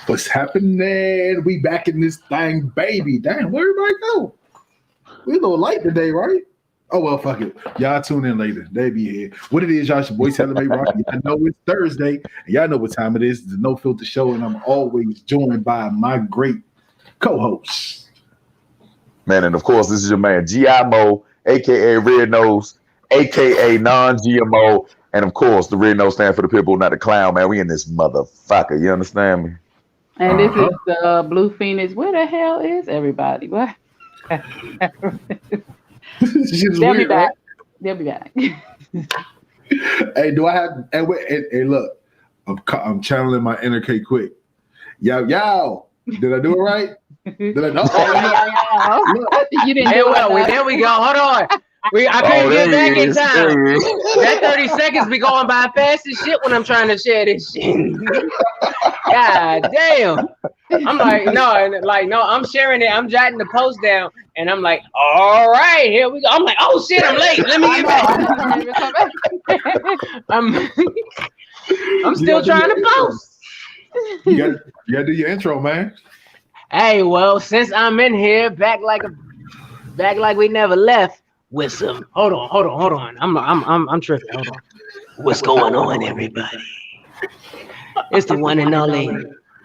What's happening? We back in this thing, baby. Damn, where everybody go? We a little late today, right? Oh well, fuck it. Y'all tune in later. They be here. What it is, y'all? Your boy Taylor May Rocky. I know it's Thursday, and y'all know what time it is. The No Filter Show, and I'm always joined by my great co-host. Man, and of course, this is your man G.I.M.O., aka Red Nose, aka non-GMO, and of course, the Red Nose stand for the people, not the clown. Man, we in this motherfucker. You understand me? And this is the Blue Phoenix. Where the hell is everybody? What? They'll be back. Right? They'll be back. Hey, do I have? Hey, look, I'm channeling my inner K Quick. Yo, did I do it right? Did I know? You didn't do it. There we go. Hold on. I couldn't get back in time. That 30 seconds be going by fast as shit when I'm trying to share this shit. God damn. I'm like, no, I'm sharing it. I'm jotting the post down, and I'm like, all right, here we go. I'm like, oh shit, I'm late. Let me get back. I'm still trying to post. You gotta do your intro, man. Hey, well, since I'm in here, back like we never left. With some, hold on. I'm tripping. Hold on. What's going on, everybody? It's the one and only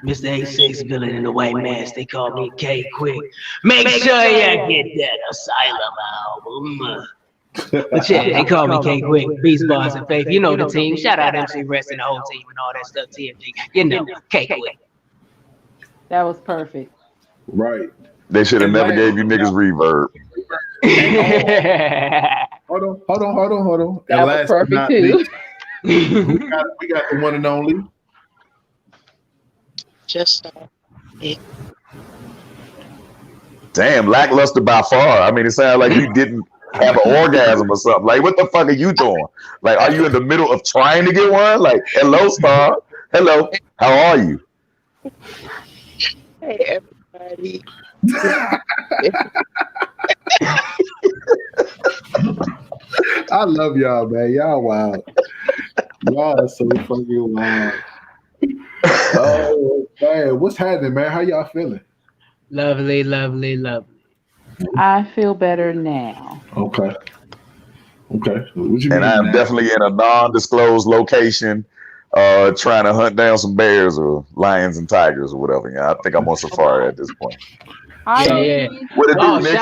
Mr. A6 villain in the white mask. They call me K Quick. Make sure you get that Asylum album. But yeah, they call me K Quick. Beast Bars and Faith. You know the team. Shout out MC Rest and the whole team and all that stuff. TFG. You know, K Quick. That was perfect. Right. They should have never gave you niggas reverb. Hold on. That was perfect too. We got the one and only. Just Damn, lackluster by far. I mean, it sounds like you didn't have an orgasm or something. Like, what the fuck are you doing? Like, are you in the middle of trying to get one? Like, hello, Star. Hello. How are you? Hey, everybody. I love y'all, man. Y'all wild. Y'all are so fucking wild. Oh man, what's happening, man? How y'all feeling? Lovely. I feel better now. Okay. What you mean? And I am definitely in a non-disclosed location, trying to hunt down some bears or lions and tigers or whatever. Yeah, I think I'm on safari at this point. Yeah. What it do, Nikki?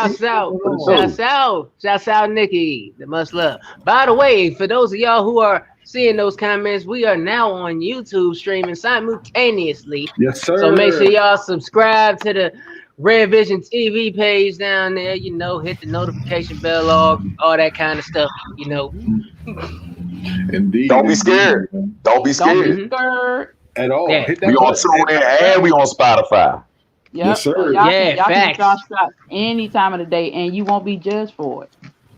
Shouts out, Nikki. The much love. By the way, for those of y'all who are seeing those comments, we are now on YouTube streaming simultaneously. Yes, sir. So make sure y'all subscribe to the Red Vision TV page down there. You know, hit the notification bell, all that kind of stuff. You know. Indeed. Don't be scared. Don't be scared at all. Yeah. Hit that we on TuneIn and we on Spotify. Yep. Yes, sir. Y'all facts. can drop shots any time of the day, and you won't be judged for it.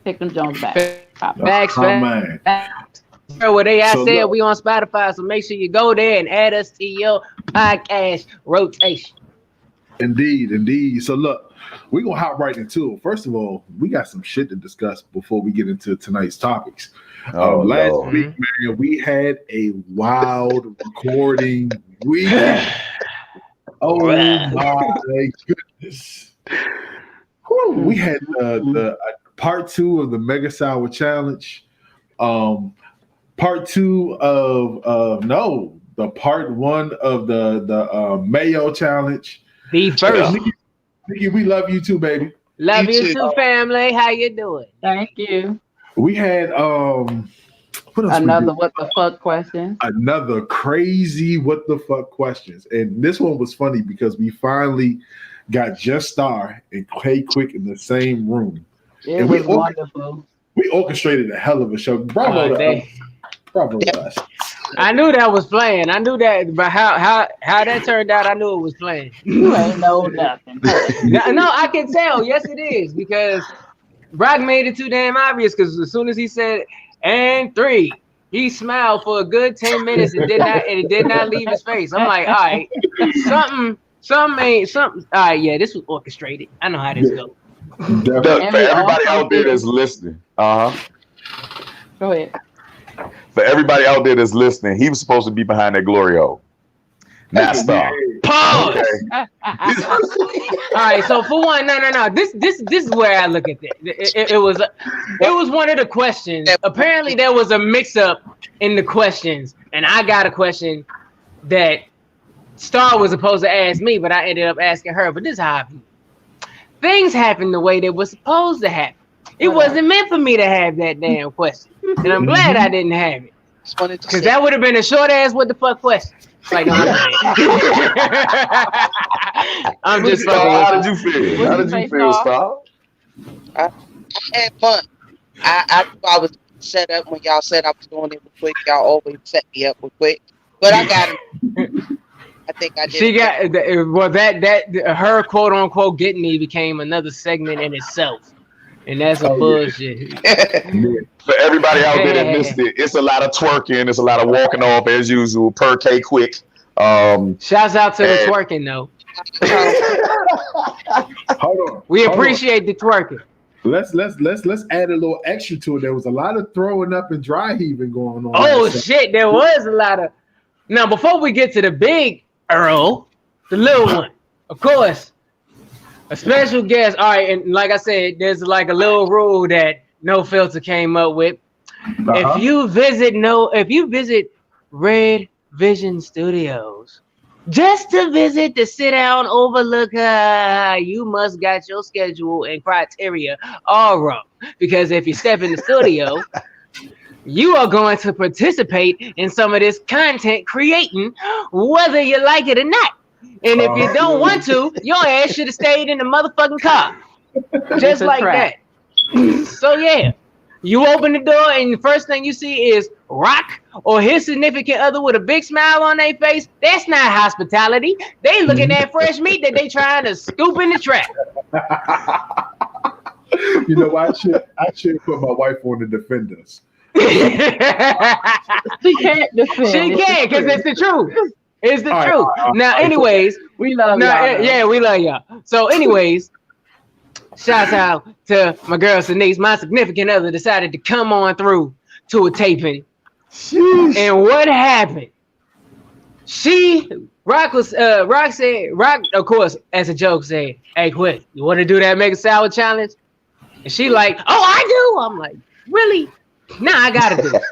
Take them Jones back. Facts. Where they said we on Spotify, so make sure you go there and add us to your podcast rotation. Indeed. So look, we're gonna hop right into it. First of all, we got some shit to discuss before we get into tonight's topics. Last week, man, we had a wild recording weekend. Oh my goodness. We had the part 2 of the Mega Sour Challenge. Part 2 of the part 1 of the Mayo Challenge. Be first. Nikki, we love you too, baby. Love you too, family. How you doing? Thank you. We had what else? Another what the fuck question. Another crazy what the fuck questions. And this one was funny because we finally got Just Star and K Quick in the same room. It was wonderful. We orchestrated a hell of a show. Bravo to us. I knew that was playing. I knew that, but how that turned out, I knew it was playing. You ain't know nothing. No, I can tell. Yes, it is, because Brock made it too damn obvious, because as soon as he said and 3, he smiled for a good 10 minutes and it did not leave his face. I'm like, all right, something. All right, yeah, this was orchestrated. I know how this goes. For everybody out there that's listening, Go ahead. For everybody out there that's listening, he was supposed to be behind that glory hole. Not Star. Pause. Okay. All right, so for one, no. This is where I look at it. It was one of the questions. Apparently, there was a mix-up in the questions, and I got a question that Star was supposed to ask me, but I ended up asking her. But this is how I view it. Things happen the way they were supposed to happen. It wasn't meant for me to have that damn question, and I'm glad I didn't have it, because that would have been a short ass what the fuck question. Like, no, I'm just fucking. How did you feel? How did you feel, Star? I had fun. I was set up when y'all said I was doing it quick. Y'all always set me up with quick, but I got it. I think I did. She got well. That her quote unquote getting me became another segment in itself, and that's a bullshit. For everybody out there that missed it, it's a lot of twerking, it's a lot of walking off as usual. Per K quick. Shouts out to the twerking though. Hold on. We appreciate the twerking. Let's add a little extra to it. There was a lot of throwing up and dry heaving going on. Oh shit, there was a lot of. Now before we get to the big Earl, the little one, of course, a special guest. All right, and like I said, there's like a little rule that No Filter came up with. If you visit Red Vision Studios, just to visit the sit down overlook, you must got your schedule and criteria all wrong. Because if you step in the studio, you are going to participate in some of this content creating, whether you like it or not. And if you don't want to, your ass should have stayed in the motherfucking car. Just like that. So yeah, you open the door and the first thing you see is Rock or his significant other with a big smile on their face. That's not hospitality. They looking at fresh meat that they trying to scoop in the trap. You know, I should put my wife on to defend us. She can't defend. She can, because it's the truth. It's the truth. Now, anyways, we love y'all. Yeah, we love y'all. So, anyways, shouts out to my girl Denise. My significant other decided to come on through to a taping. Sheesh. And what happened? Rock, of course, as a joke, said, "Hey, quick, you want to do that make a sour challenge?" And she like, "Oh, I do." I'm like, "Really?" Nah, I gotta do it.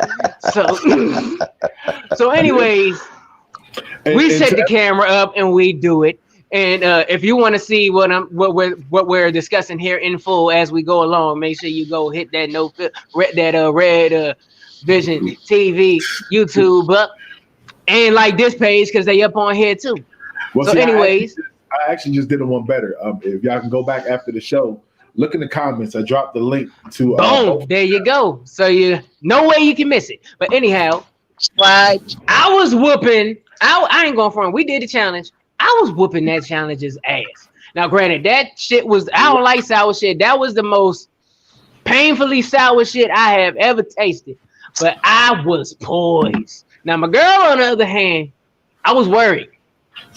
So anyways, we set the camera up and we do it. And if you want to see what we're discussing here in full as we go along, make sure you go hit that Red Vision TV YouTube up and like this page because they up on here too. Well, so, see, anyways, I actually just did one better. If y'all can go back after the show, look in the comments. I dropped the link to. Boom! There you go. So no way you can miss it. But anyhow, right. I was whooping. I ain't going front. We did the challenge. I was whooping that challenge's ass. Now, granted, that shit was. I don't like sour shit. That was the most painfully sour shit I have ever tasted. But I was poised. Now, my girl, on the other hand, I was worried.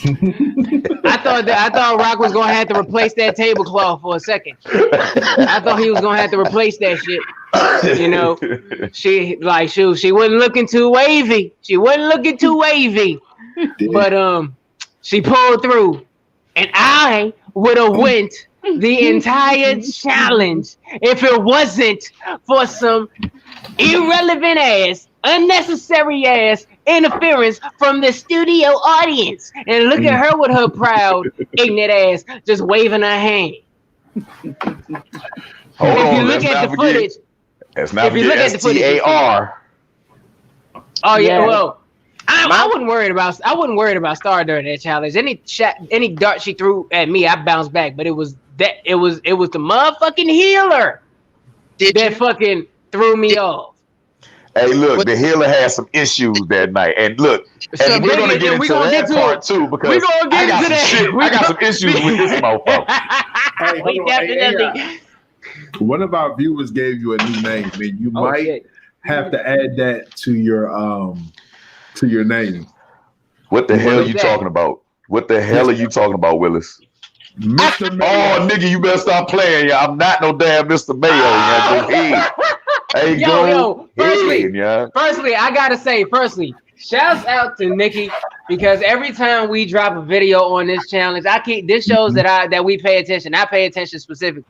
I thought Rock was gonna have to replace that tablecloth for a second. I thought he was gonna have to replace that shit. You know, she wasn't looking too wavy. But she pulled through, and I would have went the entire challenge if it wasn't for some irrelevant ass, unnecessary ass interference from the studio audience. And look at her with her proud, ignorant ass just waving her hand. If you look at the footage, if you look at the footage, STAR. Oh yeah, well, I wasn't worried about Star during that challenge. Any dart she threw at me, I bounced back. But it was the motherfucking healer that fucking threw me off. Hey, look, the healer had some issues that night, and look, and we're gonna get into that part too because I got some issues with this motherfucker. Hey, one of our viewers gave you a new name, man. You might have to add that to your name. What the hell are you talking about? What the hell are you talking about, Willis? Mr. Mayo. Oh, nigga, you better stop playing, y'all. I'm not no damn Mr. Mayo. Firstly, I gotta say, Shouts out to Nikki because every time we drop a video on this challenge, this shows that we pay attention. I pay attention specifically.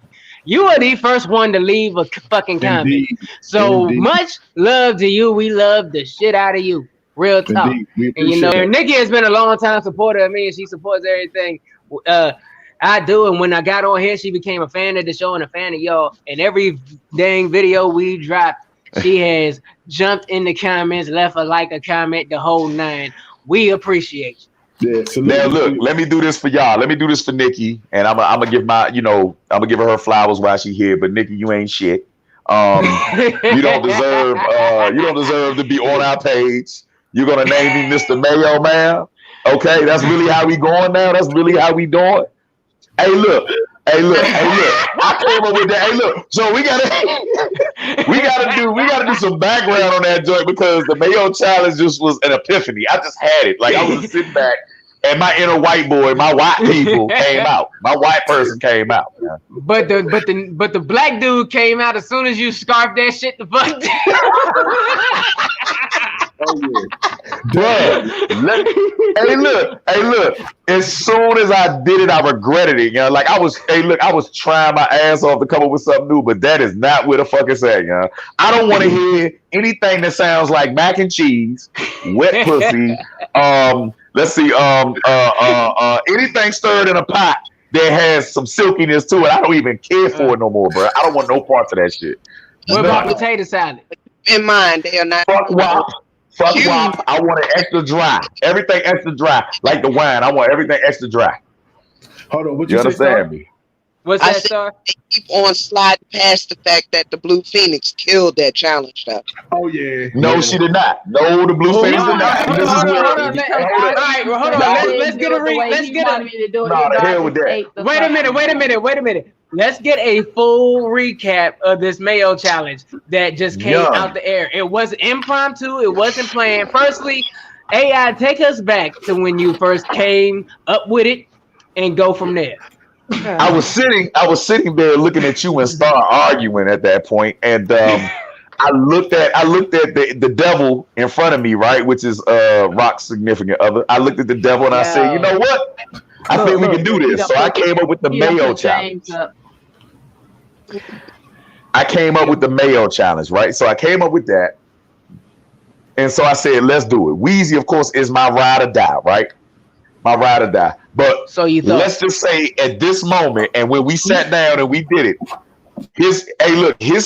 You are the first one to leave a fucking comment. Indeed. So Indeed. much love to you. We love the shit out of you. Real talk. Indeed. We And you know, Nikki has been a long time supporter of me, and she supports everything I do. And when I got on here, she became a fan of the show and a fan of y'all. And every dang video we drop, she has jumped in the comments, left a comment, the whole nine. We appreciate you. Yeah, so Now look, let me do this for y'all. Let me do this for Nikki, and I'm gonna give I'm gonna give her flowers while she here. But Nikki, you ain't shit. You don't deserve to be on our page. You're gonna name me Mr. Mayo, man. Okay, that's really how we going now. That's really how we doing. Hey, look. I came up with that. Hey, look. So we gotta do some background on that joint because the Mayo challenge just was an epiphany. I just had it. Like I was just sitting back, and my inner white boy, my white people came out. My white person came out. Man. But the black dude came out as soon as you scarfed that shit the fuck down. Oh yeah. Bruh, hey look. As soon as I did it, I regretted it. You know, like I was trying my ass off to come up with something new, but that is not what the fuck it's at, you know. I don't want to hear anything that sounds like mac and cheese, wet pussy. Let's see, anything stirred in a pot that has some silkiness to it. I don't even care for it no more, bro. I don't want no parts of that shit. What about potato salad? In mind, they are not. Fuck WAP. I want it extra dry. Everything extra dry. Like the wine. I want everything extra dry. Hold on, what You you understand me? What's that, sir? They keep on sliding past the fact that the Blue Phoenix killed that challenge stuff. Oh yeah. No, she did not. No, the Blue Phoenix did not. Hold on. Let's get the hell with that. Wait a minute. Let's get a full recap of this Mayo challenge that just came out the air. It was impromptu. It wasn't planned. Firstly, AI, take us back to when you first came up with it and go from there. I was sitting there looking at you and start arguing at that point, and I looked at the devil in front of me, right, which is Rock's significant other. I looked at the devil and I said, you know what? I think we can do this. So I came up with the Mayo challenge. I came up with the Mayo challenge, right? So I came up with that, and so I said, let's do it. Wheezy, of course, is my ride or die, right? My ride or die. But so you thought, let's just say at this moment, and when we sat down and we did it, his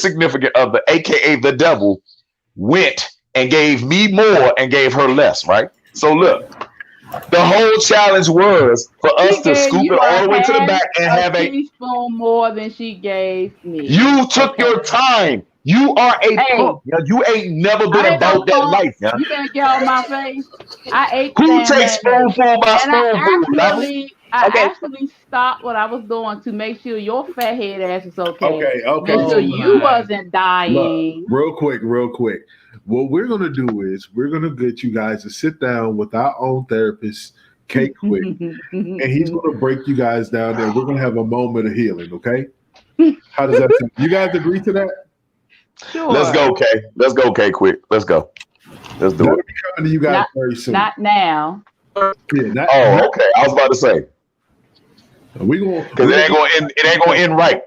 significant other, aka the devil, went and gave me more and gave her less, right? So look, the whole challenge was for us to scoop it all the way to the back and have a teaspoon more than she gave me. You took your time. You are a cook. You ain't never been about that life. Yeah? You better get on my face. I ate. Who takes spoonful by spoonful? I actually stopped what I was doing to make sure your fat head ass is okay. Okay. Make sure you wasn't dying. Look, real quick. What we're gonna do is we're gonna get you guys to sit down with our own therapist, K Quick, and he's gonna break you guys down there. We're gonna have a moment of healing. Okay? How does that sound? You guys agree to that? Sure. Let's go, K. Let's go, K. Quick. Let's go. Let's do it. Be coming to you guys very soon. Not now. Okay. I was about to say. We gonna because it ain't gonna end right.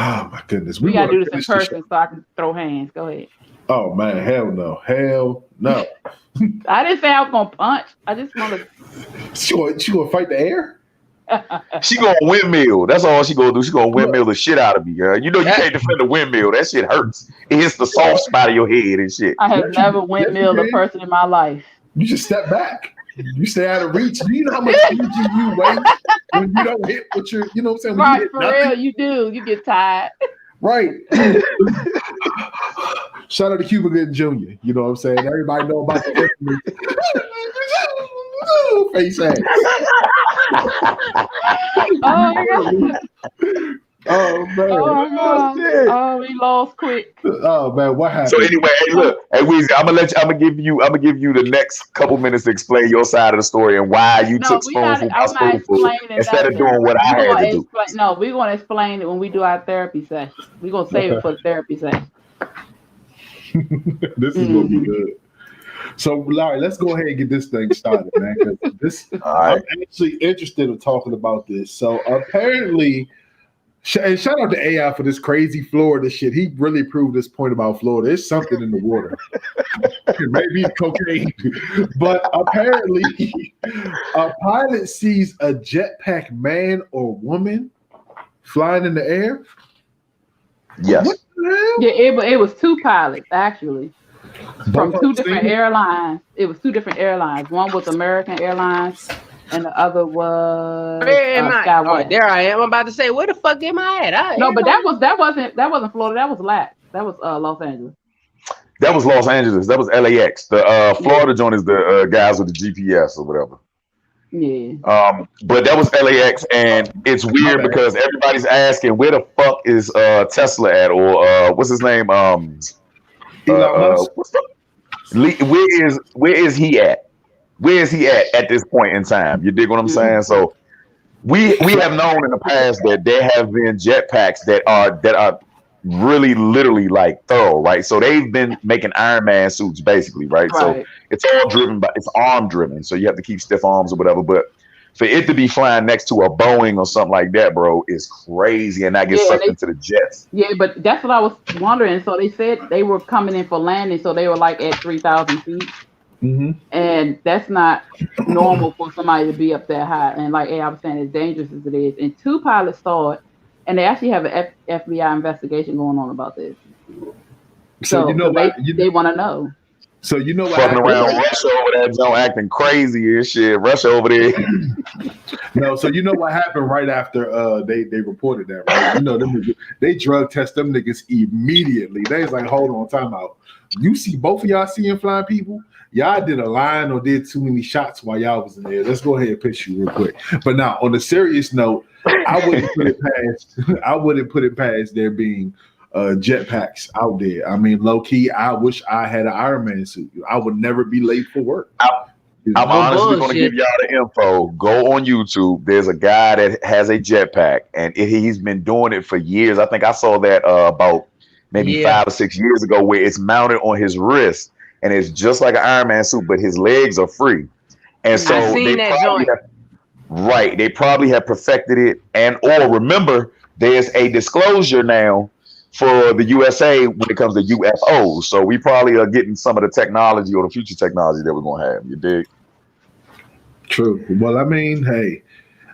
Oh my goodness. We gotta do this in person so I can throw hands. Go ahead. Oh man, hell no. I didn't say I was gonna punch. I just want to. She gonna fight the air? She gonna windmill. That's all she gonna do. She gonna windmill the shit out of me, girl. You know you can't defend a windmill. That shit hurts. It hits the soft spot of your head and shit. I have never windmilled a person in my life. You just step back. You stay out of reach. Do you know how much energy you waste when you don't hit what you're, you know what I'm saying? When right, for real, you do. You get tired. Right. Shout out to Cuba Gooding Jr. You know what I'm saying? Everybody know about the face ass. Oh my God. Oh man! Oh, we lost quick. Oh man, what happened? So anyway, hey, look, hey Weezy, I'm gonna give you the next couple minutes to explain your side of the story and why you took spoonful by spoonful instead of doing what I had to do. No, we're gonna explain it when we do our therapy session. We're gonna save it for the therapy session. This is gonna be good. So, Larry, let's go ahead and get this thing started, man. Because I'm actually interested in talking about this. So, apparently, and shout out to AI for this crazy Florida shit. He really proved this point about Florida. There's something in the water. Maybe cocaine. But apparently, a pilot sees a jetpack man or woman flying in the air. Yes. What the hell? Yeah, it was two pilots actually from Both two of them different seen it? airlines. It was two different airlines. One was American Airlines, and the other was Where am I? Oh, Skyway. there I am. I'm about to say, where the fuck am I at? No, but that wasn't Florida. That was LAX. That was Los Angeles. That was Los Angeles. That was LAX. The Florida joint is the guys with the GPS or whatever. Yeah. But that was LAX, and it's weird because everybody's asking where the fuck is Tesla at, or what's his name? Elon Musk. Where is he at? Where is he at this point in time? You dig what I'm saying? So we have known in the past that there have been jetpacks that are really literally like thorough, right? So they've been making Iron Man suits basically, right? So it's all driven by, it's arm driven, so you have to keep stiff arms or whatever. But for it to be flying next to a Boeing or something like that, bro, is crazy, and not get sucked into the jets. Yeah, but that's what I was wondering. So they said they were coming in for landing, so they were like at 3,000 feet. Mm-hmm. And that's not normal for somebody to be up that high. And like I was saying, as dangerous as it is. And two pilots saw it, and they actually have an FBI investigation going on about this. So you know they want to know. So you know what? Fucking around Russia over there, Joe, acting crazy and shit. Russia over there. No, so you know what happened right after they reported that, right? You know, they drug test them niggas immediately. They was like, hold on, time out. You see both of y'all seeing flying people? Y'all did a line or did too many shots while y'all was in there. Let's go ahead and pitch you real quick. But now, on a serious note, I wouldn't put it past there being jetpacks out there. I mean, low key, I wish I had an Iron Man suit. I would never be late for work. I'm honestly going to give y'all the info. Go on YouTube. There's a guy that has a jetpack, and he's been doing it for years. I think I saw that about maybe 5 or 6 years ago, where it's mounted on his wrist, and it's just like an Iron Man suit, but his legs are free. And so they probably have perfected it. Or remember, there's a disclosure now for the USA when it comes to UFOs. So we probably are getting some of the technology or the future technology that we're going to have. You dig? True. Well, I mean, hey,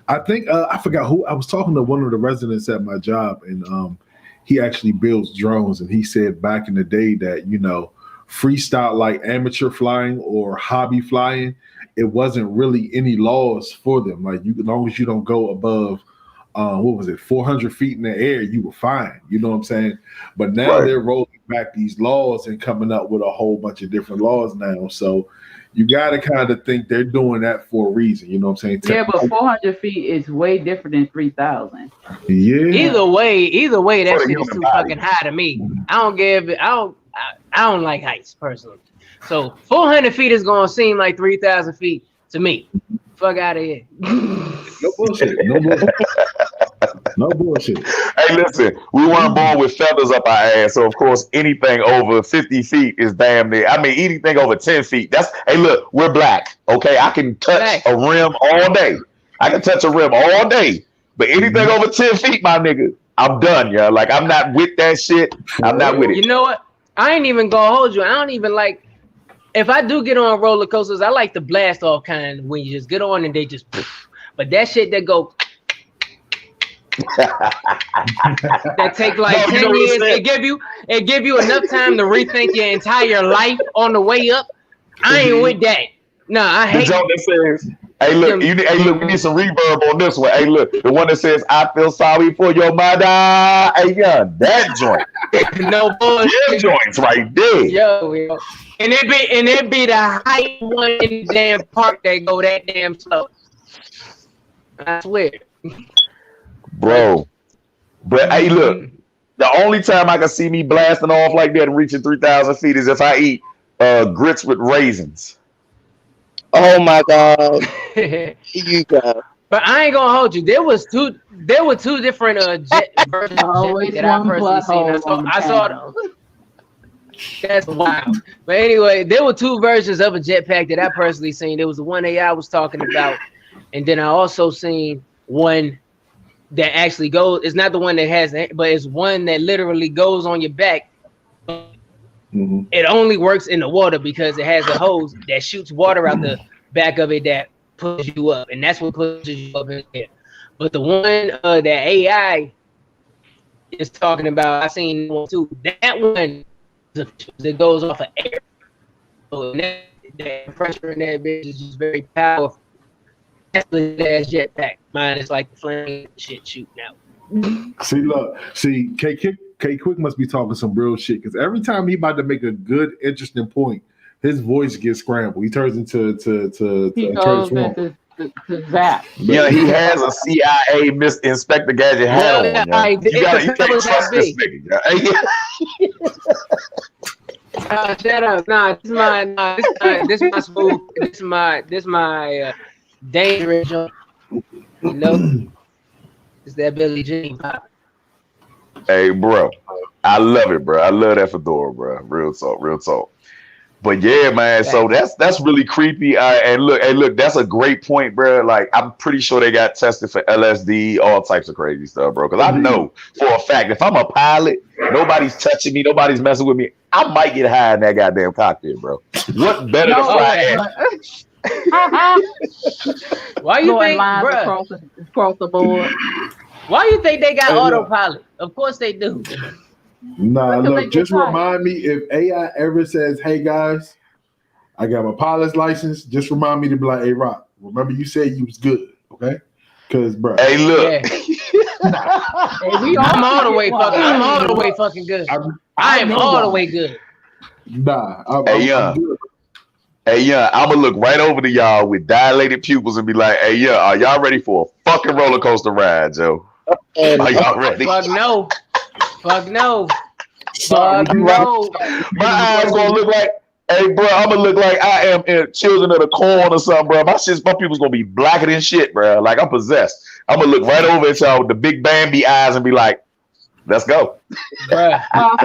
I think I forgot who. I was talking to one of the residents at my job, and he actually builds drones, and he said back in the day that, you know, freestyle, like amateur flying or hobby flying, it wasn't really any laws for them. Like, as long as you don't go above 400 feet in the air, you were fine. You know what I'm saying? But now they're rolling back these laws and coming up with a whole bunch of different laws now. So you got to kind of think they're doing that for a reason. You know what I'm saying? Yeah, but 400 feet is way different than 3,000. Yeah. Either way, that shit is too fucking high to me. I don't like heights personally. So 400 feet is gonna seem like 3,000 feet to me. Fuck out of here. No bullshit. No bullshit. Hey, listen, we weren't born with feathers up our ass, so of course anything over 50 feet is damn near. I mean, anything over 10 feet. Hey, look, we're black. Okay, I can touch a rim all day. But anything over 10 feet, my nigga, I'm done, yeah. Like, I'm not with that shit. I'm not with it. You know what? I ain't even gonna hold you. I don't even like. If I do get on roller coasters, I like the blast off kind when you just get on and they just. But that shit that go. That take like 10 years. It give you enough time to rethink your entire life on the way up. I ain't with that. Nah, I hate. Hey, look, we need some reverb on this one. Hey, look, the one that says, I feel sorry for your mother. Hey, yeah, that joint. No bullshit. Them joints right there. Yo. And it be the height one in the damn park that go that damn slow. I swear. Bro. But hey, look, the only time I can see me blasting off like that and reaching 3,000 feet is if I eat grits with raisins. Oh my God. You go. But I ain't gonna hold you. There were two different jet versions that I personally seen. I saw That's wild. But anyway, there were two versions of a jetpack that I personally seen. There was the one AI was talking about, and then I also seen one that actually goes. It's not the one that has, but it's one that literally goes on your back. Mm-hmm. It only works in the water because it has a hose that shoots water out the back of it that pushes you up, and that's what pushes you up in there. But the one that AI is talking about, I seen one too. That one that goes off of air. So that pressure in that bitch is just very powerful. That's the jetpack. Mine is like the flame shit shooting out. See, K Quick must be talking some real shit because every time he about to make a good, interesting point, his voice gets scrambled. He turns into he goes into Zap. Yeah, he has a CIA Inspector Gadget hat on. Yeah. You can't trust this nigga. Shut up! Nah, this my smooth. This my dangerous joint. You know, it's that Billie Jean pop. Hey, bro, I love it, bro. I love that fedora, bro. Real talk. But yeah, man. So that's really creepy. And look, that's a great point, bro. Like, I'm pretty sure they got tested for LSD, all types of crazy stuff, bro. Because I know for a fact, if I'm a pilot, nobody's touching me, nobody's messing with me, I might get high in that goddamn cockpit, bro. What better to fly at? Why you think, bro? Across the board. Why you think they got autopilot? Of course they do. Nah, look, just remind me if AI ever says, "Hey guys, I got my pilot's license," just remind me to be like, "Hey Rock, remember you said you was good, okay?" Because, bro, hey, look, I'm all the way fucking good. I am all the way good. Nah, I'm good. Hey, yeah, I'm gonna look right over to y'all with dilated pupils and be like, "Hey, yeah, are y'all ready for a fucking roller coaster ride, Joe? Are y'all ready?" Fuck no. Fuck no. My eyes gonna look like, hey, bro, I'm gonna look like I am in Children of the Corn or something, bro. My pupils gonna be blacker than shit, bro. Like, I'm possessed. I'm gonna look right over at y'all with the big Bambi eyes and be like, "Let's go." Bruh. I'm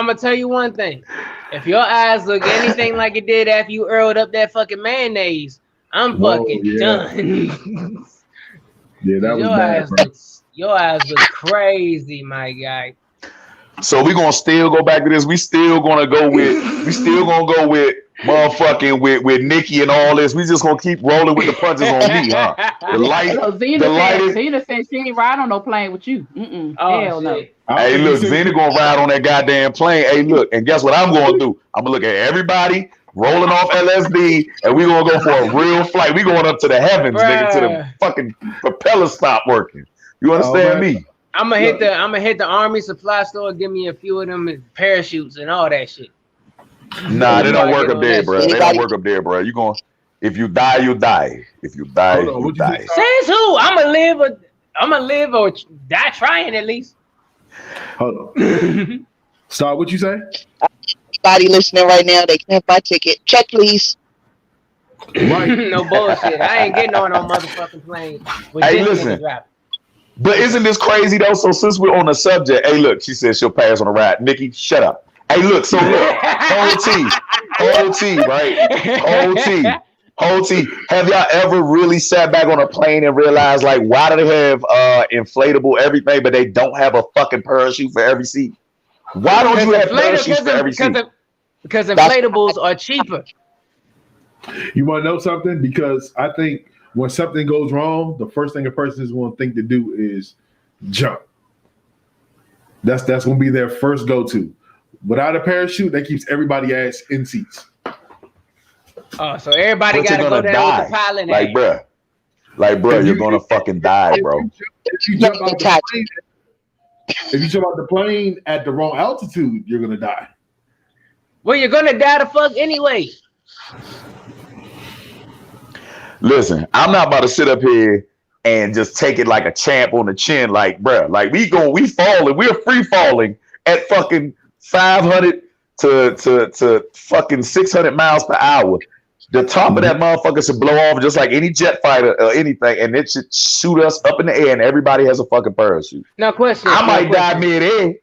gonna tell you one thing. If your eyes look anything like it did after you earled up that fucking mayonnaise, I'm fucking done. Yeah, that was bad, bro. Your eyes look crazy, my guy. So we gonna still go back to this. We still gonna go with motherfucking with Nikki and all this. We just gonna keep rolling with the punches on me, huh? Zena said she ain't ride on no plane with you. Hell no. Hey, look, Zena gonna ride on that goddamn plane. Hey, look, and guess what I'm gonna do? I'm gonna look at everybody rolling off LSD, and we gonna go for a real flight. We going up to the heavens, nigga, to the fucking propellers stop working. You understand me? I'm gonna hit the Army supply store and give me a few of them parachutes and all that shit. Nah, they don't work up there, bro. They don't work up there, bro. You going? If you die, you die. If you die, you die. Says who? I'm gonna live or die trying at least. Hold on. Star, what you say? Anybody listening right now, they can have my ticket. Check, please. Right. No bullshit. I ain't getting on no motherfucking plane. Hey, listen. But isn't this crazy though? So since we're on the subject, hey, look, she said she'll pass on the ride. Nikki, shut up. Hey, look, so look, OT, right? OT. Have y'all ever really sat back on a plane and realized, like, why do they have inflatable everything, but they don't have a fucking parachute for every seat? Why don't you have parachutes for every seat? Because inflatables are cheaper. You want to know something? Because I think when something goes wrong, the first thing a person is going to think to do is jump. That's going to be their first go-to. Without a parachute, that keeps everybody ass in seats. Oh, so everybody got to go down with the pilot. Like, bro, you're going to fucking die, bro. If you jump out the plane at the wrong altitude, you're going to die. Well, you're going to die the fuck anyway. Listen, I'm not about to sit up here and just take it like a champ on the chin, like, bro, like we're free falling at fucking 500 to fucking 600 miles per hour. The top of that motherfucker should blow off just like any jet fighter or anything, and it should shoot us up in the air, and everybody has a fucking parachute. Now, question. I might die mid-air.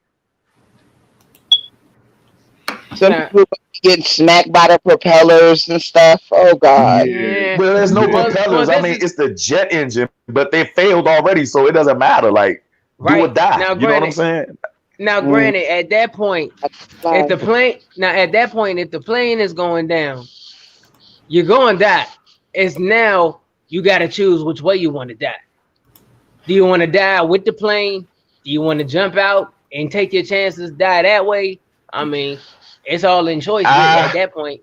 Some people getting smacked by the propellers and stuff. Oh God. Yeah. Well, there's no Well, propellers. well, I mean, it's the jet engine, but they failed already, so it doesn't matter. Like, do or die. Now, You know what I'm saying? Now, granted, at that point, if the plane is going down, you're going to die. It's now you got to choose which way you want to die. Do you want to die with the plane? Do you want to jump out and take your chances, die that way? I mean, it's all in choice at that point.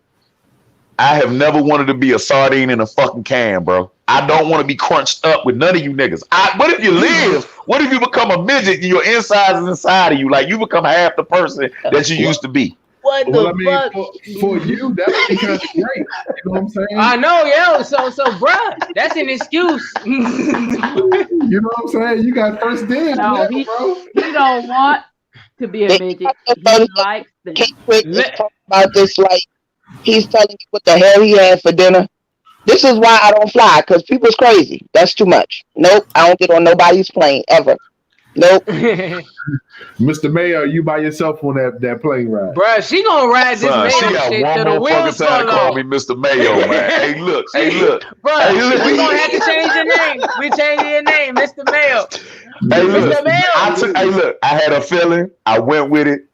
I have never wanted to be a sardine in a fucking can, bro. I don't want to be crunched up with none of you niggas. What if you live? What if you become a midget and your insides is inside of you? Like you become half the person that you used to be. What the fuck? For you, that would be kind of great. You know what I'm saying? I know, yo. So, bruh, that's an excuse. You know what I'm saying? You got first dibs, No, he don't want to be a midget. He likes them. Let's talk about this like he's telling you what the hell he had for dinner. This is why I don't fly, because people's crazy. That's too much. Nope, I don't get on nobody's plane ever. Nope. Mr. Mayo, you by yourself on that plane ride? Bruh, she gonna ride this Mayo she got shit one till the more fucking wheels time fall to call off. me Mr. Mayo, man. Hey, look. Bruh, Hey, look. we gonna have to change your name. We changing your name, Mr. Mayo. Hey, look. Mr. Mayo. I had a feeling. I went with it.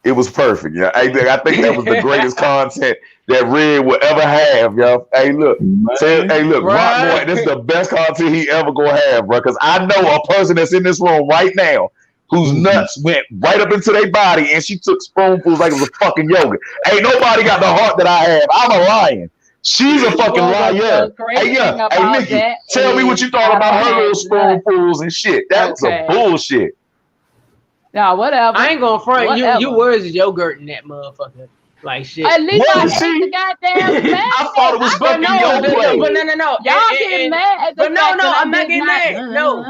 It was perfect. Yeah, I think that was the greatest content that Red will ever have, yo. Hey, look. Rockmore, this is the best content he ever gonna have, bro. Because I know a person that's in this room right now whose nuts went right up into their body and she took spoonfuls like it was a fucking yogurt. Ain't nobody got the heart that I have. I'm a lion. She's a fucking liar. Hey, Nikki, tell me what you thought about her little spoonfuls and shit. That was some bullshit. No, whatever. I ain't gonna front. You words is yogurt in that motherfucker. Like shit. At least I ate the goddamn man. I thought it was fucking your play. But no. Y'all getting mad at the But no, I'm not getting mad. No.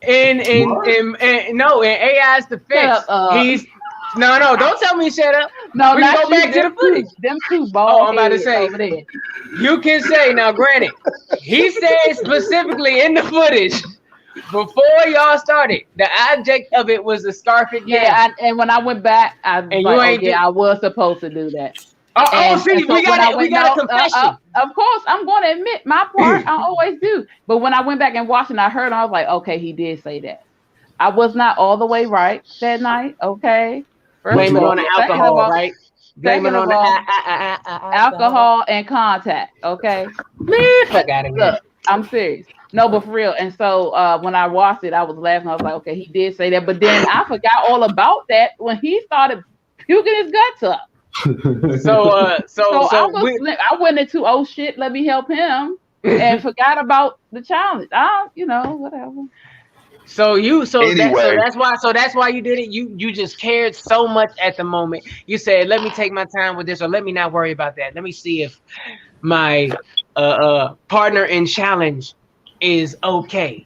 In AI's defense, he's no. Don't tell me shut up. No, we go back to the footage. Them two balls. I'm about to say. Over there. You can say now. Granted, he said specifically in the footage. Before y'all started, the object of it was the scarf again. Yeah, and when I went back, I was supposed to do that. We got a confession. Of course, I'm going to admit my part. I always do. But when I went back and watched and I heard, I was like, okay, he did say that. I was not all the way right that night. Okay. Blame it on the alcohol, right? Blame it on the alcohol and contact. Okay. Man, fuck out of here. I'm serious. No, but for real. And so when I watched it, I was laughing. I was like, okay, he did say that. But then I forgot all about that when he started puking his guts up. I went into, oh shit, let me help him, and forgot about the challenge. Whatever. That's why you did it. You just cared so much at the moment. You said, let me take my time with this, or let me not worry about that. Let me see if my partner in challenge is okay.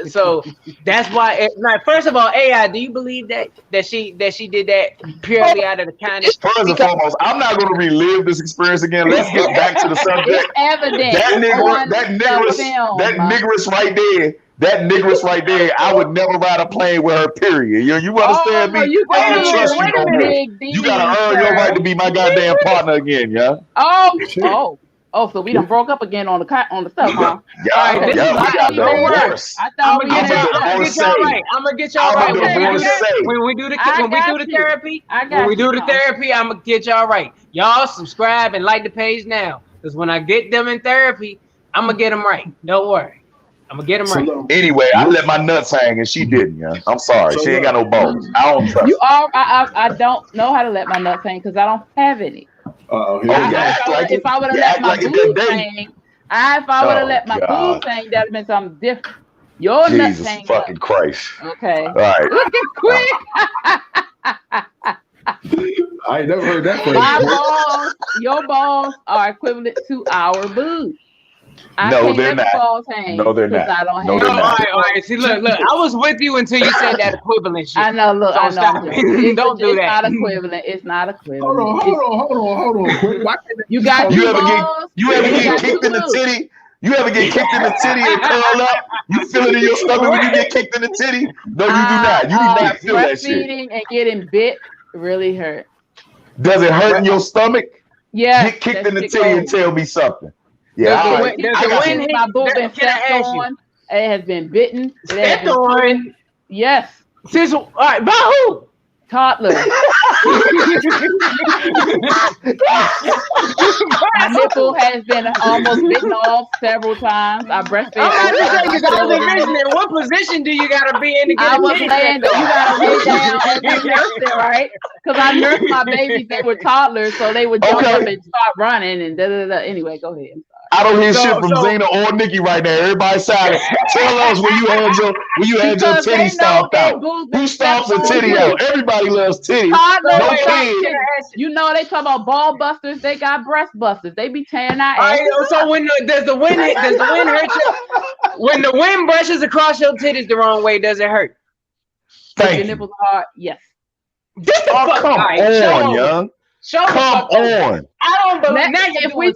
So that's why. First of all, AI, do you believe that she did that purely out of the kindness? First and foremost, I'm not going to relive this experience again. Let's get back to the subject. It's evident. That niggeress right there. That niggeress right there, I would never ride a plane with her, period. You understand me? I don't trust you no more. You gotta earn your right to be my goddamn partner again, yeah? Oh, so we done broke up again on the stuff, huh? I'm gonna get y'all right. When we do the therapy, I'm gonna get y'all right. Y'all subscribe and like the page now, because when I get them in therapy, I'm gonna get them right. Don't worry. I'm gonna get him right. Anyway, I let my nuts hang and she didn't. Yeah, I'm sorry. She ain't got no balls. I don't trust. I don't know how to let my nuts hang because I don't have any. If I would have let my boobs hang, if I would have let my boobs hang, that'd have been something different. Your nuts hang. Jesus fucking Christ. Okay. All right. Look at quick. I ain't never heard that phrase. Your balls are equivalent to our boobs. No, they're not. No, they're not. All right. See, look. I was with you until you said that equivalent shit. I know. Look, don't stop me. Don't do that. It's not equivalent. Hold on. Quick. You ever get kicked in the titty? You ever get kicked in the titty and curl up? You feel it in your stomach when you get kicked in the titty? No, you do not. You do not feel that shit. Breastfeeding and getting bit really hurt. Does it hurt in your stomach? Yeah. Get kicked in the titty and tell me something. Yeah, My boob been stepped on. It has been bitten. Stepped on. Yes. Since all right, by who? Toddler. My nipple has been almost bitten off several times. I breastfed. I was envisioning what position do you gotta be in to get I was saying that you gotta lay down and nurse it, right? Because I nursed my babies, they were toddlers, so they would jump up and start running and da da da. Anyway, go ahead. I don't hear shit from Zena or Nikki right now. Everybody silent. Tell us when you had your titty stomped out. Who stomps a titty out? Everybody loves titties. No kids. You know they talk about ball busters. They got breast busters. They be tearing our ass. So when does the wind hurt you? When the wind brushes across your titties the wrong way, does it hurt? Your nipples hard? Yes. Come on, young. Come on. I don't believe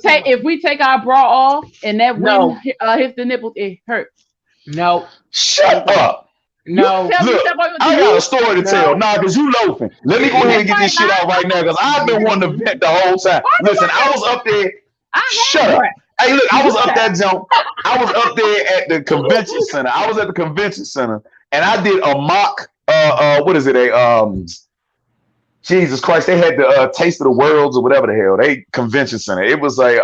that. If we take our bra off and that wind hits the nipples, it hurts. No. Shut up. No. Look, I got a story to tell. Nah, because you loafing. Let me go ahead and get this shit out right now because I've been wanting to vent the whole time. Listen, I was up there. Shut up. Hey, look, I was up that jump. I was up there at the convention center. I was at the convention center and I did a mock, what is it? Jesus Christ, they had the Taste of the Worlds or whatever the hell. They convention center. It was like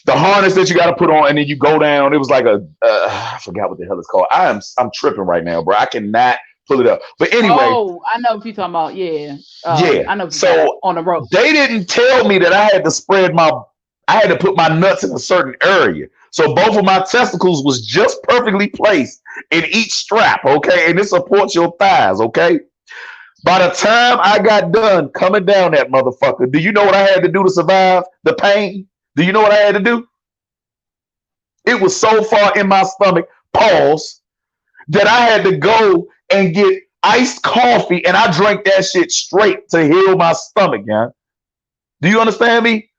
the harness that you got to put on and then you go down. It was like I forgot what the hell it's called. I'm tripping right now, bro. I cannot pull it up. But anyway. Oh, I know what you're talking about. Yeah. Yeah. I know. So on the rope. They didn't tell me that I had to I had to put my nuts in a certain area. So both of my testicles was just perfectly placed in each strap, okay? And it supports your thighs, okay? By the time I got done coming down that motherfucker, do you know what I had to do to survive the pain? Do you know what I had to do? It was so far in my stomach, pause, that I had to go and get iced coffee and I drank that shit straight to heal my stomach, yeah? Do you understand me?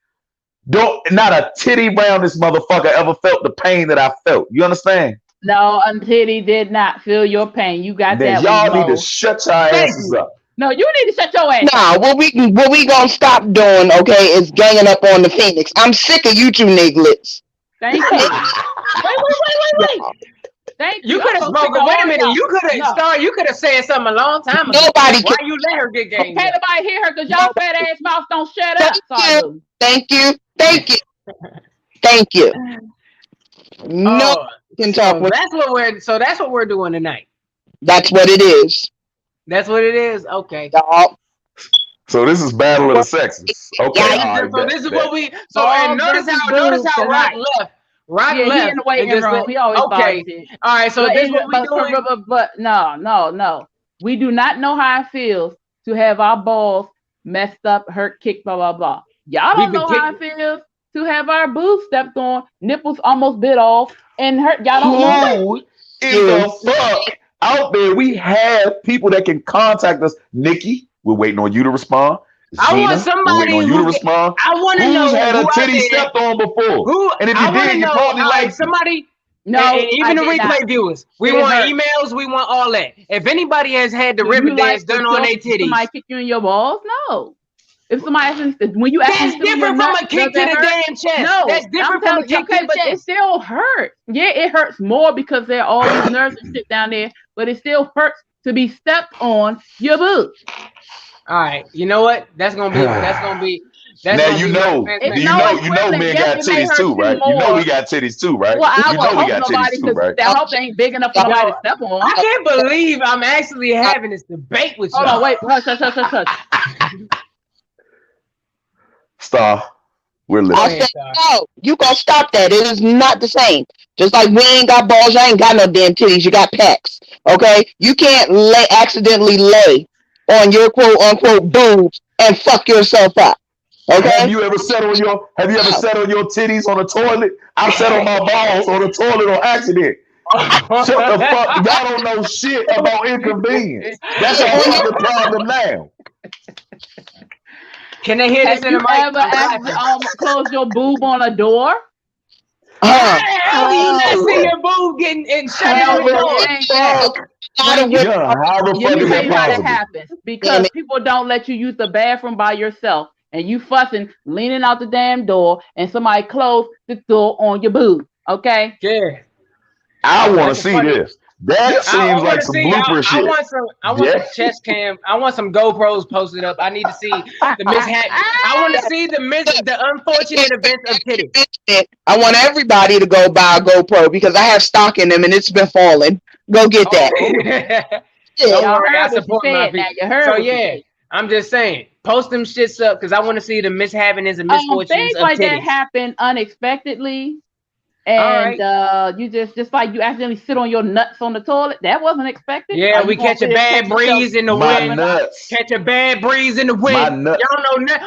Not a titty around this motherfucker ever felt the pain that I felt. You understand? No, a titty did not feel your pain. You got that. Y'all need to shut your asses up. No, you need to shut your ass. Nah, what we gonna stop doing, okay, is ganging up on the Phoenix. I'm sick of you two nigglets. Thank you. wait. Thank you. You could have spoken. Wait a minute. You could have You could have said something a long time ago. Nobody. Why you let her get ganged? Can't nobody hear her because y'all fat ass mouth don't shut up. Thank you. No can talk. That's what we're doing tonight. That's what it is. That's what it is. Okay. So this is Battle of the Sexes. Okay. Yeah, so this is what we. So and notice how Wright left. Wright left. He in the waiting room. He always okay. All right. So this is what we doing. But no. We do not know how it feels to have our balls messed up, hurt, kicked, blah blah blah. Y'all don't know how it feels to have our boobs stepped on, nipples almost bit off, and hurt. Y'all don't know. In the fuck out there, we have people that can contact us. Nikki, we're waiting on you to respond. I want somebody on you to respond. I want to know who's had a titty stepped on before. And if you did, you probably like somebody. No, and even the replay viewers. We want emails. We want all that. If anybody has had the ribbon dance done on their titties, somebody kick you in your balls. No. If somebody when you that's different from a kick to the damn chest. No, that's different from a kick to the but chest. It still hurts. Yeah, it hurts more because there are all these nerves and shit down there. But it still hurts to be stepped on your boobs. All right, you know what? That's gonna be. Now you know men got titties too, right? You know we got titties too, right? Well, I you know we got titties too, right? That hope ain't big enough for nobody to step on. I can't believe I'm actually having this debate with you. Hold on, wait, hush. Star, we're listening. I said, no, you gonna stop that. It is not the same. Just like we ain't got balls, I ain't got no damn titties. You got pecs, okay? You can't accidentally lay on your quote unquote boobs and fuck yourself up. Okay. Have you ever sat on your titties on the toilet? I've sat on my balls on the toilet on accident. Shut the fuck. Y'all don't know shit about inconvenience. That's a fucking problem now. Can they hear this in the mic? Have you ever close your boob on a door? How do you not see your boob getting shut out? How the fuck Let me is tell that you how that possible? happens. Because people don't let you use the bathroom by yourself, and you fussing, leaning out the damn door, and somebody closed the door on your boob. Okay? Yeah. I want to see this. That seems like some blooper shit. I want some chest cam. I want some GoPros posted up. I need to see the mishap. I want to see the unfortunate events of titties. I want everybody to go buy a GoPro because I have stock in them and it's been falling. Go get that. Don't worry, I support my people. So yeah, I'm just saying, post them shits up because I want to see the mishappenings and misfortunes things of like titties. that happen unexpectedly. And you just like you accidentally sit on your nuts on the toilet. That wasn't expected. Yeah, we catch a bad breeze in the wind. Catch a bad breeze in the wind. Y'all know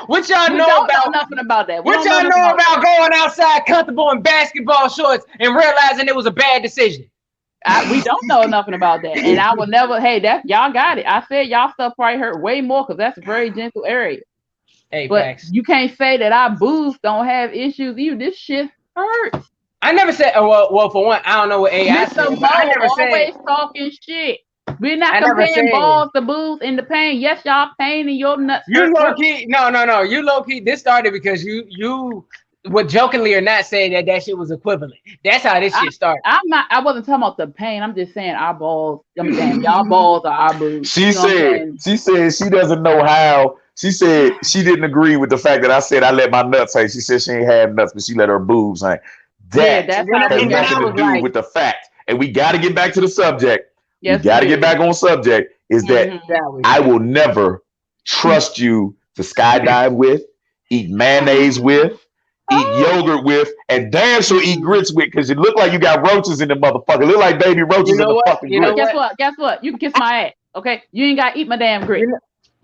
what y'all know about nothing about that. What y'all know about going outside comfortable in basketball shorts and realizing it was a bad decision? We don't know nothing about that, and I will never. Hey, that y'all got it. I said y'all stuff probably hurt way more because that's a very gentle area. Hey, but facts. You can't say that our boobs don't have issues. Even this shit hurts. I never said. Well, for one, I don't know what AI said. I never always talking shit. We're not comparing balls to boobs in the pain. Yes, y'all pain in your nuts. You low key. No. You low key. This started because you would jokingly or not say that shit was equivalent. That's how this shit started. I wasn't talking about the pain. I'm just saying our balls. I'm saying y'all balls are our boobs. She said she doesn't know how. She said she didn't agree with the fact that I said I let my nuts hang. She said she ain't had nuts, but she let her boobs hang. That has nothing to do with the fact. And we got to get back to the subject. Yes, we got to get back on subject. Is that I will never trust you to skydive with, eat mayonnaise with, eat yogurt with, and damn sure eat grits with, because you look like you got roaches in the motherfucker. Look like baby roaches in the fucking grits. Guess what? You can kiss my ass. Okay? You ain't got to eat my damn grits.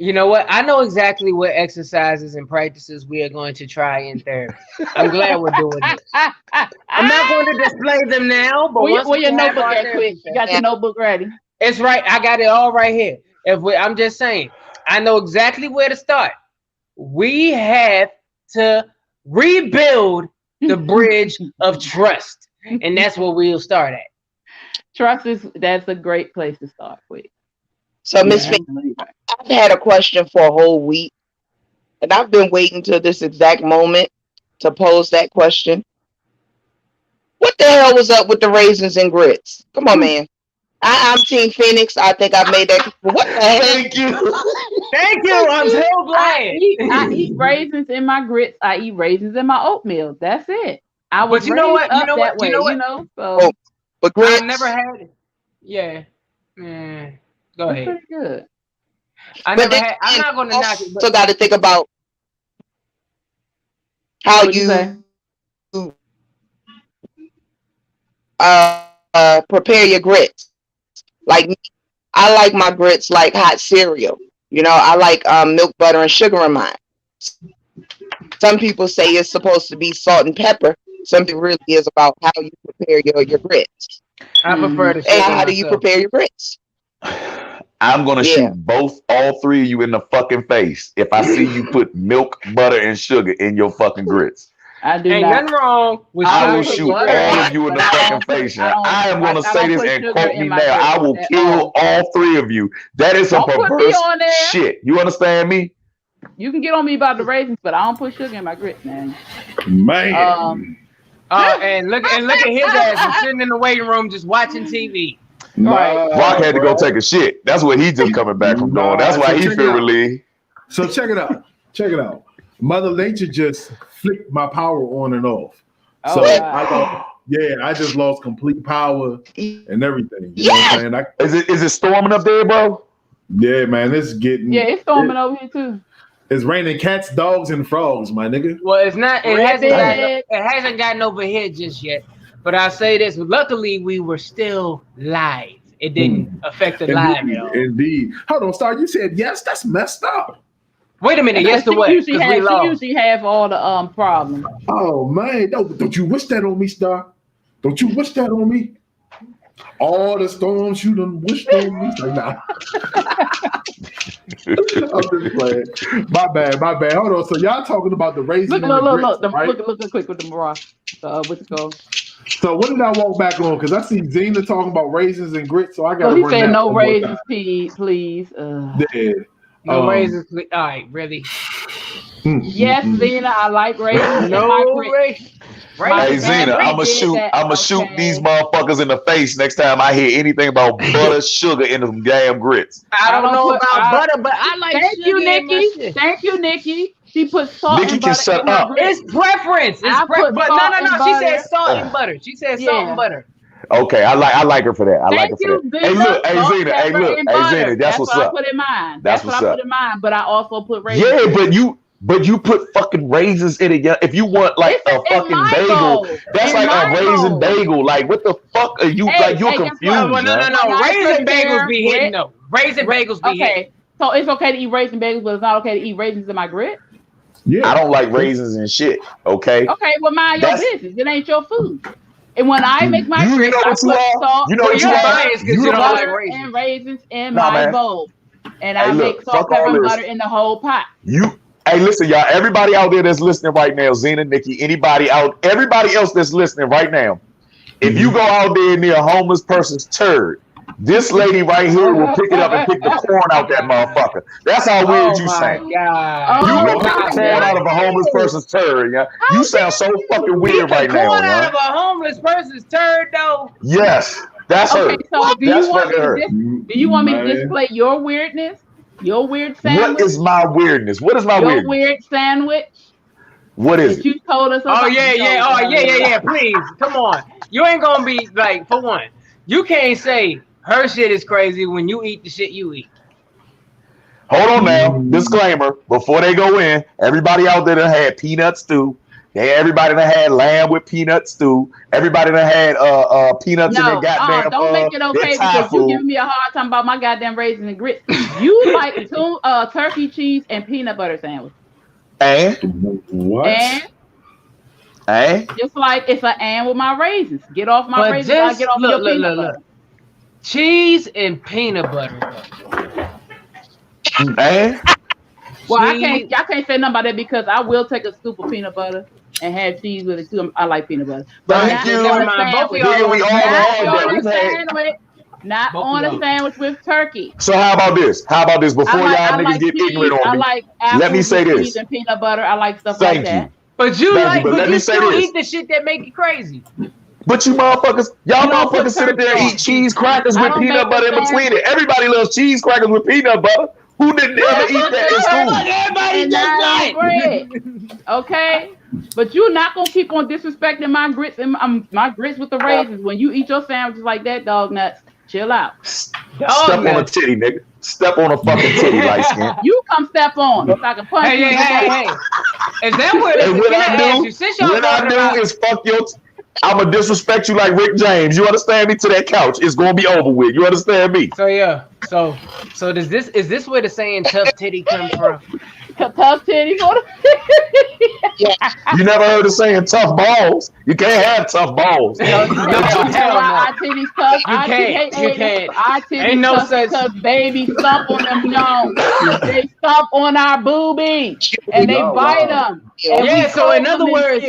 You know what? I know exactly what exercises and practices we are going to try in therapy. I'm glad we're doing this. I'm not going to display them now, but where your notebook at, quick? You got your notebook ready? It's right. I got it all right here. I'm just saying, I know exactly where to start. We have to rebuild the bridge of trust, and that's where we'll start at. That's a great place to start with. So, Miss I've had a question for a whole week, and I've been waiting till this exact moment to pose that question. What the hell was up with the raisins and grits? Come on, man. I'm Team Phoenix. I think I've made that. What the hell? Thank you. Thank you. I'm so glad. I eat raisins in my grits. I eat raisins in my oatmeal. That's it. But you know what? So, but grits, I never had it. Yeah. Man. Go ahead. Pretty good. I'm not going to knock it. So got to think about how you prepare your grits. Like I like my grits like hot cereal. You know, I like milk, butter, and sugar in mine. Some people say it's supposed to be salt and pepper. Something really is about how you prepare your grits. I prefer the sugar. And how do you prepare your grits? I'm gonna shoot all three of you in the fucking face if I see you put milk, butter, and sugar in your fucking grits. I do Ain't not. nothing wrong with I will shoot all of you in the fucking face. I am gonna say this and quote me now. I will kill all three of you. That is some perverse shit. You understand me? You can get on me about the raisins, but I don't put sugar in my grits, man. Man. And look at his ass. He's sitting in the waiting room just watching TV. Rock had to go take a shit. That's what he just coming back from doing. That's why he feel relieved. So check it out. Mother Nature just flipped my power on and off. So I just lost complete power and everything. You know what I'm saying? Is it storming up there, bro? Yeah, man, it's getting. Yeah, it's storming over here too. It's raining cats, dogs, and frogs, my nigga. Well, it's not. It hasn't gotten over here just yet. But I'll say this: luckily, we were still live. It didn't affect the live. Indeed. Hold on, Star. You said yes. That's messed up. Wait a minute. Yes, the what? She usually have all the problems. Oh man, don't you wish that on me, Star? Don't you wish that on me? All the storms you done wished on me. Like, nah. I'm just playing. My bad. Hold on. So y'all talking about the raisins? Look quick with the Morocco. What's it called? So what did I walk back on? Because I see Zena talking about raisins and grits, so I got. So he said no raisins, please. Yeah. No raisins, please. All right, really? Yes, Zena, I like raisins. No raisins. Hey Zena, I'ma shoot these motherfuckers in the face next time I hear anything about butter, sugar in them damn grits. I don't know about butter, but I like Thank sugar you, in my Nikki. shit. Thank you, Nikki. She put salt Nikki and can butter shut in her up. grits. It's preference. It's preference. But no. She said salt and butter. She said salt and butter. Okay, I like her for that. I like her for that. Hey, look, hey Zena, hey look, hey Zena, that's what's up. I put in mine. That's what I put in mine. But I also put raisins. Yeah, but you put fucking raisins in it. If you want like a fucking bagel, that's like a raisin bagel. Like what the fuck are you? Like you're confused. No. Raisin bagels be hitting though. Raisin bagels be hitting. So it's okay to eat raisin bagels, but it's not okay to eat raisins in my grits? Yeah. I don't like raisins and shit. Okay. Okay, well mind your business. It ain't your food. And when I make my grits, I put salt, butter, and raisins in my bowl. And I make salt, pepper, and butter in the whole pot. Hey, listen, y'all. Everybody out there that's listening right now, Zena, Nikki, everybody else that's listening right now. If you go out there near a homeless person's turd, this lady right here will pick it up and pick the corn out that motherfucker. That's how weird you sound. God. You gonna pick the corn out of a homeless person's turd, yeah? You sound so fucking weird right now, corn out of a homeless person's turd, though. Yes, that's her. So do you want me to display your weirdness? Your weird sandwich? What is my weirdness? What is my weirdness? Your weird sandwich? What is it? You told us about. Oh yeah. Please, come on. You ain't gonna be like, for one, you can't say her shit is crazy when you eat the shit you eat. Hold on now. Disclaimer: before they go in, everybody out there that had peanut stew. Everybody that had lamb with peanut stew. Everybody that had peanuts in their goddamn. Don't make it okay because you giving me a hard time about my goddamn raisins and grits. You like turkey, cheese, and peanut butter sandwich. And what? And just like it's an and with my raisins. Get off my raisins. I get off your peanut butter. Cheese and peanut butter. And well, I can't say nothing about that because I will take a scoop of peanut butter and have cheese with it too. I like peanut butter. But thank you. Not on a sandwich with turkey. So how about this? Before y'all niggas get ignorant on me, let me say this. Cheese and peanut butter. I like stuff like that. But you still eat the shit that make you crazy. But y'all motherfuckers sit up there and eat cheese crackers with peanut butter in between it. Everybody loves cheese crackers with peanut butter. Who didn't ever eat that in school? Everybody does bread. Okay, but you're not gonna keep on disrespecting my grits and my grits with the raisins. When you eat your sandwiches like that, dog nuts, chill out. Step on a titty, nigga. Step on a fucking titty, light skin. You come step on. So I can punch you. Hey. Is that what it is? What I do is fuck your. I'm gonna disrespect you like Rick James. You understand me? To that couch, it's gonna be over with. You understand me? So yeah. So is this where the saying "tough titty" comes from? Tough titty. You never heard the saying "tough balls"? You can't have tough balls. No. Our titties tough. You can't. Our titties ain't no such. Because baby stomp on them young. They stomp on our boobies and they bite them. Yeah. So in other words,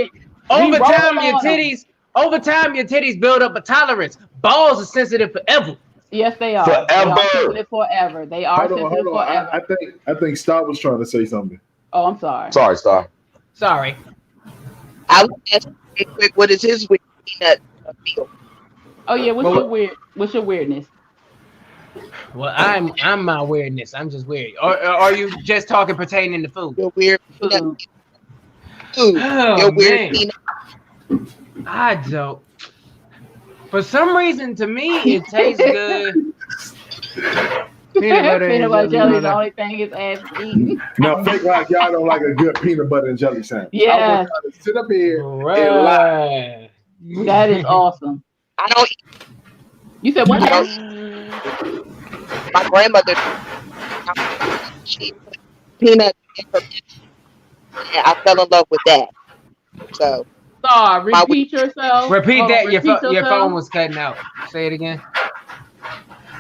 over time your titties build up a tolerance. Balls are sensitive forever. Yes, they are. Forever. They are sensitive forever. They are sensitive forever. I think Star was trying to say something. Oh, I'm sorry. Sorry, Star. Sorry. I would ask real quick, what is his weird peanut meal? Oh yeah, what's your weirdness? Well, I'm my weirdness. I'm just weird. Or are you just talking pertaining to food? Your weird peanut. Your weird peanut. I don't. For some reason, to me, it tastes good. Peanut butter jelly is the only thing his ass eating. No, fake like y'all don't like a good peanut butter and jelly sandwich. Yeah. I want y'all to sit up here and lie. That is awesome. I don't. You said what? My grandmother, she put peanut in her pizza. And I fell in love with that. So. Repeat yourself. Repeat that. Your phone was cutting out. Say it again.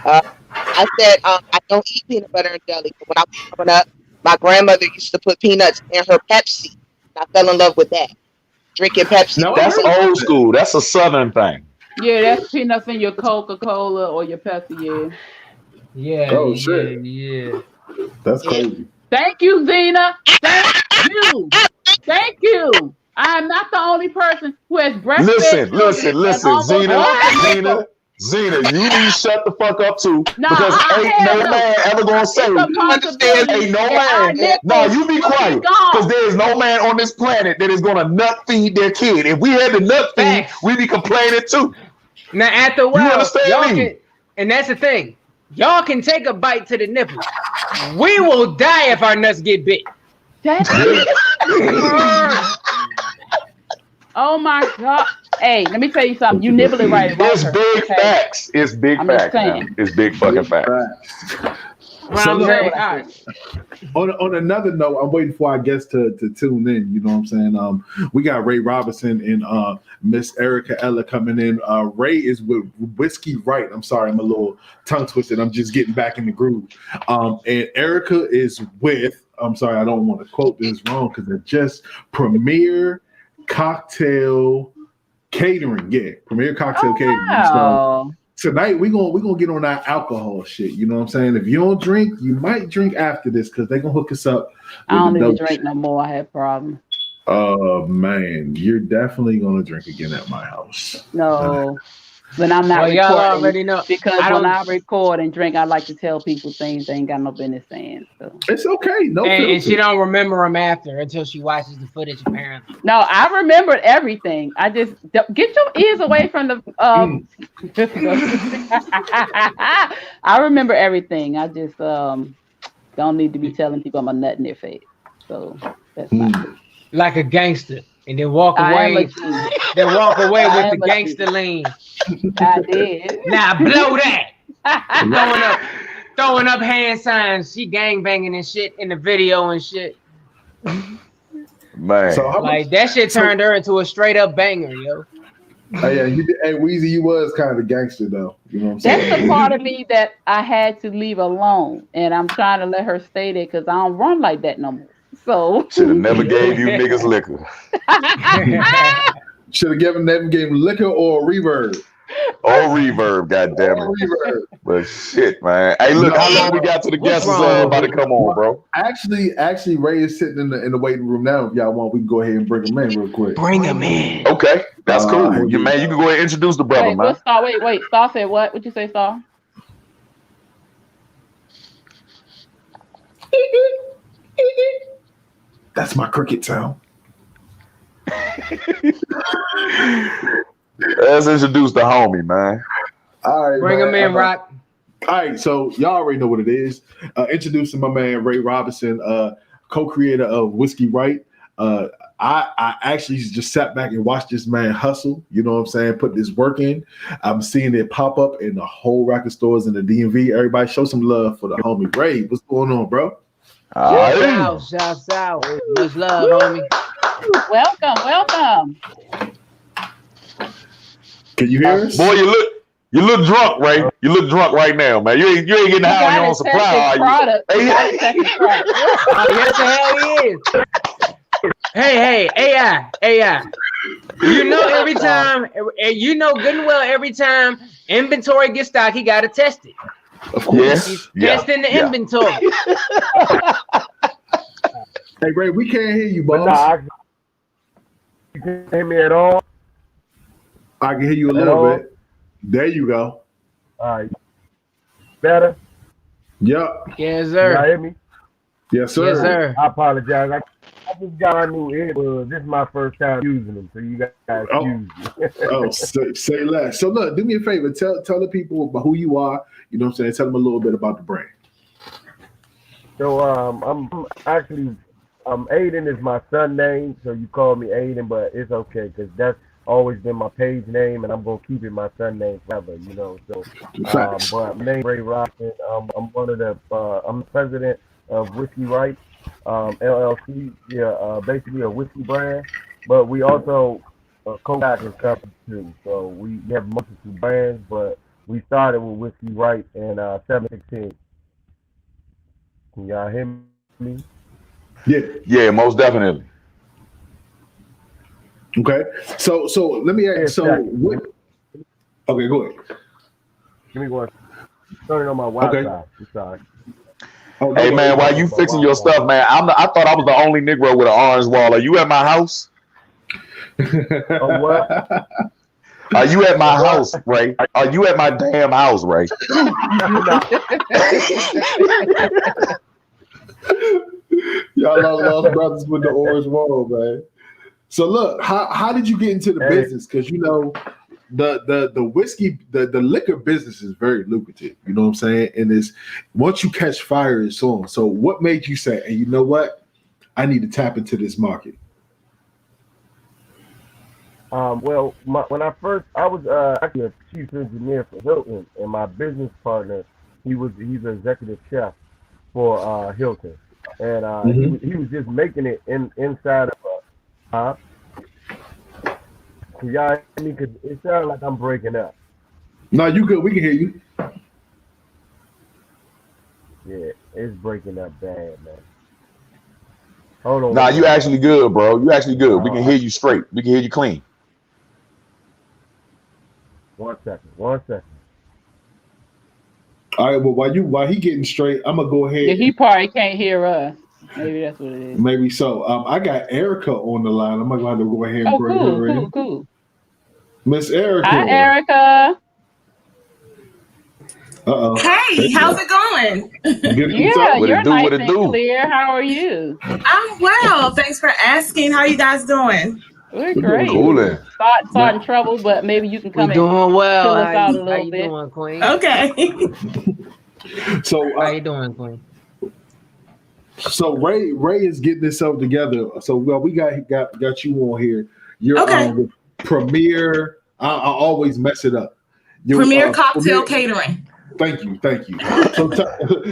I said I don't eat peanut butter and jelly. But when I was growing up, my grandmother used to put peanuts in her Pepsi. I fell in love with that. drinking Pepsi. No, that's old school. That's a Southern thing. Yeah, that's peanuts in your Coca-Cola or your Pepsi. Yeah. Oh, shit. Yeah. That's crazy. Thank you, Zena. Thank you. Thank you. I am not the only person who has breastfed. Listen, Zena, you need to shut the fuck up too, because ain't no man ever gonna say, ain't no man. No, you be quiet, because there is no man on this planet that is gonna nut feed their kid. If we had to nut feed, we be complaining too. Now, after a while, you understand me? And that's the thing. Y'all can take a bite to the nipple. We will die if our nuts get bit. That's oh my God. Hey, let me tell you something. You nibble it right. It's big facts. It's big facts. It's big fucking facts. So on another note, I'm waiting for our guests to tune in. You know what I'm saying? We got Ray Robinson and Miss Erika Ella coming in. Ray is with Whiskey Wright. I'm sorry, I'm a little tongue twisted. I'm just getting back in the groove. And Erika is with, I'm sorry, I don't want to quote this wrong because it's just Premier Cocktail Catering. Yeah, Premier Cocktail Catering. Wow. So tonight we're gonna get on that alcohol shit. You know what I'm saying? If you don't drink, you might drink after this because they're gonna hook us up. I don't even drink no more. I have problems. Oh man, you're definitely gonna drink again at my house. No. When I'm not y'all recording, already know. Because when I record and drink, I like to tell people things they ain't got no business saying. So it's okay. No, and she don't remember them after until she watches the footage. Apparently, no, I remembered everything. I just get your ears away from the. I remember everything. I just don't need to be telling people I'm a nut in their face. So that's not like a gangster. And then walk away. Then walk away with the gangster lean. I did. Now blow that. throwing up hand signs. She gang banging and shit in the video and shit. Man, so like that shit turned her into a straight up banger, yo. Hey, Weezy, you was kind of a gangster though. You know what I'm saying? That's the part of me that I had to leave alone, and I'm trying to let her stay there because I don't run like that no more. So should have never gave you niggas liquor. Should have never gave liquor or reverb. Or reverb, goddammit. But shit, man. Hey, look, how long we got to the guests is about to come on, bro? Actually, Ray is sitting in the waiting room now. If y'all want, we can go ahead and bring him in real quick. Bring him in. Okay, that's cool. You can go ahead and introduce the brother, man. Wait. Star said what? What'd you say, Star? That's my cricket sound. Let's introduce the homie, man. All right, bring him in, Rock. All right, so y'all already know what it is. Introducing my man Ray Robinson, co-creator of Whiskey Wright. I actually just sat back and watched this man hustle. You know what I'm saying? Put this work in. I'm seeing it pop up in the whole record stores in the DMV. Everybody, show some love for the homie Ray. What's going on, bro? Shouts out. Much love, homie. Welcome. Can you hear us? Boy, you look drunk, Ray. You look drunk right now, man. You ain't getting high on your own supply, are you? Yes, the hell he is. Hey, AI. You know every time, you know good and well every time inventory gets stocked, he got to test it. Of course. He's testing the inventory. Hey, Ray, we can't hear you, boss. Nah, you can't hear me at all. I can hear you a little bit. There you go. All right. Better? Yep. Yes, sir. Y'all hear me? Yes, sir. Yes, sir. I apologize. I just got a new earbuds. This is my first time using them, so you guys use them. Say less. So look, do me a favor. Tell the people about who you are. You know what I'm saying? Tell them a little bit about the brand. So I'm actually Aiden is my son name, so you call me Aiden, but it's okay because that's always been my page name, and I'm gonna keep it my son name forever, you know. So, but my name is Ray Robinson. I'm one of the I'm the president of Whiskey Wright LLC. Yeah, basically a whiskey brand, but we also co-packing company too. So we have multiple brands, but we started with Whiskey Wright in 716. Can y'all hear me? Yeah, most definitely. Okay. So let me ask. So what? Okay, go ahead. Give me one. Turn it on my Wi-Fi. Okay. I'm sorry. Oh, Hey man, while you fixing your stuff, man, I thought I was the only Negro with an orange wall. Are you at my house? Oh, what? Are you at my house, Ray? Are you at my damn house, Ray? Y'all lost brothers with the orange wall, man. So look, how did you get into the business? Because you know, the whiskey, the liquor business is very lucrative. You know what I'm saying? And it's once you catch fire, it's on. So what made you say, and you know what, I need to tap into this market? Well, when I was actually a chief engineer for Hilton, and my business partner, he's an executive chef for Hilton, and he was just making it inside of so y'all, I mean, cause it sounds like I'm breaking up. No, you good. We can hear you. Yeah, it's breaking up bad, man. Hold on. Nah, you actually good, bro. You actually good. We can hear you straight. We can hear you clean. 1 second. All right. Well, while he getting straight, I'm gonna go ahead. Yeah, he probably can't hear us. Maybe that's what it is. Maybe so. I got Erika on the line. I'm gonna go ahead and bring her in. Cool. Miss Erika. Hi, Erika. Hey, how's it going? Yeah, you're nice and clear. How are you? I'm well. Thanks for asking. How are you guys doing? We're great. Coolin'. Starting trouble, but maybe you can come We're doing well. chill us out a How little you bit. doing, Queen? Okay. So How you doing, Queen? So Ray is getting himself together. So we got you on here. You're with Premier. I always mess it up. Premier Cocktail Catering. Thank you.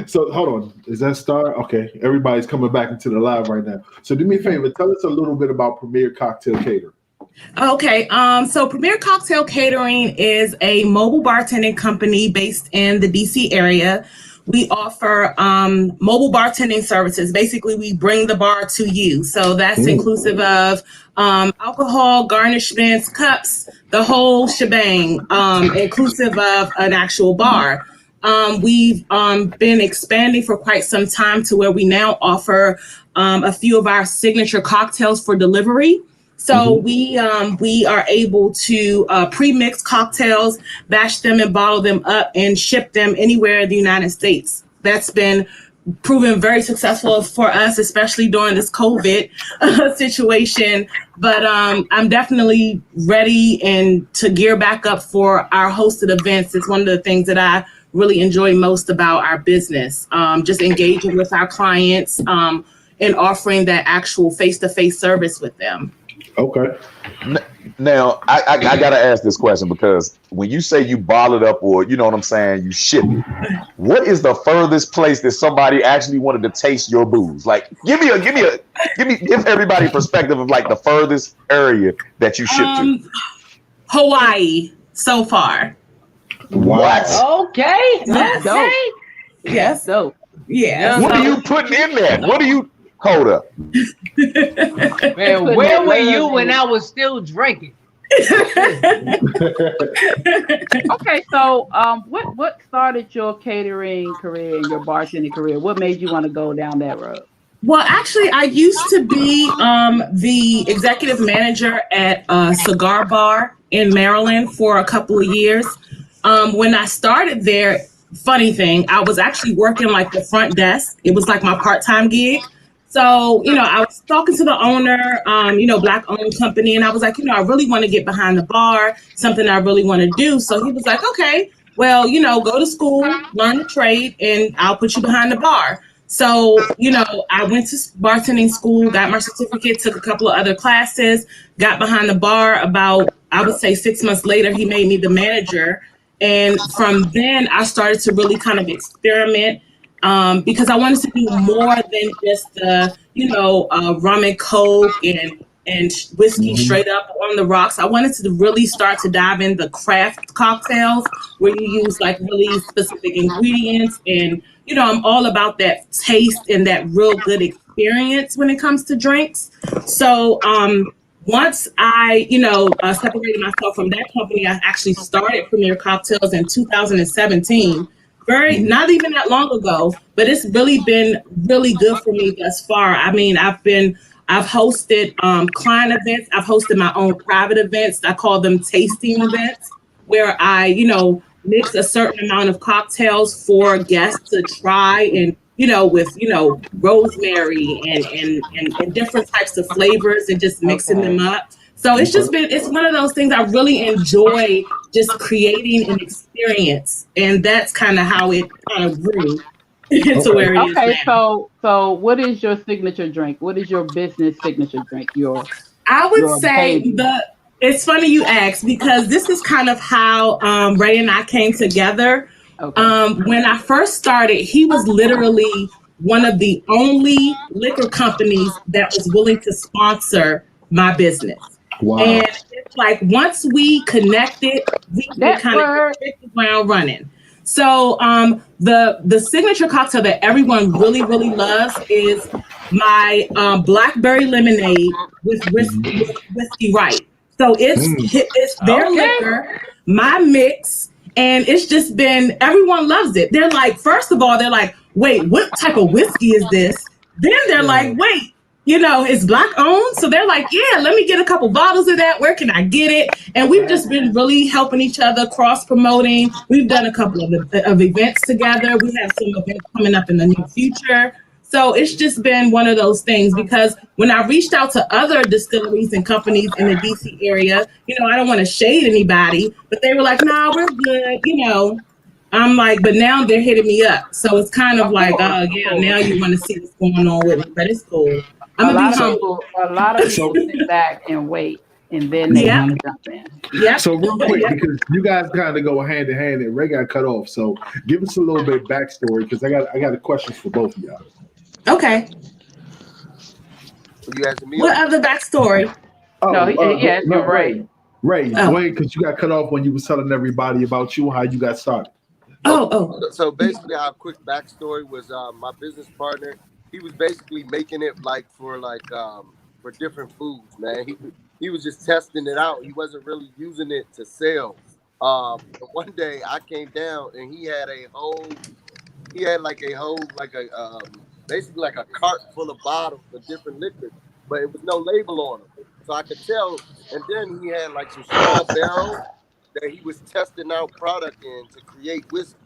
So hold on. Is that star? Okay. Everybody's coming back into the live right now. So do me a favor. Tell us a little bit about Premier Cocktail Catering. Okay. So Premier Cocktail Catering is a mobile bartending company based in the DC area. We offer mobile bartending services. Basically, we bring the bar to you. So that's inclusive of alcohol, garnishments, cups, the whole shebang, inclusive of an actual bar. We've been expanding for quite some time to where we now offer a few of our signature cocktails for delivery. So we are able to pre-mix cocktails, batch them and bottle them up and ship them anywhere in the United States. That's been proven very successful for us, especially during this COVID situation. But I'm definitely ready and to gear back up for our hosted events. It's one of the things that I really enjoy most about our business, just engaging with our clients and offering that actual face-to-face service with them. Okay. Now, I got to ask this question because when you say you bottle it up or, you know what I'm saying, you ship it, what is the furthest place that somebody actually wanted to taste your booze? Like, give everybody perspective of like the furthest area that you ship to. Hawaii so far. What? Okay. Yes. Okay. Yes. So, yeah. What are you putting in there? What are you? Hold up. Man, where were you when I was still drinking? Okay, so what started your catering career and your bartending career? What made you want to go down that road? Well, actually, I used to be the executive manager at a cigar bar in Maryland for a couple of years. When I started there, funny thing, I was actually working like the front desk. It was like my part-time gig. So, I was talking to the owner, Black-owned company, and I was like, I really want to get behind the bar, something I really want to do. So he was like, okay, well, go to school, learn the trade, and I'll put you behind the bar. So, I went to bartending school, got my certificate, took a couple of other classes, got behind the bar. About, I would say 6 months later, he made me the manager. And from then I started to really kind of experiment because I wanted to do more than just rum and coke and whiskey straight up on the rocks. I wanted to really start to dive in the craft cocktails where you use like really specific ingredients. And, I'm all about that taste and that real good experience when it comes to drinks. So once I, separated myself from that company, I actually started Premier Cocktails in 2017. Not even that long ago, but it's really been really good for me thus far. I mean, I've hosted client events. I've hosted my own private events. I call them tasting events, where I, mix a certain amount of cocktails for guests to try, and with rosemary and different types of flavors, and just mixing them up. So it's one of those things I really enjoy, just creating an experience, and that's kind of how it kind of grew into where it is now. Okay, so what is your signature drink? What is your business signature drink? I would say it's funny you ask, because this is kind of how Ray and I came together. Okay. When I first started, he was literally one of the only liquor companies that was willing to sponsor my business. Wow. And it's like, once we connected, we could kind of hit the ground running. So the signature cocktail that everyone really, really loves is my blackberry lemonade with whiskey Wright. So it's their liquor, my mix, and it's just been, everyone loves it. They're like, first of all, they're like, wait, what type of whiskey is this? Then they're like, wait, it's Black owned. So they're like, yeah, let me get a couple bottles of that. Where can I get it? And we've just been really helping each other, cross promoting. We've done a couple of events together. We have some events coming up in the near future. So it's just been one of those things, because when I reached out to other distilleries and companies in the DC area, I don't want to shade anybody, but they were like, nah, we're good, I'm like, but now they're hitting me up. So it's kind of like, oh, yeah, now you want to see what's going on with me, but it's cool. A lot of people sit back and wait, and then they want to jump in. Yeah. So real quick, because you guys kind of go hand in hand, and Ray got cut off. So give us a little bit backstory, because I got a question for both of y'all. Okay. You asking me? What other backstory? You're right. Ray, go ahead, because you got cut off when you was telling everybody about you, how you got started. So basically, our quick backstory was my business partner. He was basically making it for different foods, man. He was just testing it out. He wasn't really using it to sell. But one day I came down, and he had basically like a cart full of bottles of different liquors, but it was no label on them. So I could tell. And then he had like some small barrels that he was testing out product in to create whiskeys.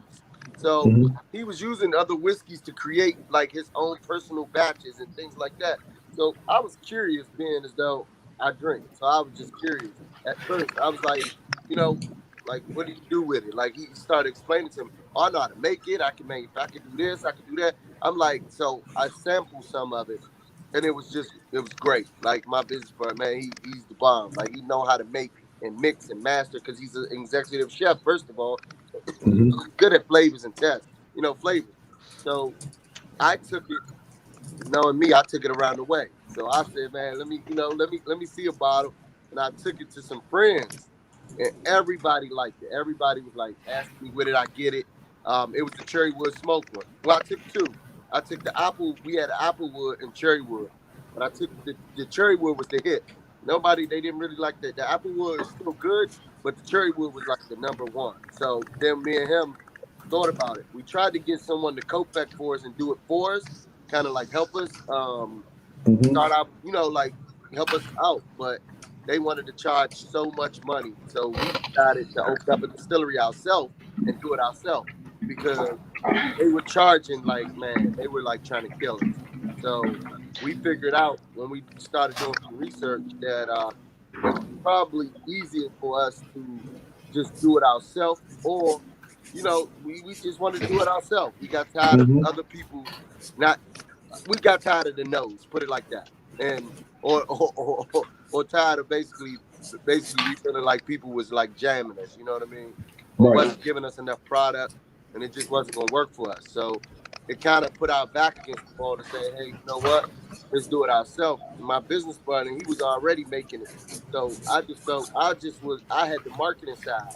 So he was using other whiskeys to create like his own personal batches and things like that. So I was curious, being as though I drink. So I was just curious. At first, I was like, like, what do you do with it? Like, he started explaining to him, I know how to make it. I can do this, I can do that. I'm like, so I sampled some of it, and it was great. Like, my business partner, man, he's the bomb. Like, he know how to make and mix and master, because he's an executive chef, first of all. He's good at flavors and tests, flavors. So I took it, knowing me, I took it around the way. So I said, man, let me see a bottle, and I took it to some friends, and everybody liked it. Everybody was like, asking me, where did I get it? It was the Cherrywood Smoke one. Well, I took two. I took the apple. We had Applewood and Cherrywood, but I took the Cherrywood was the hit. They didn't really like that. The Applewood is still good, but the Cherrywood was like the number one. So then me and him thought about it. We tried to get someone to co-pack for us and do it for us, kind of like help us start out, like help us out, but they wanted to charge so much money. So we decided to open up a distillery ourselves and do it ourselves, because they were charging they were like trying to kill us. So we figured out when we started doing some research that it was probably easier for us to just do it ourselves, or we just wanted to do it ourselves. We got tired of other people we got tired of the nose, put it like that, and or tired of basically we feeling like people was like jamming us, you know what I mean? Or wasn't giving us enough product, and it just wasn't gonna work for us. So it kind of put our back against the wall to say, hey, you know what? Let's do it ourselves. And my business partner, he was already making it. So I just felt I had the marketing side,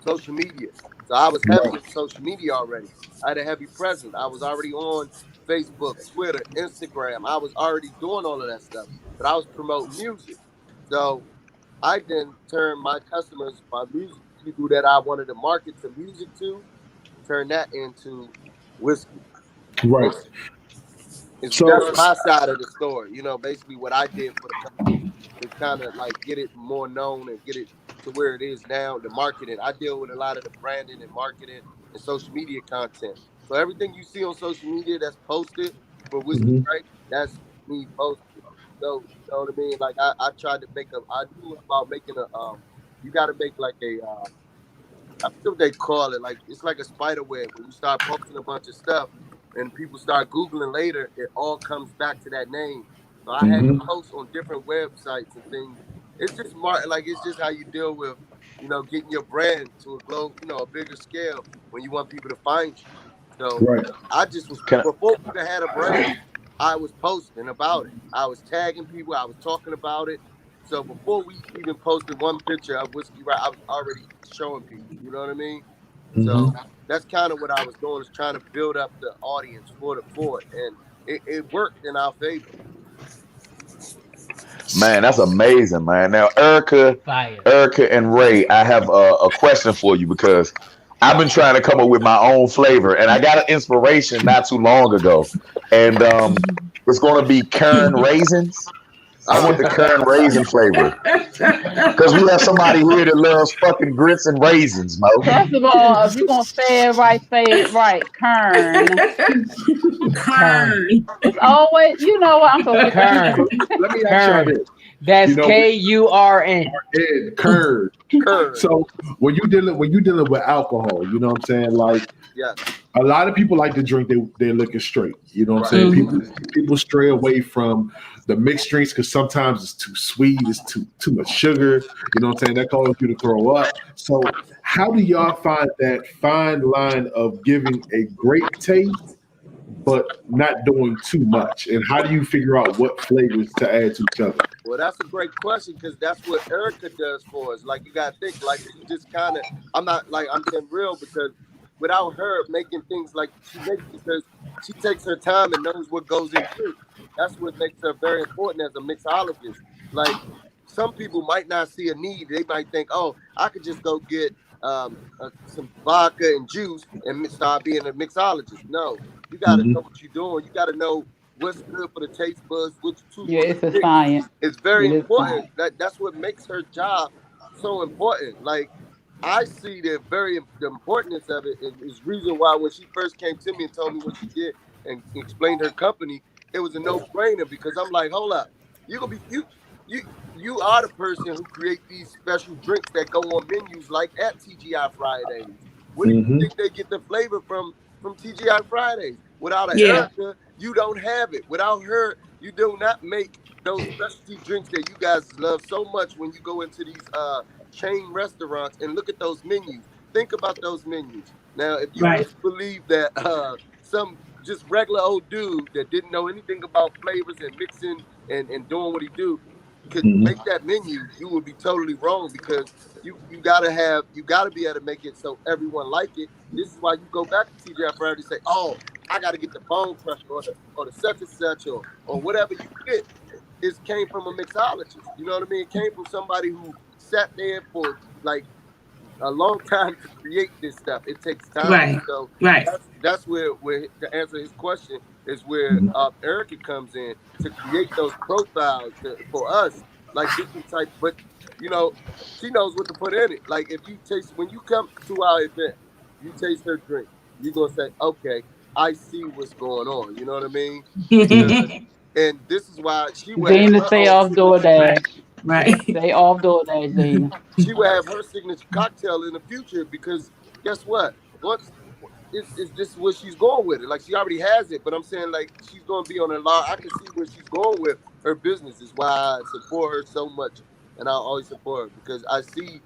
social media. So I was heavy on social media already. I had a heavy presence. I was already on Facebook, Twitter, Instagram. I was already doing all of that stuff. But I was promoting music. So I then turned my customers, my music people that I wanted to market to music to, turn that into whiskey. Right. So That's my side of the story. You know, basically what I did for the company to kind of like get it more known and get it to where it is now. The marketing, I deal with a lot of the branding and marketing and social media content. So everything you see on social media that's posted for Whiskey Wright, that's me posted. So you know what I mean? Like I tried to make I knew about making you got to make like I forget what they call it. Like it's like a spider web. When you start posting a bunch of stuff and people start Googling later, it all comes back to that name. So I had to post on different websites and things. It's just it's just how you deal with, getting your brand to a bigger scale when you want people to find you. So right. I just was before we even had a brand, I was posting about it. I was tagging people, I was talking about it. So before we even posted one picture of Whiskey Wright, I was already showing people. You know what I mean? So that's kind of what I was doing, is trying to build up the audience for it, and it worked in our favor. Man, that's amazing, man. Now, Erika and Ray, I have a question for you, because I've been trying to come up with my own flavor, and I got an inspiration not too long ago, and it's going to be Kern raisins. I want the Kern raisin flavor, because we have somebody here that loves fucking grits and raisins, Mo. First of all, if you're gonna say it right, Kern. Kern. It's always, you know what I'm supposed to Kern. Let me ask you this. That's Kurn. Kern. So when you dealing with alcohol, you know what I'm saying? Like, a lot of people like to drink their liquor straight. You know what I'm saying? People stray away from the mixed drinks because sometimes it's too sweet, it's too much sugar. You know what I'm saying? That causes you to throw up. So how do y'all find that fine line of giving a great taste but not doing too much? And how do you figure out what flavors to add to each other? Well, that's a great question, because that's what Erika does for us. Like, you gotta think, like, she just kind of, I'm being real, because without her making things like she makes, because she takes her time and knows what goes into it. That's what makes her very important as a mixologist. Like, some people might not see a need. They might think, oh, I could just go get some vodka and juice and start being a mixologist. No, you got to know what you're doing. You got to know what's good for the taste buds. It's a science. It's very important. That's what makes her job so important. Like, I see the importance of it is reason why when she first came to me and told me what she did and explained her company, it was a no-brainer, because I'm like, hold up, you are the person who create these special drinks that go on menus like at TGI Fridays. Where do you think they get the flavor from TGI Fridays? Without Erika, you don't have it. Without her, you do not make those specialty drinks that you guys love so much when you go into these chain restaurants and look at those menus. Think about those menus. Now, if you really believe that some just regular old dude that didn't know anything about flavors and mixing and doing what he do could make that menu, you would be totally wrong, because you gotta be able to make it so everyone like it. This is why you go back to TGI Friday and say, oh, I gotta get the bone crusher or the such and such or whatever you get. It came from a mixologist. You know what I mean? It came from somebody who sat there for like a long time to create this stuff. It takes time. So that's where to answer his question is where Erika comes in to create those profiles for us, like different types. But she knows what to put in it. Like, if you when you come to our event, you taste her drink, you're gonna say, okay, I see what's going on. You know what I mean? And this is why she would stay off DoorDash. Right. Stay off DoorDash, Zena. She will have her signature cocktail in the future, because guess what? Once it's just where she's going with it. Like, she already has it, but I'm saying, like, she's going to be on a lot. I can see where she's going with her business. Is why I support her so much, and I'll always support her, because I see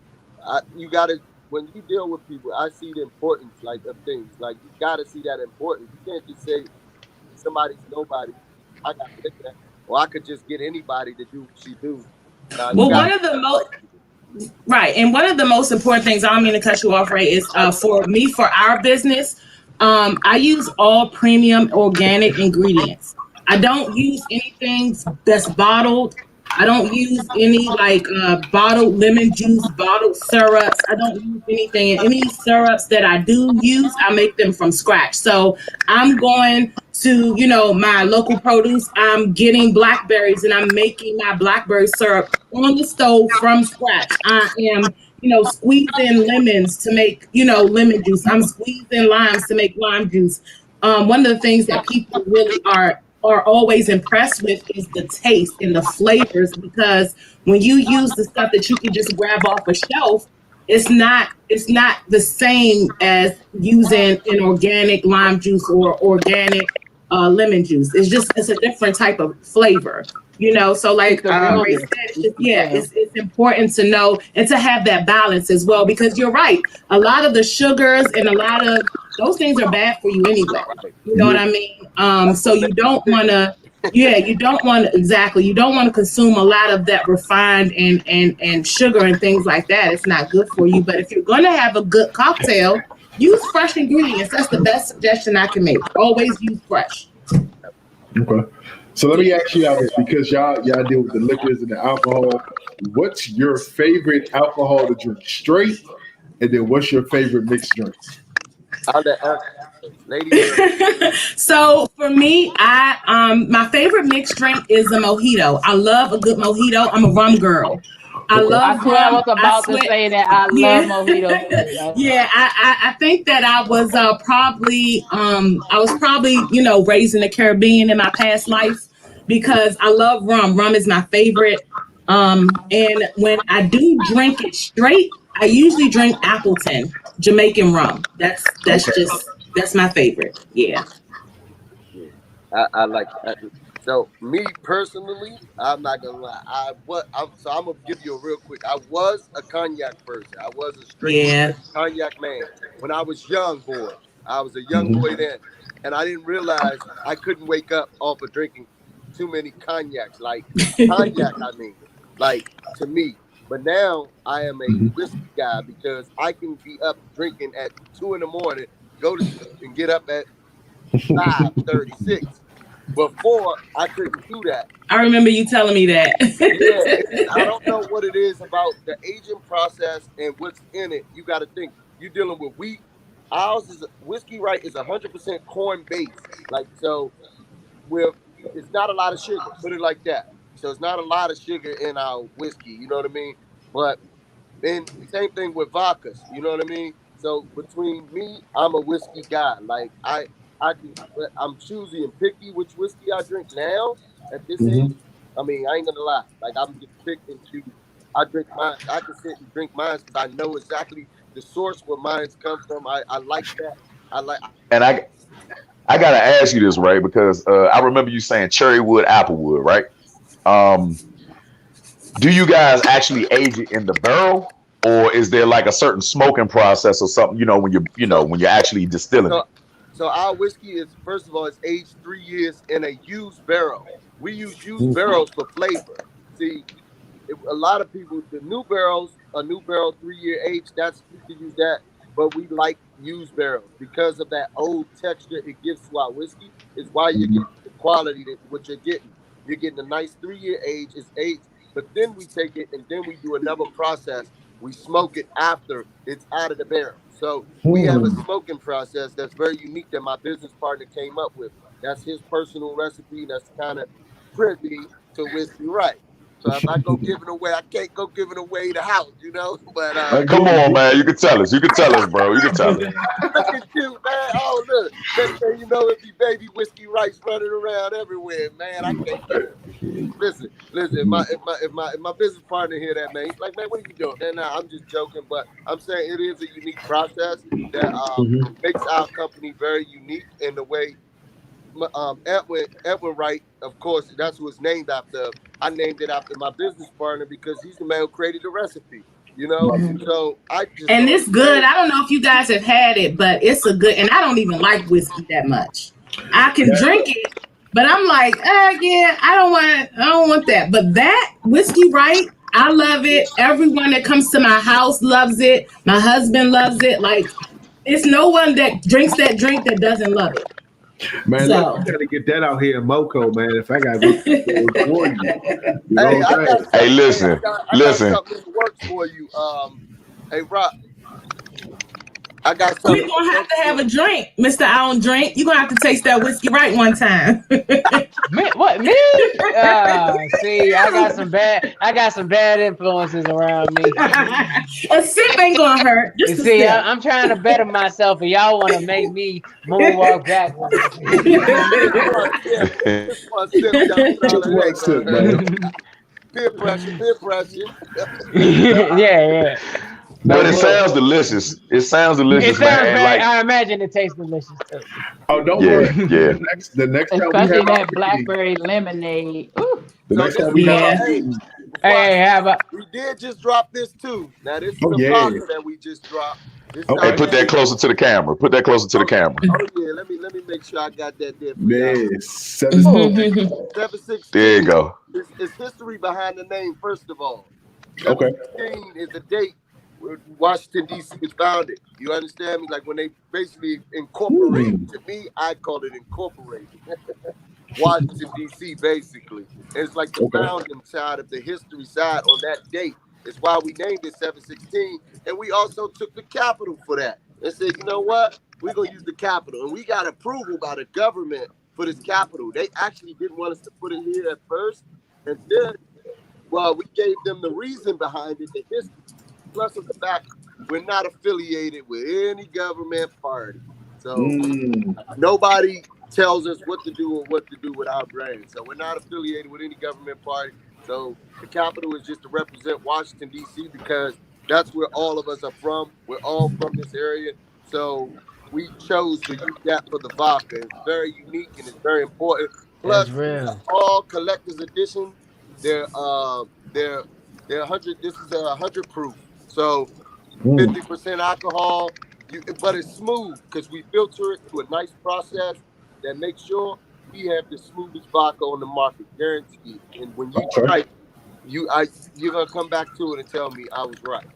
you got to, when you deal with people, I see the importance, like, of things. Like, you got to see that importance. You can't just say somebody's nobody. I got to get that, or I could just get anybody to do what she do. Well, one of the most important things, I don't mean to cut you off, Ray, is for me, for our business, I use all premium organic ingredients. I don't use anything that's bottled. I don't use any like bottled lemon juice, bottled syrups. I don't use anything. And any syrups that I do use, I make them from scratch. So I'm going to, my local produce. I'm getting blackberries and I'm making my blackberry syrup on the stove from scratch. I am, squeezing lemons to make, lemon juice. I'm squeezing limes to make lime juice. One of the things that people really are always impressed with is the taste and the flavors, because when you use the stuff that you can just grab off a shelf, it's not the same as using an organic lime juice or organic lemon juice. It's a different type of flavor, so like Ray said, it's important to know and to have that balance as well, because you're right, a lot of the sugars and a lot of those things are bad for you anyway. You know what I mean? So you don't want to, you don't want to consume a lot of that refined and sugar and things like that. It's not good for you. But if you're going to have a good cocktail, use fresh ingredients. That's the best suggestion I can make. Always use fresh. Okay. So let me ask you out this, because y'all deal with the liquors and the alcohol. What's your favorite alcohol to drink straight? And then what's your favorite mixed drink? So for me, my favorite mixed drink is a mojito. I love a good mojito. I'm a rum girl. I love rum. I was about to say that I love mojitos. Yeah, I think that I was probably raised in the Caribbean in my past life, because I love rum. Rum is my favorite. And when I do drink it straight, I usually drink Appleton Jamaican rum. That's my favorite. Yeah. I like that. So me personally, I'm not gonna lie. I'm gonna give you a real quick. I was a cognac person. I was a straight cognac man. When I was young boy, I was a young boy then, and I didn't realize I couldn't wake up off of drinking too many cognacs. Like cognac, I mean, like to me. But now I am a whiskey guy, because I can be up drinking at 2 a.m, go to sleep and get up at 5:36. Before, I couldn't do that. I remember you telling me that. I don't know what it is about the aging process and what's in it. You got to think, you're dealing with wheat. Ours is whiskey, Wright, is 100% corn based. Like, so it's not a lot of sugar. Put it like that. So it's not a lot of sugar in our whiskey. You know what I mean? But then same thing with vodkas. You know what I mean? So between me, I'm a whiskey guy. Like I'm choosy and picky which whiskey I drink now at this age. I mean, I ain't gonna lie. Like I'm just picked and choose. I drink mine. I can sit and drink mine because I know exactly the source where mines come from. I like that. And I gotta ask you this, Ray, because I remember you saying cherrywood, applewood, right? Do you guys actually age it in the barrel, or is there like a certain smoking process or something? When you're actually distilling it. So our whiskey is, first of all, it's aged 3 years in a used barrel. We use used barrels for flavor. See, a lot of people, a new barrel, 3-year age, you can use that. But we like used barrels because of that old texture it gives to our whiskey. Is why you get the quality that what you're getting. You're getting a nice 3-year age. It's aged, but then we take it and then we do another process. We smoke it after it's out of the barrel. So we have a smoking process that's very unique that my business partner came up with. That's his personal recipe. That's kind of privy to Whiskey Wright. So if I go giving away, I can't go giving away the house, But come on, man, you can tell us. You can tell us, bro. You can tell us. Look at you, man. Oh, look. Next thing you know, it be baby Whiskey Wrights running around everywhere, man. I can't do it. Listen. If my business partner hear that, man, he's like, man, what are you doing? And I'm just joking, but I'm saying it is a unique process that makes our company very unique in the way. Edwin Wright, of course, that's who it's named after. I named it after my business partner because he's the man who created the recipe. So and it's good. I don't know if you guys have had it, but it's a good. And I don't even like whiskey that much. I can drink it, but I'm like, I don't want that. But that Whiskey Wright, I love it. Everyone that comes to my house loves it. My husband loves it. Like, it's no one that drinks that drink that doesn't love it. Man, So. look, you gotta get that out here in Moco, man. If I gotta go for you, you know Hey, what I'm saying? Hey, listen, I got something in the works for you. Hey, Rock, I got something. We're gonna have a drink, Mr. I don't drink. You're gonna have to taste that whiskey right one time. Me, what me? See, I got some bad influences around me. A sip ain't gonna hurt. You Just a see, sip. I'm trying to better myself, and y'all want to make me moonwalk backwards. Just one sip, Just one sip, man. Peer pressure. Yeah. But it sounds delicious. It sounds delicious, It sounds man. very. Like, I imagine it tastes delicious too. Oh, don't Yeah, worry. yeah. The next time we Especially have our that blackberry lemonade. Ooh. the So next this time we is have Yeah. our hey, meeting. Hey, how about? we did just drop this too. Now this is Oh, the yeah. vodka that we just dropped. This is Okay. Hey, put that closer to the camera. Put that closer to the camera. Oh yeah, let me make sure I got that there for y'all. Yes. 716. 716. There you go. It's history behind the name, first of all. Okay. 716 is the date where Washington, D.C. was founded. You understand me? Like when they basically incorporated. To me, I call it incorporated. Washington, D.C., basically. And it's like the Okay. founding side of the history side on that date. It's why we named it 716. And we also took the capital for that. And said, you know what? We're going to use the capital. And we got approval by the government for this capital. They actually didn't want us to put it here at first. And then, well, we gave them the reason behind it, the history, plus of the fact we're not affiliated with any government party. So nobody tells us what to do or what to do with our brand. So we're not affiliated with any government party. So the capital is just to represent Washington, D.C. because that's where all of us are from. We're all from this area. So we chose to use that for the vodka. It's very unique and it's very important. Plus, That's real. all collector's edition. They're 100. This is 100 proof. So 50% alcohol. But it's smooth because we filter it through a nice process that makes sure we have the smoothest vodka on the market, guaranteed. And when you try it, you're gonna come back to it and tell me I was right.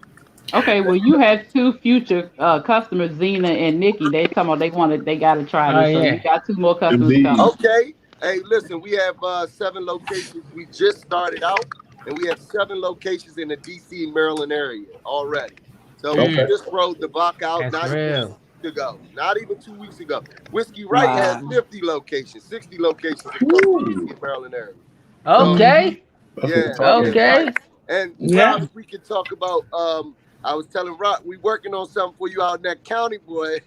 Okay, well, you have two future customers, Zena and Nikki. They talking about they got to try Oh, this. So yeah. you got two more customers Indeed. coming. Okay. Hey, listen, we have 7 locations. We just started out, and we have 7 locations in the D.C. Maryland area already. So we just rolled the vodka out That's real. not even 2 weeks ago. Whiskey Wright has 50 locations, 60 locations across the D.C. Maryland area. Okay. Yeah. Okay. And Yeah. Rob, we can talk about. I was telling Rob, we working on something for you out in that county, boy.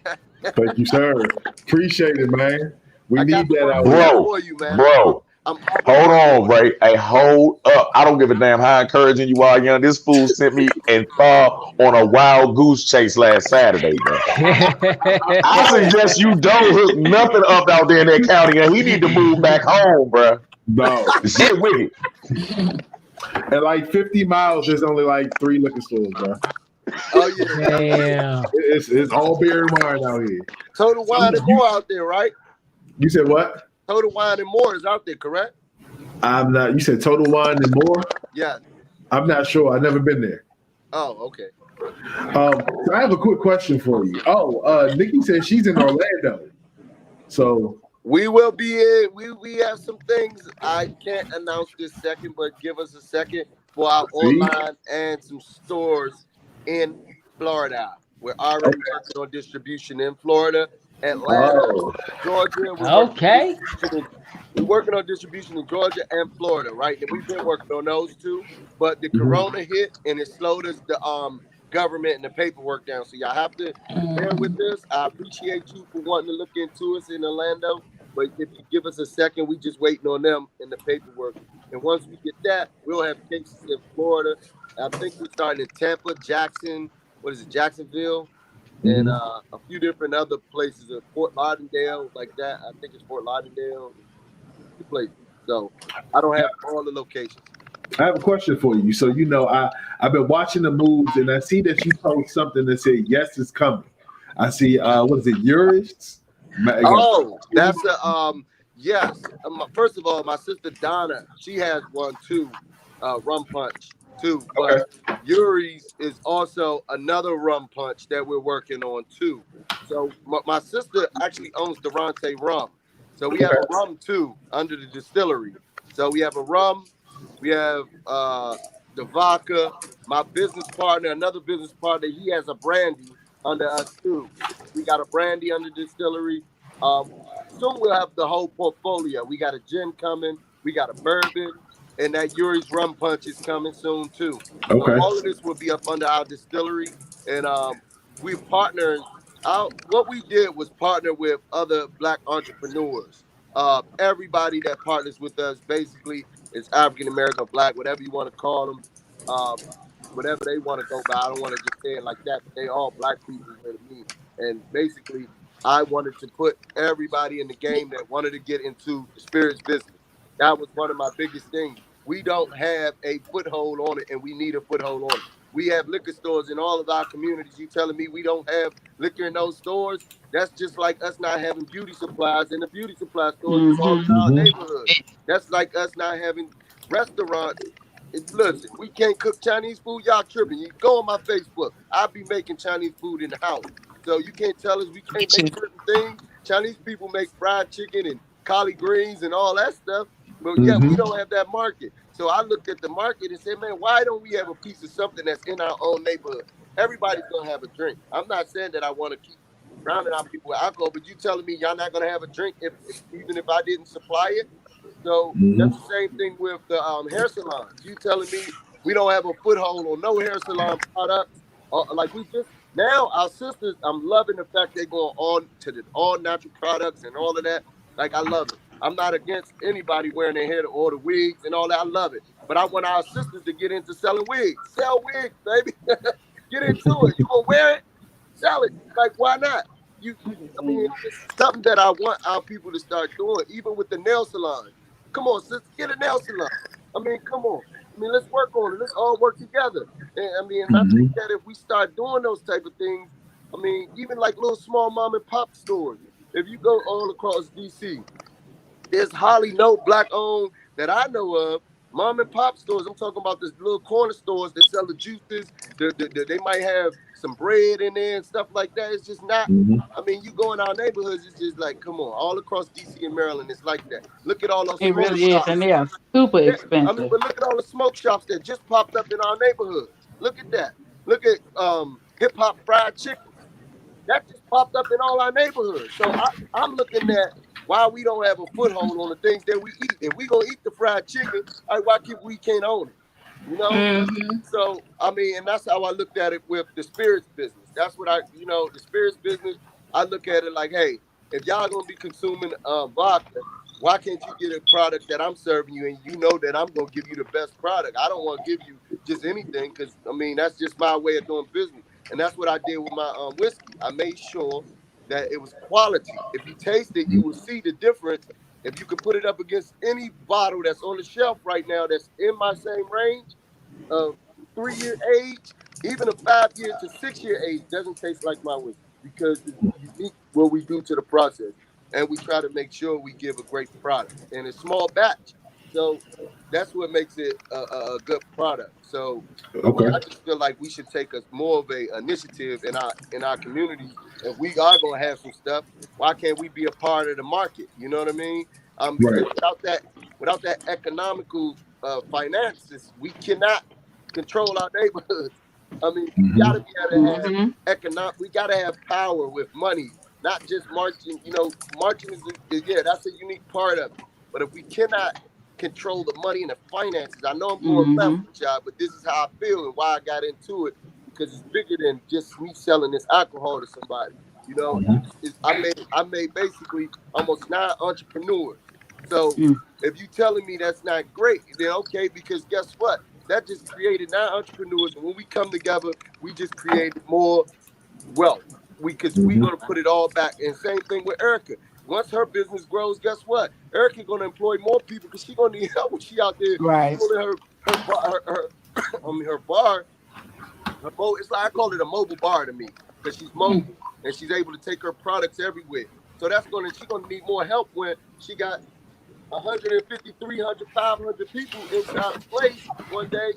Thank you, sir. Appreciate it, man. We I need got that out something here. for you, man. Bro. I'm Hold on, Ray. Hey, hold up. I don't give a damn how encouraging you are, young. This fool sent me and Paul on a wild goose chase last Saturday, bro. I suggest you don't hook nothing up out there in that county, and he need to move back home, bro. No. The shit wicked. At like 50 miles, there's only like 3 liquor stores, bro. Oh yeah. Damn. It's all beer and wine out here. Total Wine and More out there, right? You said what? Total Wine and More is out there, correct? I'm not. You said Total Wine and More? Yeah. I'm not sure. I've never been there. Oh, okay. So I have a quick question for you. Nikki said she's in Orlando. So we will be in. We have some things I can't announce this second, but give us a second for our online and some stores in Florida. We're already working on distribution in Florida, Atlanta, Georgia. We're working on distribution in Georgia and Florida, right? And we've been working on those two, but the corona hit and it slowed us the government and the paperwork down. So y'all have to bear with us. I appreciate you for wanting to look into us in Orlando, but if you give us a second, we just waiting on them in the paperwork. And once we get that, we'll have cases in Florida. I think we're starting in Tampa, Jacksonville, and a few different other places, Fort Lauderdale, like that. I think it's Fort Lauderdale, a few places. So I don't have all the locations. I have a question for you. So I've been watching the moves, and I see that you post something that said yes, it's coming. I see what is it, Urish? Oh, that's yes. First of all, my sister Donna, she has one too, rum punch too. But Yuri's is also another rum punch that we're working on too. So my sister actually owns Durante Rum. So we have a rum too under the distillery. So we have a rum, we have the vodka. My business partner, another business partner, he has a brandy under us too. We got a brandy under distillery. Soon we'll have the whole portfolio. We got a gin coming, we got a bourbon, and that Yuri's rum punch is coming soon too. So Okay. all of this will be up under our distillery, and we partnered. What we did was partner with other Black entrepreneurs. Everybody that partners with us basically is African American, Black, whatever you want to call them, whatever they want to go by. I don't want to just say it like that, but they all Black people to me. And basically, I wanted to put everybody in the game that wanted to get into the spirits business. That was one of my biggest things. We don't have a foothold on it, and we need a foothold on it. We have liquor stores in all of our communities. You telling me we don't have liquor in those stores? That's just like us not having beauty supplies in the beauty supply stores in all of our neighborhoods. That's like us not having restaurants. Listen, we can't cook Chinese food. Y'all tripping. You go on my Facebook. I'll be making Chinese food in the house. So you can't tell us we can't make certain things. Chinese people make fried chicken and collard greens and all that stuff. But yeah, we don't have that market. So I looked at the market and said, man, why don't we have a piece of something that's in our own neighborhood? Everybody's gonna have a drink. I'm not saying that I want to keep drowning out people with alcohol, but you telling me y'all not gonna have a drink if even if I didn't supply it? So that's the same thing with the hair salons. You telling me we don't have a foothold on no hair salon products? Like we just now our sisters, I'm loving the fact they're going on to the all natural products and all of that. Like I love it. I'm not against anybody wearing their hair to order wigs and all that. I love it. But I want our sisters to get into selling wigs. Sell wigs, baby. Get into it. You gonna wear it? Sell it. Like why not? I mean, it's something that I want our people to start doing, even with the nail salon. Come on, sis, get a nail salon. I mean, come on. I mean, let's work on it. Let's all work together. And I mean, I think that if we start doing those type of things, I mean, even like little small mom and pop stores. If you go all across DC, there's hardly no Black owned that I know of mom and pop stores. I'm talking about this little corner stores that sell the juices. They might have some bread in there and stuff like that. It's just not. I mean, you go in our neighborhoods, it's just like, come on, all across DC and Maryland, it's like that. Look at all those It smoke really is, shops. and they are super Yeah, I expensive. mean, but look at all the smoke shops that just popped up in our neighborhoods. Look at that. Look at hip hop fried chicken. That just popped up in all our neighborhoods. So I'm looking at why we don't have a foothold on the things that we eat. If we gonna eat the fried chicken, why we can't own it? You know? So I mean, and that's how I looked at it with the spirits business. That's what the spirits business, I look at it like, hey, if y'all gonna be consuming vodka, why can't you get a product that I'm serving you and you know that I'm gonna give you the best product? I don't want to give you just anything because I mean that's just my way of doing business. And that's what I did with my whiskey. I made sure that it was quality. If you taste it, you will see the difference. If you could put it up against any bottle that's on the shelf right now that's in my same range of 3-year age, even a 5-year to 6-year age doesn't taste like my whiskey because it's unique what we do to the process. And we try to make sure we give a great product in a small batch. So that's what makes it a good product. So I mean, I just feel like we should take us more of a initiative in our communities. If we are gonna have some stuff, why can't we be a part of the market? You know what I mean? Because without that economical finances, we cannot control our neighborhoods. I mean, we gotta be able to have we gotta have power with money, not just marching. You know, marching is that's a unique part of it. But if we cannot control the money and the finances, I know I'm going left with y'all, but this is how I feel and why I got into it because it's bigger than just me selling this alcohol to somebody. You know, I made basically almost 9 entrepreneurs. So if you telling me that's not great, then okay, because guess what? That just created 9 entrepreneurs, and when we come together, we just created more wealth. Because we're gonna put it all back. And same thing with Erika. Once her business grows, guess what? Erika gonna employ more people because she gonna need help when she out there. Right. Her bar. It's like I call it a mobile bar to me because she's mobile and she's able to take her products everywhere. So she's gonna need more help when she got 150, 300, 500 people inside the place one day,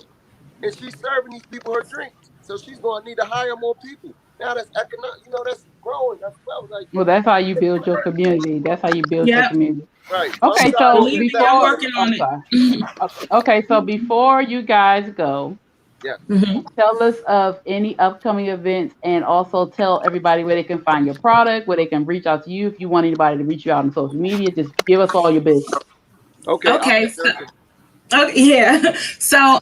and she's serving these people her drinks. So she's gonna need to hire more people. Now that's economic. You know, that's growing. That's what I was like. Well, that's how you build your community. That's how you build your Yep. community. Right. Okay, so Believe me, I'm before working on it. okay, so before you guys go, Yeah. Mhm. tell us of any upcoming events, and also tell everybody where they can find your product, where they can reach out to you. If you want anybody to reach you out on social media, just give us all your business. Okay. Okay, so yeah. So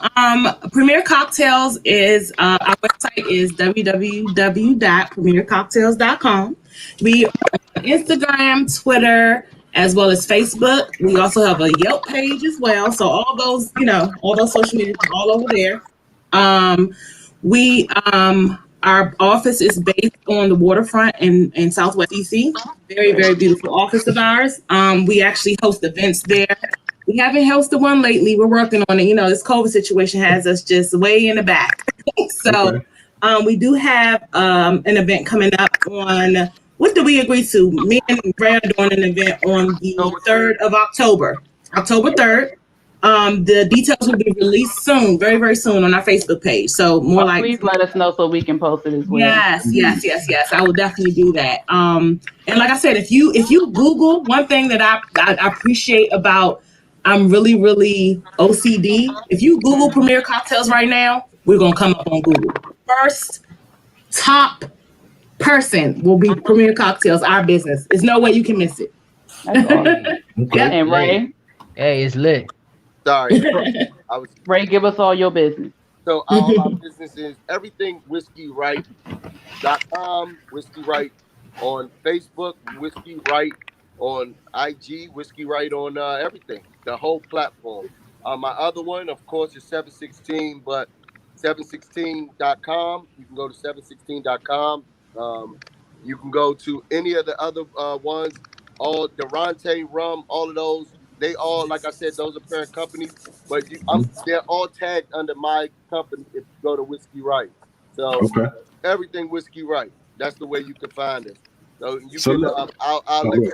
Premier Cocktails is our website is www.premiercocktails.com. We are on Instagram, Twitter, as well as Facebook. We also have a Yelp page as well. So all those, all those social media are all over there. We our office is based on the waterfront in Southwest DC. Very, very beautiful office of ours. We actually host events there. We haven't hosted one lately. We're working on it. This COVID situation has us just way in the back. So we do have an event coming up on, what did we agree to? Me and Ray are doing an event on the 3rd of October. October 3rd. The details will be released soon, very, very soon on our Facebook page. So Please let us know so we can post it as well. Yes. I will definitely do that. And like I said, if you Google, one thing that I appreciate about, I'm really, really OCD. If you Google Premier Cocktails right now, we're gonna come up on Google. First top person will be Premier Cocktails, our business. There's no way you can miss it. That's awesome. Yeah. And Ray? Hey, it's lit. Sorry. Ray, give us all your business. So all our business is everything whiskeyright.com, Whiskey Wright on Facebook, Whiskey Wright on IG, Whiskey Wright on everything, the whole platform. My other one, of course, is 716, but 716.com. You can go to 716.com. You can go to any of the other ones, all Durante Rum, all of those. They all, like I said, those are parent companies, but they're all tagged under my company if you go to Whiskey Wright. So everything Whiskey Wright. That's the way you can find us. So you can,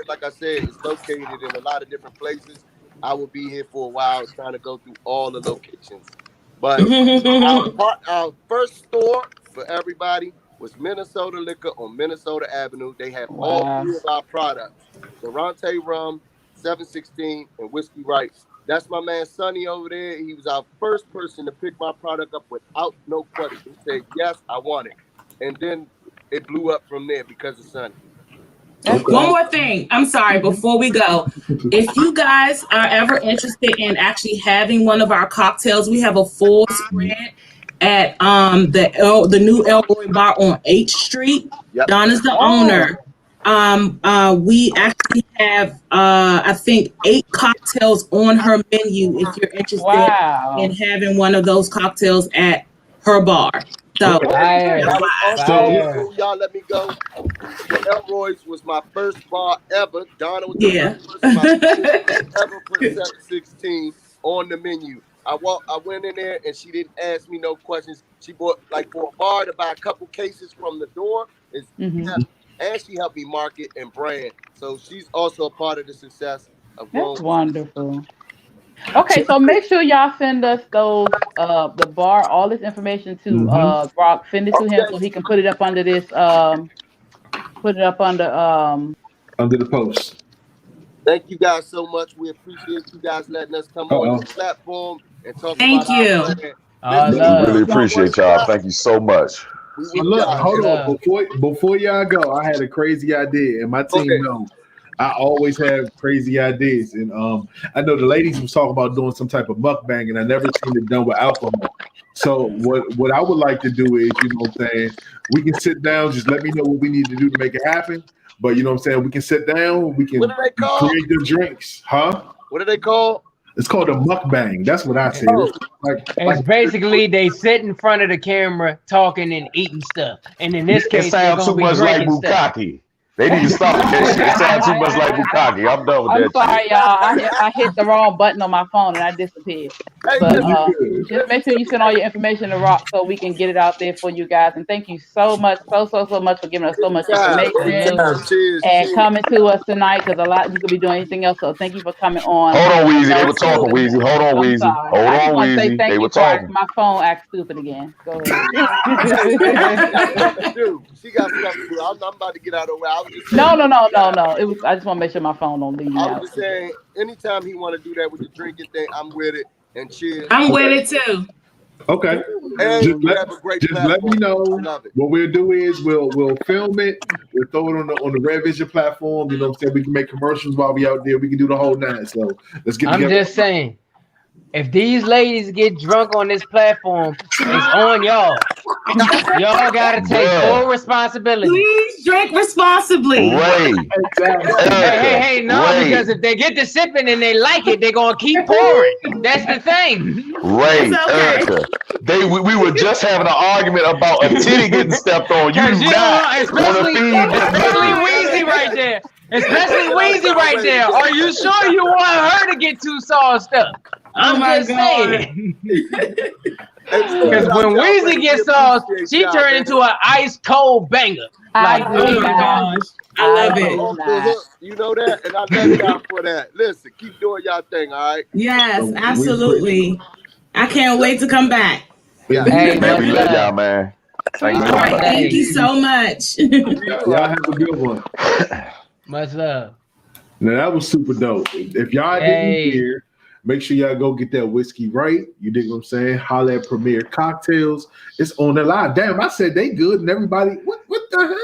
like I said, it's located in a lot of different places. I will be here for a while trying to go through all the locations. But our first store for everybody was Minnesota Liquor on Minnesota Avenue. They have all three of our products: Durante Rum, 716, and Whiskey Wright. That's my man Sonny over there. He was our first person to pick my product up without no question. He said, yes, I want it. And then it blew up from there because of Sonny. One more thing. I'm sorry, before we go. If you guys are ever interested in actually having one of our cocktails, we have a full spread at the new Elroy Bar on H Street. Yep. Donna's the owner. We actually have I think 8 cocktails on her menu if you're interested in having one of those cocktails at her bar. So y'all let me go. Elroy's was my first bar ever. Donna was the first ever put 716 on the menu. I went in there and she didn't ask me no questions. She bought, like, for a bar to buy a couple cases from the door. And she helped me market and brand. So she's also a part of the success of That's wonderful. Okay, so make sure y'all send us those the bar, all this information to Brock. Send it to him so he can put it up under this put it up under the post. Thank you guys so much. We appreciate you guys letting us come on the platform and talk about our brand. We really appreciate y'all. Thank you so much. Look, hold on. Before y'all go, I had a crazy idea, and my team knows I always have crazy ideas. And I know the ladies was talking about doing some type of mukbang, and I never seen it done with alcohol. So what I would like to do is, you know what I'm saying, we can sit down, just let me know what we need to do to make it happen. But you know what I'm saying, we can sit down, we can create the drinks. What are they called? It's called a mukbang. That's what I said. It's basically they sit in front of the camera talking and eating stuff. And in this case, it sounds too much like bukkake. They need to stop with that shit. It sounds too much like Bukkake. I'm done with I'm that sorry, shit. y'all. I hit the wrong button on my phone and I disappeared. But just make sure you send all your information to Rock so we can get it out there for you guys. And thank you so much, so much for giving us so much information and coming to us tonight because a lot you could be doing anything else. So thank you for coming on. Hold on, Weezy. They were talking, Weezy. Hold on, Weezy. Hold on, Weezy. They were talking. My phone acts stupid again. Go ahead. She got stuff to do. I'm about to get out of the way. No. It was. I just want to make sure my phone don't leave me out. I was just saying, anytime he want to do that with the drinking thing, I'm with it. And cheers. I'm with it too. Okay. Just let me know. What we'll do is we'll film it. We'll throw it on the Red Vision platform. You know what I'm saying? We can make commercials while we out there. We can do the whole nine. So let's get together. I'm just saying, if these ladies get drunk on this platform, it's on y'all. Y'all gotta take full responsibility. Please drink responsibly. Right. Hey, no, because if they get to sipping and they like it, they're gonna keep pouring. That's the thing. Right, Erika. We were just having an argument about a titty getting stepped on. Especially Weezy right there. Especially Weezy right there. Are you sure you want her to get too sauced up? I'm just saying. Because when Weezy gets sauced, she turned into an ice cold banger. Like, oh my gosh, I love it. You know that, and I love y'all for that. Listen, keep doing y'all thing, all right? Yes, absolutely. I can't wait to come back. Yeah. Hey, we love y'all, man. Thank you so much. Y'all have a good one. Much love. Now that was super dope. If y'all didn't hear, make sure y'all go get that whiskey right. You dig what I'm saying? Holla at Premier Cocktails. It's on the line. Damn, I said they good, and everybody, what the hell?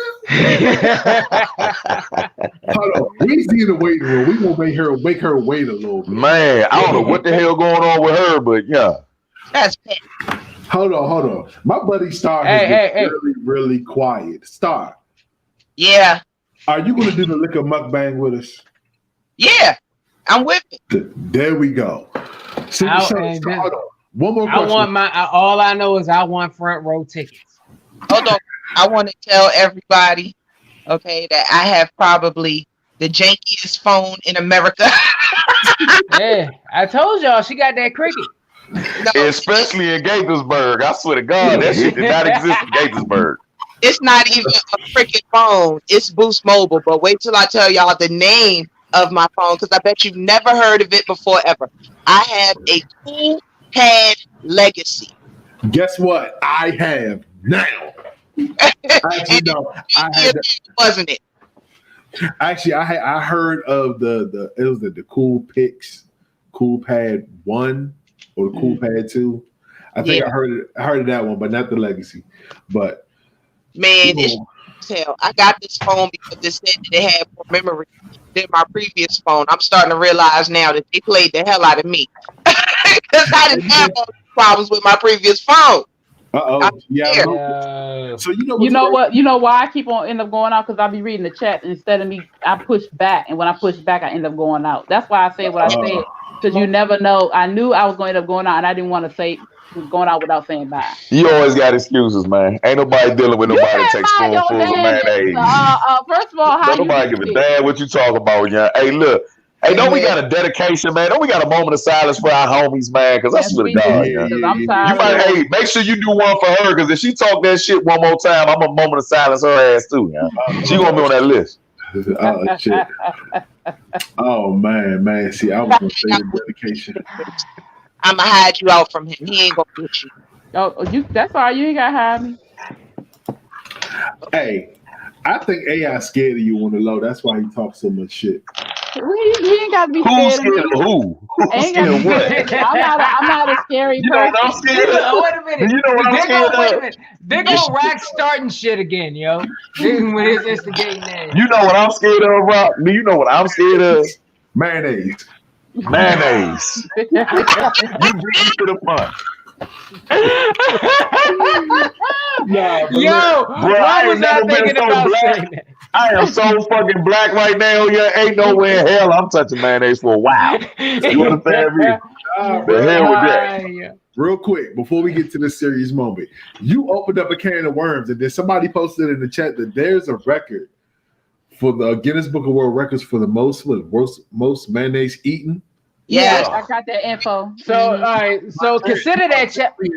Hold on. Weezy in the waiting room. We gonna make her wait a little bit. Man, I don't know what the hell going on with her, but yeah. That's it. Hold on. My buddy Star has been really quiet. Star. Yeah. Are you gonna do the liquor mukbang with us? Yeah. I'm with it. There we go. So, hold on. One more question. All I know is I want front row tickets. Hold on. I want to tell everybody, okay, that I have probably the jankiest phone in America. Yeah, I told y'all she got that cricket. No, especially in Gaithersburg. I swear to God, that shit did not exist in Gaithersburg. It's not even a cricket phone. It's Boost Mobile. But wait till I tell y'all the name of my phone, because I bet you've never heard of it before ever. I have a Cool Pad Legacy. Guess what? I have now. Actually, no, wasn't it? Actually, I heard of the Cool Pix, Cool Pad 1 or the Cool Pad 2. I think I heard of that one, but not the Legacy. But man, it's hell. I got this phone because it said that it had more memory than my previous phone. I'm starting to realize now that they played the hell out of me because I didn't have all these problems with my previous phone. Yeah. So you know why I keep on end up going out, because I'll be reading the chat instead of me. I push back, and when I push back, I end up going out. That's why I say what I said, because you never know. I knew I was going to end up going out, and I didn't want to say going out without saying bye. You always got excuses, man. Ain't nobody dealing with nobody that takes spoonfuls of mayonnaise. First of all, don't nobody give a damn what you talk about, yeah. Hey, look. Hey, don't we got a dedication, man? Don't we got a moment of silence for our homies, man? Because I swear to God, hey, make sure you do one for her, because if she talk that shit one more time, I'm a moment of silence her ass too, yeah. She gonna be on that list. Oh shit. Oh man. See, I was gonna say the dedication. I'ma hide you out from him. He ain't gonna get you. That's all right. You ain't gotta hide me. Hey, I think AI scared of you on the low. That's why he talks so much shit. He ain't got to be scared of me. Who? Who's scared of what? I'm not a scary person. You know what I'm scared of? Wait a minute. You know what I'm scared of? Wait a minute. They're going Rock starting shit again, yo. When it's instigating that. You know what I'm scared of, Rock? Do you know what I'm scared of? Mayonnaise. You bring me to the punch. Yo, bro, I was not thinking about saying that. I am so fucking black right now. Yeah, ain't nowhere in hell I'm touching mayonnaise for a while. You understand me? The hell with that. Real quick, before we get to this serious moment, you opened up a can of worms, and then somebody posted in the chat that there's a record for the Guinness Book of World Records for the most mayonnaise eaten. Yeah, Yes. I got that info. So all right, so consider that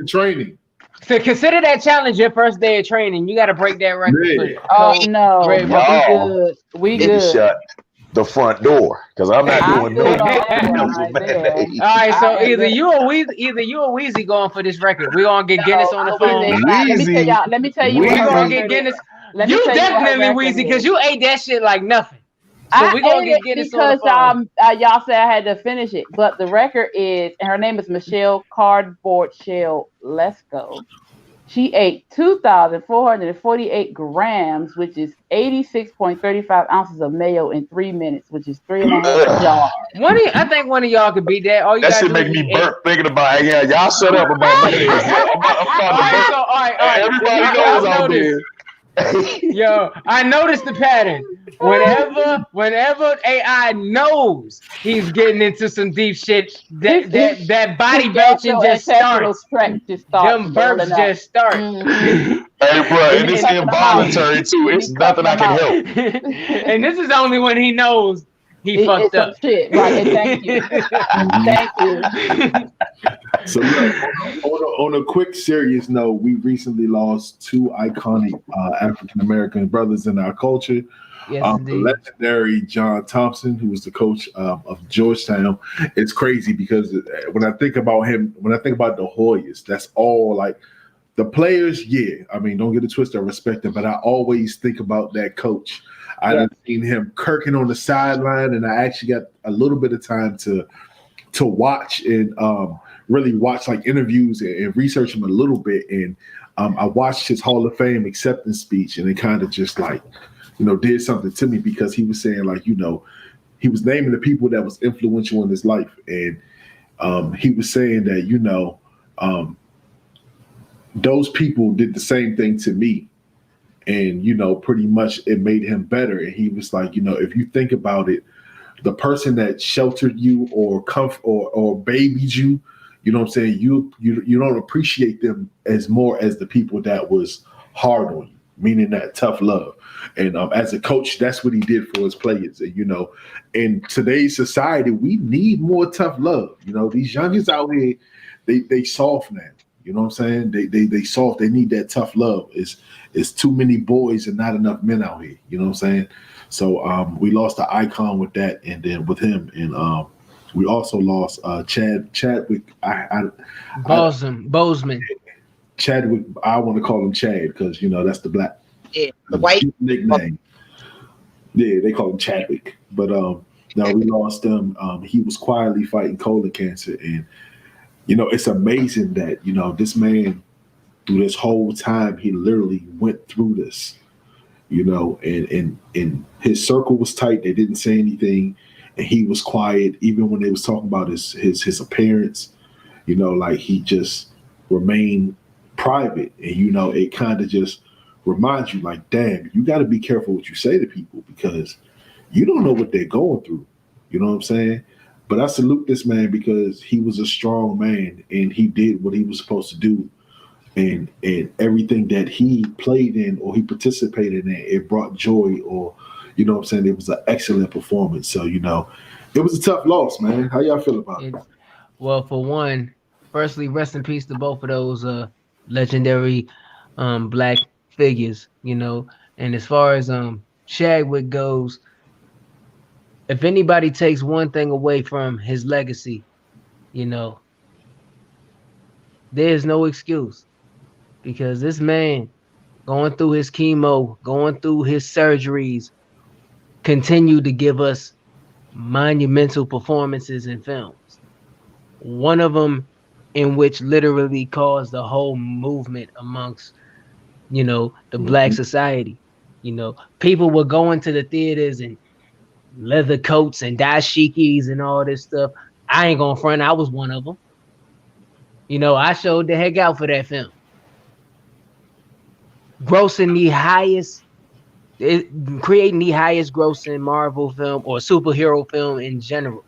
training. So consider that challenge your first day of training. You got to break that record. Yeah. Oh no, Right, but we y'all good. We need to good. shut the front door because I'm not I doing feel no the whole mayonnaise. right there. All right, so I am either ready. you or Weezy going for this record. We gonna get Guinness on the No, phone. Weezy ain't got- Let me tell you We what her gonna record get is. Guinness. Let me You tell you what her definitely record Weezy is. because you ate that shit like nothing. So I we gonna ate get it Guinness on the because phone. y'all said I had to finish it, but the record is, and her name is Michelle Cardboard Shell Lesko. She ate 2,448 grams, which is 86.35 ounces of mayo in 3 minutes, which is 3.5 jars. I think one of y'all could beat that. All you That gotta shit do make is me eat burp thinking about it. Yeah, y'all shut up about mayonnaise. I'm about to burp. All right. Everybody knows out there. Yo, I noticed the pattern. Whenever AI knows he's getting into some deep shit, that body belching just starts. Them burps just start. Mm-hmm. Hey, bro, and it's involuntary too. It's nothing I can help. And this is only when he knows he fucked up. Shit, right? And thank you, thank you. So look, on a quick serious note, we recently lost two iconic African American brothers in our culture. Yes, The legendary John Thompson, who was the coach of Georgetown. It's crazy because when I think about him, when I think about the Hoyas, that's all like the players. Yeah, I mean, don't get it twisted. I respect them, but I always think about that coach. I've seen him kirking on the sideline, and I actually got a little bit of time to watch and really watch like interviews and research him a little bit. And I watched his Hall of Fame acceptance speech, and it kind of just like, did something to me because he was saying like, he was naming the people that was influential in his life. And he was saying that, those people did the same thing to me. And, pretty much it made him better. And he was like, if you think about it, the person that sheltered you or babied you, you know what I'm saying? You don't appreciate them as more as the people that was hard on you, meaning that tough love. And as a coach, that's what he did for his players. And, in today's society, we need more tough love. These youngins out here, they soft now. You know what I'm saying? They soft. They need that tough love. It's too many boys and not enough men out here. You know what I'm saying? So we lost the icon with that, and then with him, and we also lost Chadwick. Boseman. Chadwick. I want to call him Chad because that's the black the white nickname. Yeah, they call him Chadwick. But no, we lost him. He was quietly fighting colon cancer, and it's amazing that this man through this whole time he literally went through this. And his circle was tight. They didn't say anything, and he was quiet. Even when they was talking about his appearance, like he just remained private. And it kind of just reminds you, like, damn, you got to be careful what you say to people because you don't know what they're going through. You know what I'm saying? But I salute this man because he was a strong man and he did what he was supposed to do. And everything that he played in or he participated in, it brought joy or, it was an excellent performance. So, it was a tough loss, man. How y'all feel about it? Well, for one, firstly, rest in peace to both of those legendary black figures, And as far as Chadwick goes, if anybody takes one thing away from his legacy, there's no excuse. Because this man, going through his chemo, going through his surgeries, continued to give us monumental performances in films. One of them in which literally caused the whole movement amongst, the black society. People were going to the theaters in leather coats and dashikis and all this stuff. I ain't gonna front, I was one of them. I showed the heck out for that film. Creating the highest grossing Marvel film or superhero film in general.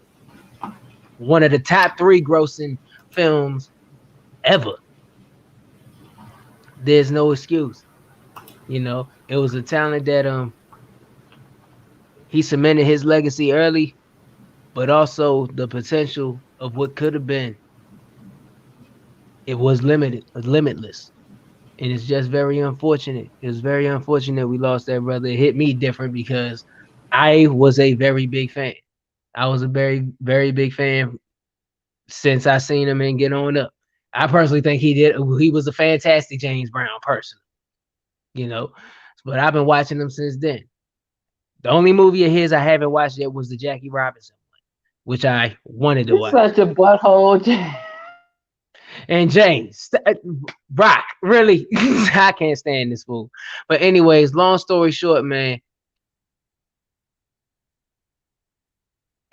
One of the top 3 grossing films ever. There's no excuse. It was a talent that he cemented his legacy early, but also the potential of what could have been. It was limitless. And it's just very unfortunate. It's very unfortunate we lost that brother. It hit me different because I was a very big fan. I was a very, very big fan since I seen him and Get On Up. I personally think he was a fantastic James Brown person, you know. But I've been watching him since then. The only movie of his I haven't watched yet was the Jackie Robinson one, which I wanted to watch. Such a butthole. And James, Rock, really, I can't stand this fool. But anyways, long story short, man.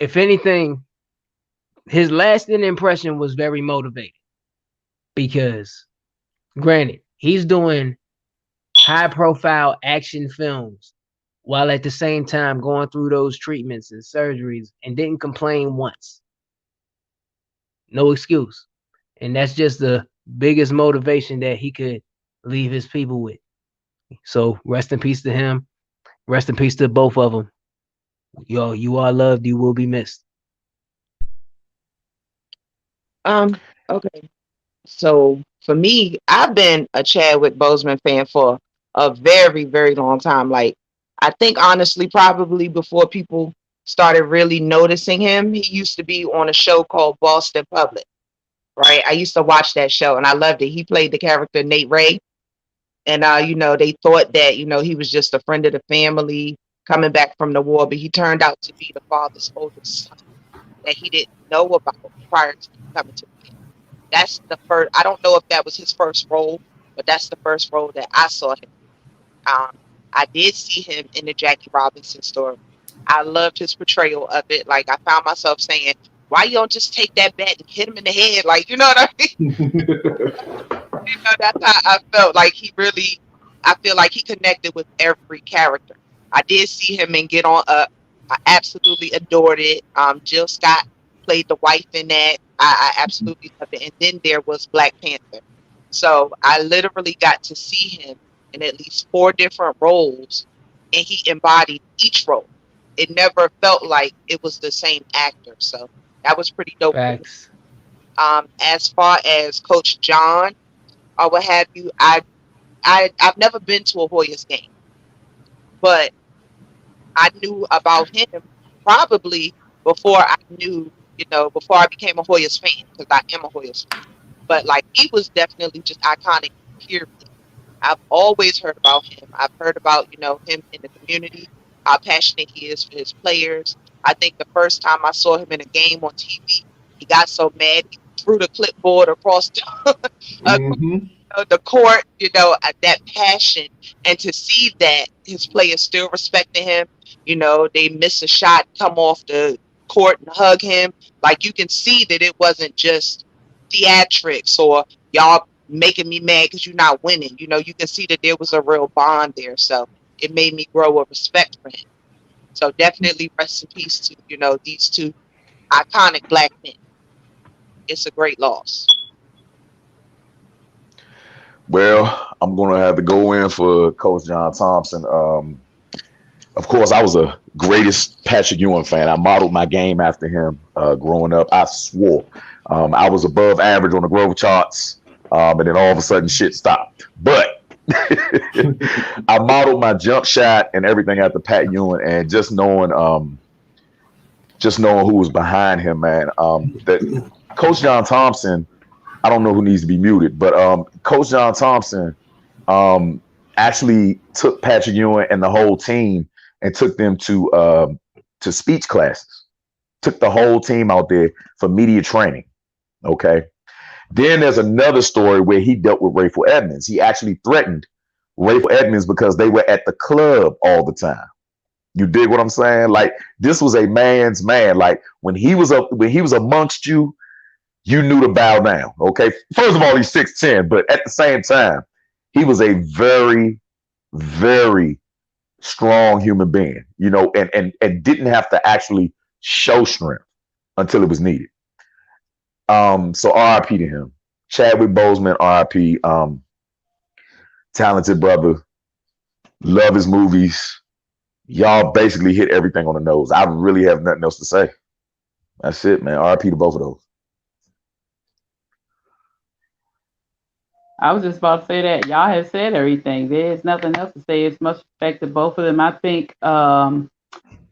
If anything, his lasting impression was very motivating because, granted, he's doing high-profile action films while at the same time going through those treatments and surgeries and didn't complain once. No excuse. And that's just the biggest motivation that he could leave his people with. So rest in peace to him. Rest in peace to both of them. Yo, you are loved. You will be missed. Okay. So for me, I've been a Chadwick Boseman fan for a very, very long time. Like, I think honestly, probably before people started really noticing him, he used to be on a show called Boston Public, right? I used to watch that show and I loved it. He played the character Nate Ray. And, they thought that, he was just a friend of the family coming back from the war, but he turned out to be the father's oldest son that he didn't know about prior to coming to the family. That's the first, I don't know if that was his first role, but that's the first role that I saw him. I did see him in the Jackie Robinson story. I loved his portrayal of it. Like, I found myself saying, why you don't just take that bat and hit him in the head? Like, you know what I mean? That's how I felt. Like, I feel like he connected with every character. I did see him in Get On Up. I absolutely adored it. Jill Scott played the wife in that. I absolutely loved it. And then there was Black Panther. So I literally got to see him in at least 4 different roles, and he embodied each role. It never felt like it was the same actor. So that was pretty dope. Facts. As far as Coach John or what have you, I've never been to a Hoyas game, but I knew about him probably before I before I became a Hoyas fan, because I am a Hoyas fan. But like, he was definitely just iconic, period. I've always heard about him. I've heard about, him in the community, how passionate he is for his players. I think the first time I saw him in a game on TV, he got so mad, he threw the clipboard across the court, that passion. And to see that his players still respecting him, they miss a shot, come off the court and hug him. Like, you can see that it wasn't just theatrics or y'all making me mad because you're not winning. You can see that there was a real bond there. So it made me grow a respect for him. So definitely rest in peace to, these 2 iconic Black men. It's a great loss. Well, I'm going to have to go in for Coach John Thompson. Of course, I was a greatest Patrick Ewing fan. I modeled my game after him growing up. I swore I was above average on the Grove charts, and then all of a sudden shit stopped. But I modeled my jump shot and everything after Pat Ewing, and just knowing who was behind him, man. That Coach John Thompson, I don't know who needs to be muted, but Coach John Thompson actually took Patrick Ewing and the whole team and took them to speech classes. Took the whole team out there for media training. Okay. Then there's another story where he dealt with Rayful Edmonds. He actually threatened Rayful Edmonds because they were at the club all the time. You dig what I'm saying? Like, this was a man's man. Like, when he was amongst you, you knew to bow down. Okay. First of all, he's 6'10", but at the same time, he was a very, very strong human being, and didn't have to actually show strength until it was needed. So RIP to him. Chadwick Boseman, RIP. Talented brother. Love his movies. y'all basically hit everything on the nose. I really have nothing else to say. That's it, man. RIP to both of those. I was just about to say that y'all have said everything. There's nothing else to say. It's much respect to both of them. I think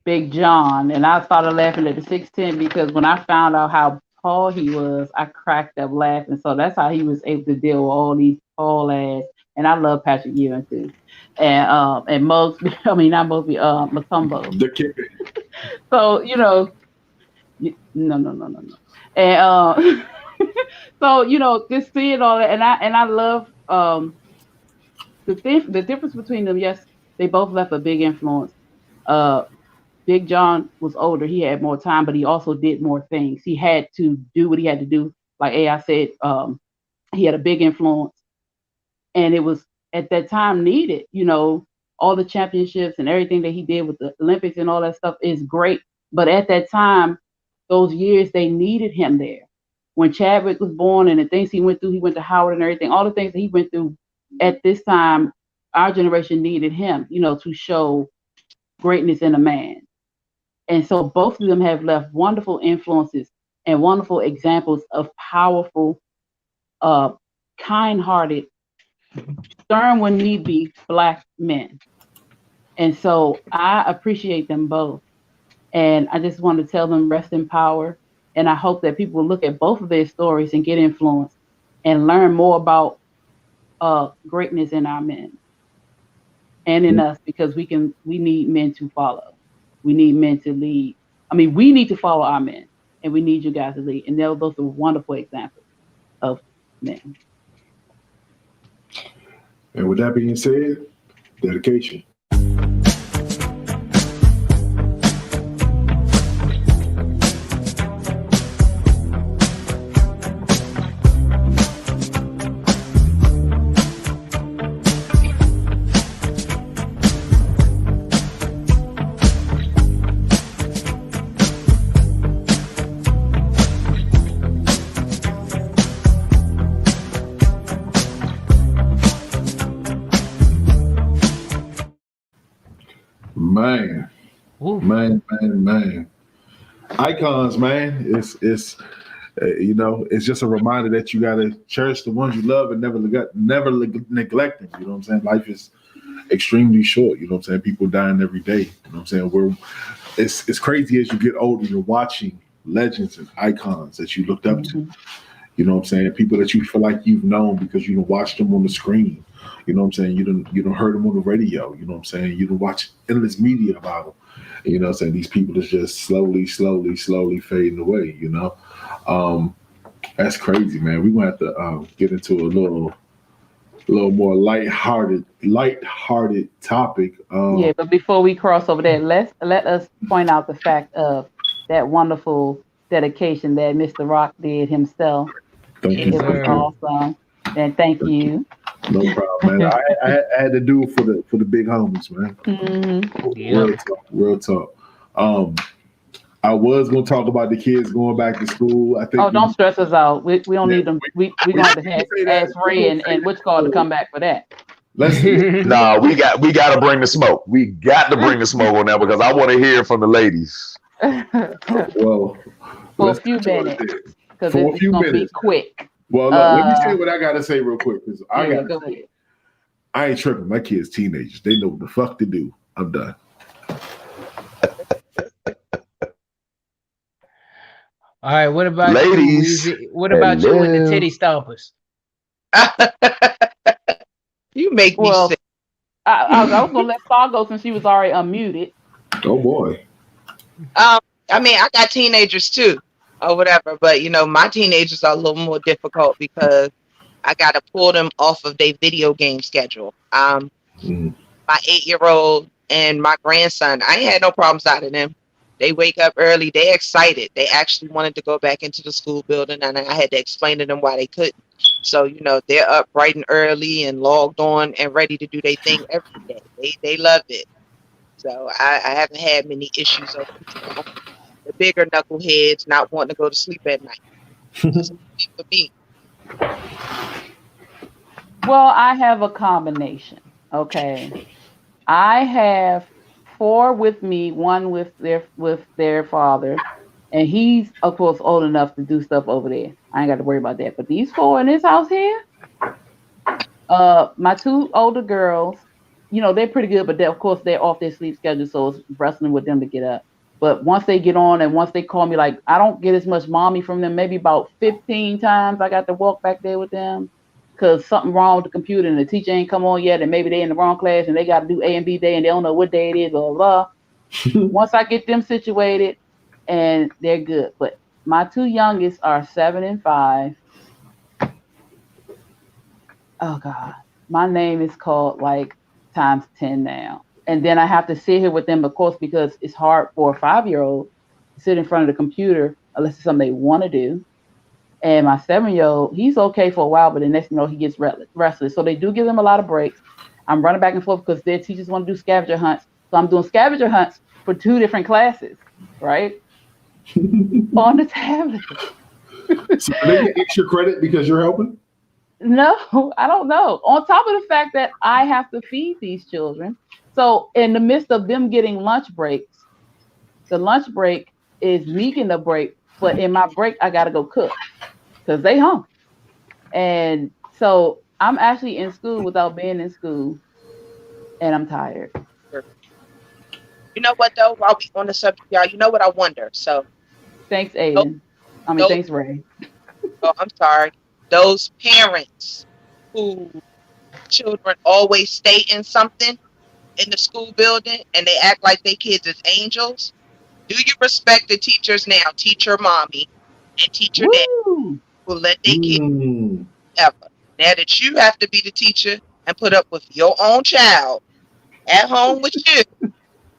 Big John, and I started laughing at the 6'10" because when I found out how tall he was, I cracked up laughing. So that's how he was able to deal with all these tall ass. And I love Patrick Ewing too, and Mosby. I mean not Mosby. Matumbo. The kicker. So no. And so just seeing all that, and I love the difference between them. Yes, they both left a big influence. Big John was older; he had more time, but he also did more things. He had to do what he had to do. Like AI said, he had a big influence, and it was at that time needed. All the championships and everything that he did with the Olympics and all that stuff is great. But at that time, those years, they needed him there. When Chadwick was born and the things he went through, he went to Howard and everything, all the things that he went through at this time, our generation needed him, to show greatness in a man. And so both of them have left wonderful influences and wonderful examples of powerful, kind-hearted, stern when need be, Black men. And so I appreciate them both. And I just want to tell them rest in power. And I hope that people will look at both of their stories and get influenced and learn more about greatness in our men and in us, because we need men to follow. We need men to lead. I mean, we need to follow our men, and we need you guys to lead. And those are wonderful examples of men. And with that being said, dedication. Man. Icons, man. It's it's just a reminder that you gotta cherish the ones you love and never neglect them. You know what I'm saying? Life is extremely short. You know what I'm saying? People dying every day. You know what I'm saying? It's crazy as you get older. You're watching legends and icons that you looked up to. You know what I'm saying? People that you feel like you've known because you watched them on the screen. You know what I'm saying? You don't heard them on the radio. You know what I'm saying? You don't watch endless media about them. You know what I'm saying? These people is just slowly fading away, That's crazy, man. We're gonna have to get into a little more lighthearted topic. Yeah, but before we cross over there, let us point out the fact of that wonderful dedication that Mr. Rock did himself. It was awesome. And thank you. No problem, man. I had to do it for the big homies, man. Mm-hmm. Real talk. I was gonna talk about the kids going back to school. I think. Oh, don't stress us out. We don't need them. We gonna have to ask Ray and Witch Card to come back for that. No, we got to bring the smoke. We got to bring the smoke on that because I want to hear from the ladies. Well, for a few minutes, because it's gonna be quick. Well, look, let me say what I gotta say real quick because I ain't tripping. My kids teenagers. They know what the fuck to do. I'm done. All right, what about ladies? What about you and the titty stompers? You make me sick. I was gonna let Star go since she was already unmuted. Oh boy. I mean, I got teenagers too, or whatever, but my teenagers are a little more difficult because I gotta pull them off of their video game schedule. My 8-year-old and my grandson, I ain't had no problems out of them. They wake up early. They excited. They actually wanted to go back into the school building, and I had to explain to them why they couldn't. So, they're up bright and early and logged on and ready to do their thing every day. They love it. So I haven't had many issues of the bigger knuckleheads not wanting to go to sleep at night. Just for me. Well, I have a combination. Okay. I have 4 with me, 1 with their father, and he's of course old enough to do stuff over there. I ain't got to worry about that. But these 4 in this house here, my 2 older girls, you know, they're pretty good, but of course they're off their sleep schedule, so it's wrestling with them to get up. But once they get on and once they call me, like I don't get as much mommy from them. Maybe about 15 times I got to walk back there with them because something wrong with the computer and the teacher ain't come on yet, and maybe they in the wrong class and they got to do A and B day and they don't know what day it is, blah, blah, blah. Once I get them situated, and they're good. But my 2 youngest are 7 and 5. Oh God, my name is called like times 10 now. And then I have to sit here with them, of course, because it's hard for a 5-year-old to sit in front of the computer unless it's something they want to do. And my 7-year-old, he's okay for a while, but the next thing you know, he gets restless. So they do give them a lot of breaks. I'm running back and forth because their teachers want to do scavenger hunts. So I'm doing scavenger hunts for 2 different classes, right? On the tablet. So do they get extra credit because you're helping? No, I don't know. On top of the fact that I have to feed these children. So in the midst of them getting lunch breaks, the lunch break is me getting a break, but in my break, I got to go cook because they hungry. And so I'm actually in school without being in school, and I'm tired. You know what, though? While we on the subject, y'all, you know what I wonder? So thanks, Aiden. Thanks, Ray. Oh, I'm sorry. Those parents who children always stay in something in the school building and they act like their kids is angels. Do you respect the teachers now, teacher mommy and teacher dad, who let their kids ever? Now that you have to be the teacher and put up with your own child at home with you,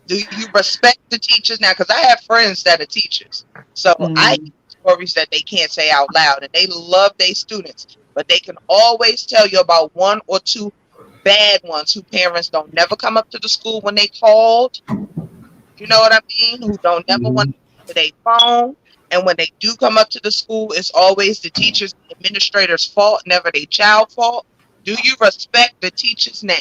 do you respect the teachers now? Because I have friends that are teachers. So I hear stories that they can't say out loud and they love their students, but they can always tell you about 1 or 2 bad ones who parents don't never come up to the school when they called. You know what I mean? Who don't never want to their phone. And when they do come up to the school, it's always the teachers and administrators' fault, never their child fault. Do you respect the teachers now?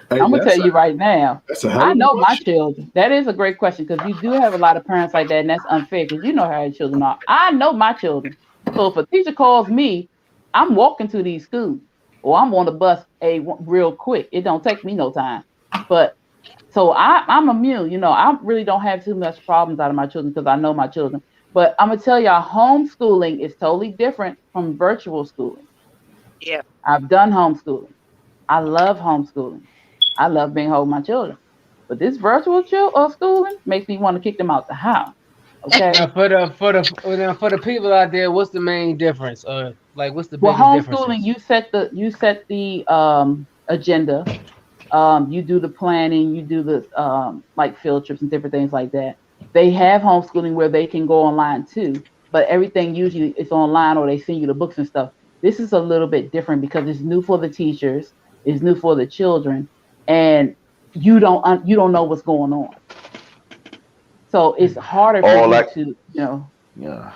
Hey, I'm gonna tell you right now. I know my children. That is a great question because you do have a lot of parents like that, and that's unfair because you know how your children are. I know my children. So if a teacher calls me, I'm walking to these schools, or I'm on the bus real quick. It don't take me no time. But so I'm immune. You know, I really don't have too much problems out of my children because I know my children. But I'm gonna tell y'all, homeschooling is totally different from virtual schooling. Yeah, I've done homeschooling. I love homeschooling. I love being home with my children. But this virtual schooling makes me want to kick them out the house. Okay. Now for the people out there, what's the main difference? Like what's the biggest difference? Homeschooling, you set the agenda. You do the planning. You do the like field trips and different things like that. They have homeschooling where they can go online too, but everything usually is online or they send you the books and stuff. This is a little bit different because it's new for the teachers. It's new for the children, and you don't know what's going on. So it's harder for you to, Yeah.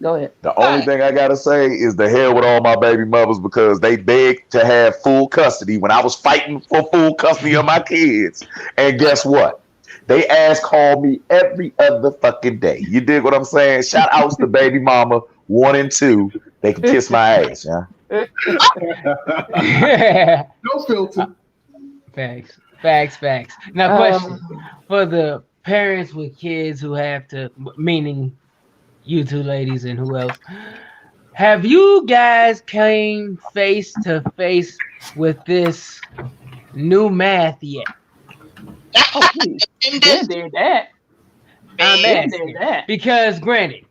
Go ahead. The only thing I gotta say is the hell with all my baby mothers because they begged to have full custody when I was fighting for full custody of my kids. And guess what? They called me every other fucking day. You dig what I'm saying? Shout outs to baby mama 1 and 2. They can kiss my ass, yeah. No filter. Facts. Now, question for the parents with kids who have to, meaning you 2 ladies and who else, have you guys came face to face with this new math yet? Oh, please. Did that. I'm asking because, granted,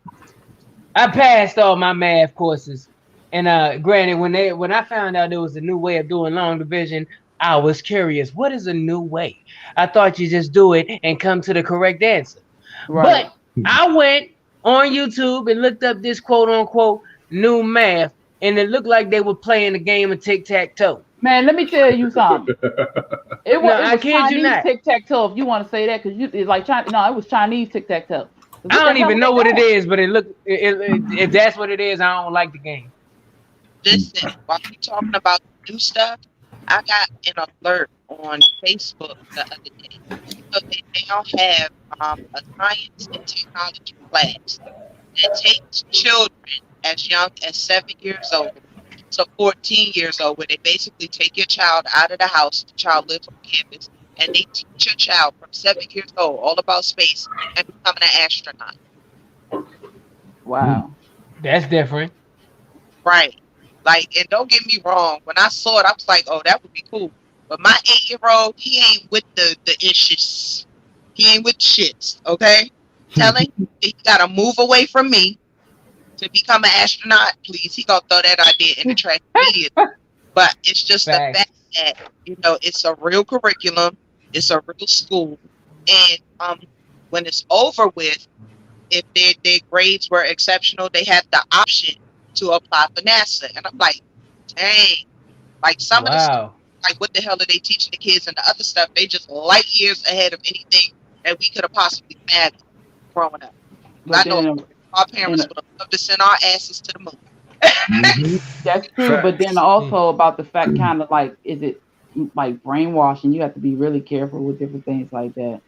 I passed all my math courses. And granted, when I found out there was a new way of doing long division, I was curious. What is a new way? I thought you just do it and come to the correct answer. Right. But I went on YouTube and looked up this quote unquote new math, and it looked like they were playing the game of tic-tac-toe. Man, let me tell you something. It was Chinese tic-tac-toe. If you want to say that, because it's like China. No, it was Chinese tic-tac-toe. I don't even know what it is, but if that's what it is, I don't like the game. Listen, while you talking about new stuff, I got an alert on Facebook the other day. So they now have a science and technology class that takes children as young as 7 years old to 14 years old, where they basically take your child out of the house, the child lives on campus, and they teach your child from 7 years old all about space and becoming an astronaut. Wow. That's different. Right. Like, and don't get me wrong, when I saw it, I was like, oh, that would be cool. But my 8-year-old, he ain't with the issues. He ain't with shits, okay? Telling him he gotta move away from me to become an astronaut, please. He gonna throw that idea in the trash immediately. But it's just the fact that, you know, it's a real curriculum, it's a real school, and when it's over with, if their grades were exceptional, they have the option to apply for NASA. And I'm like, dang, like some of the stuff, like what the hell are they teaching the kids, and the other stuff, they just light years ahead of anything that we could have possibly fathomed growing up. I know our parents would have loved to send our asses to the moon. That's true, but then also about the fact, kind of like, is it like brainwashing? You have to be really careful with different things like that.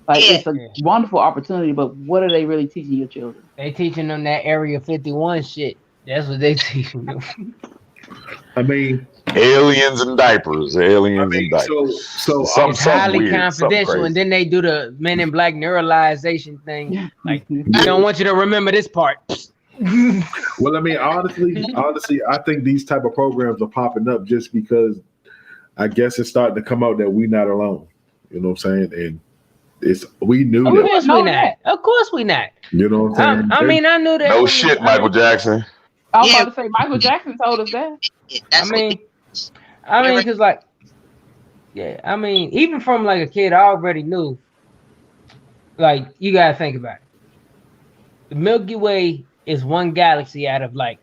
Like, it's a wonderful opportunity, but what are they really teaching your children? They teaching them that Area 51 shit. That's what they teaching them. I mean, aliens and diapers, aliens and diapers. So it's highly confidential, and then they do the Men in Black neuralization thing. Like, we don't want you to remember this part. Well, I mean, honestly, I think these type of programs are popping up just because I guess it's starting to come out that we're not alone. You know what I'm saying? And we knew that. Of course we not. Of course we not. You know what I'm saying? I mean, I knew that. No shit, Michael Jackson. I was about to say Michael Jackson told us that. I mean, because like, yeah, I mean, even from like a kid, I already knew. Like, you gotta think about it. The Milky Way is one galaxy out of like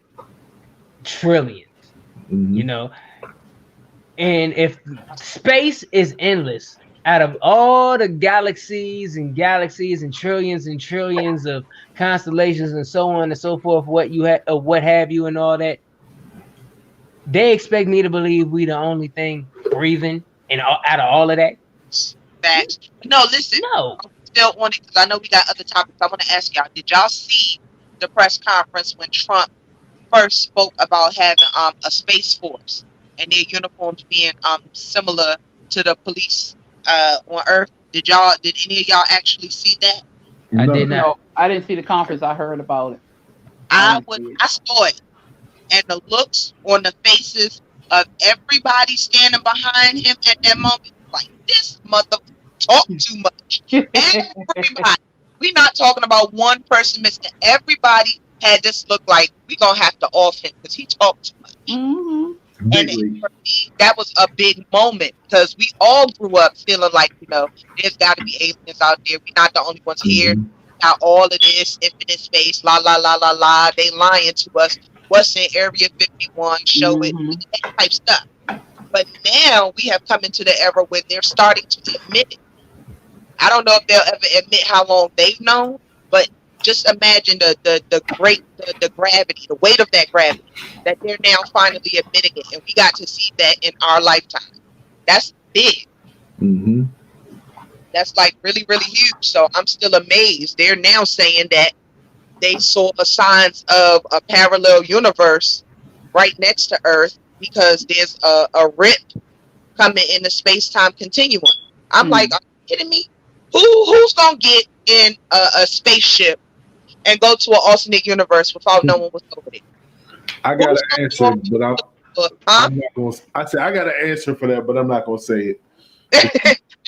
trillions, you know. And if space is endless, out of all the galaxies and trillions of constellations and so on and so forth, what have you and all that, they expect me to believe we the only thing breathing and out of all of that. Facts. No, listen. No. I'm still on it because I know we got other topics. I want to ask y'all, did y'all see the press conference when Trump first spoke about having a space force and their uniforms being similar to the police on Earth? Did any of y'all actually see that? I did not. No, I didn't see the conference. I heard about it. I saw it, and the looks on the faces of everybody standing behind him at that moment, like, this mother talk too much. Everybody. We're not talking about one person missing. Everybody had this look like we gonna have to off him because he talked too much. And for me, that was a big moment because we all grew up feeling like, you know, there's got to be aliens out there. We're not the only ones here. Got all of this infinite space, la la la la la. They lying to us. What's in Area 51? Show it, that type stuff. But now we have come into the era where they're starting to admit it. I don't know if they'll ever admit how long they've known, but just imagine the gravity, the weight of that gravity, that they're now finally admitting it, and we got to see that in our lifetime. That's big. That's like really, really huge. So I'm still amazed. They're now saying that they saw the signs of a parallel universe right next to Earth because there's a rip coming in the space-time continuum. I'm like, are you kidding me? Who's gonna get in a spaceship and go to an alternate universe without knowing what's over there? I got an answer, but I'm not going. I said I got an answer for that, but I'm not going to say it.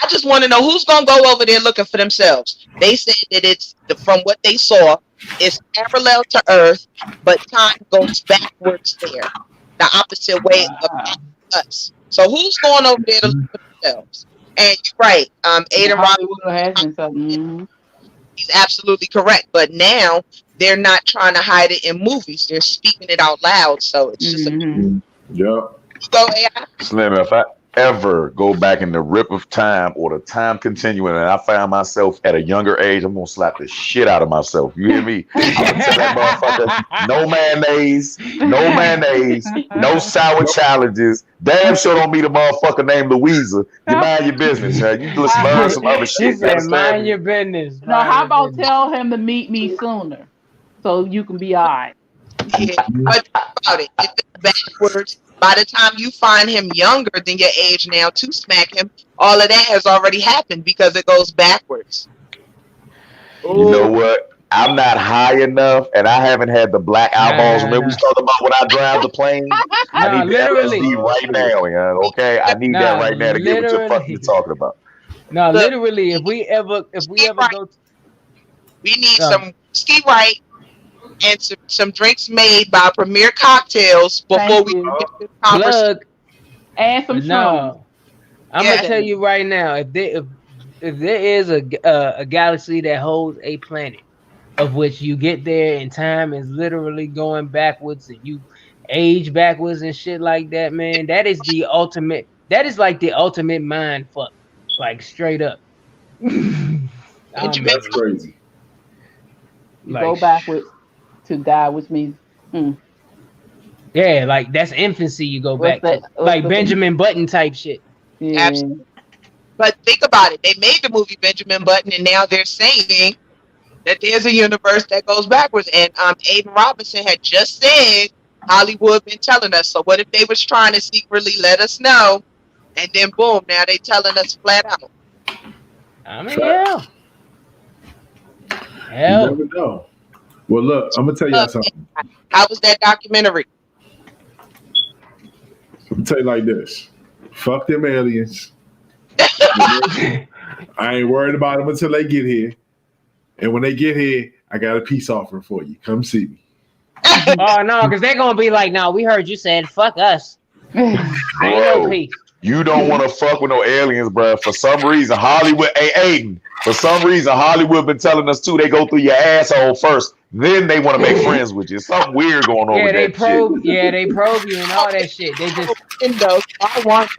I just want to know who's going to go over there looking for themselves. They said that it's from what they saw, it's parallel to Earth, but time goes backwards there, the opposite way of us. So who's going over there to look for themselves? And you're right, Aiden Roberts. He's absolutely correct. But now they're not trying to hide it in movies; they're speaking it out loud. So it's just yeah. Go AI. Slim, if ever go back in the rip of time or the time continuum and I find myself at a younger age, I'm gonna slap the shit out of myself. You hear me? I'm gonna tell that motherfucker, no mayonnaise, no sour challenges. Damn sure don't meet a motherfucker named Louisa. You mind your business, man. You just learn some other shit. She said, mind your business. No, how about tell him to meet me sooner so you can be all right? Yeah, but about it. If it's backwards, by the time you find him younger than your age now to smack him, all of that has already happened because it goes backwards. You know what? I'm not high enough, and I haven't had the black eyeballs. Remember we was talking about when I drive the plane? I need that LSD right now, man. Okay, I need that right now to get what you're fucking talking about. No, literally, if we ever go, we need some whiskey Wright and some drinks made by Premier Cocktails before we get this conversation. And some no, I'm gonna tell you right now, if there is a galaxy that holds a planet of which you get there and time is literally going backwards and you age backwards and shit like that, man, that is the ultimate. That is like the ultimate mind fuck, like straight up. That's crazy. You go backwards to die, which means yeah, like that's infancy. You go back to like Benjamin Button type shit. Yeah. Absolutely. But think about it. They made the movie Benjamin Button, and now they're saying that there's a universe that goes backwards. And Aiden Robinson had just said Hollywood been telling us. So what if they was trying to secretly let us know, and then boom, now they telling us flat out. I mean, hell. You never know. Well, look, I'm gonna tell you something. How was that documentary? I'm gonna tell you like this: fuck them aliens. I ain't worried about them until they get here, and when they get here, I got a peace offering for you. Come see me. Oh no, because they're gonna be like, "No, we heard you said fuck us." Ain't no peace. You don't want to fuck with no aliens, bro. For some reason, Hollywood, hey Aiden, for some reason, Hollywood been telling us too, they go through your asshole first, then they want to make friends with you. Something weird going on with that shit. Yeah, they probe you and all that shit. They just I want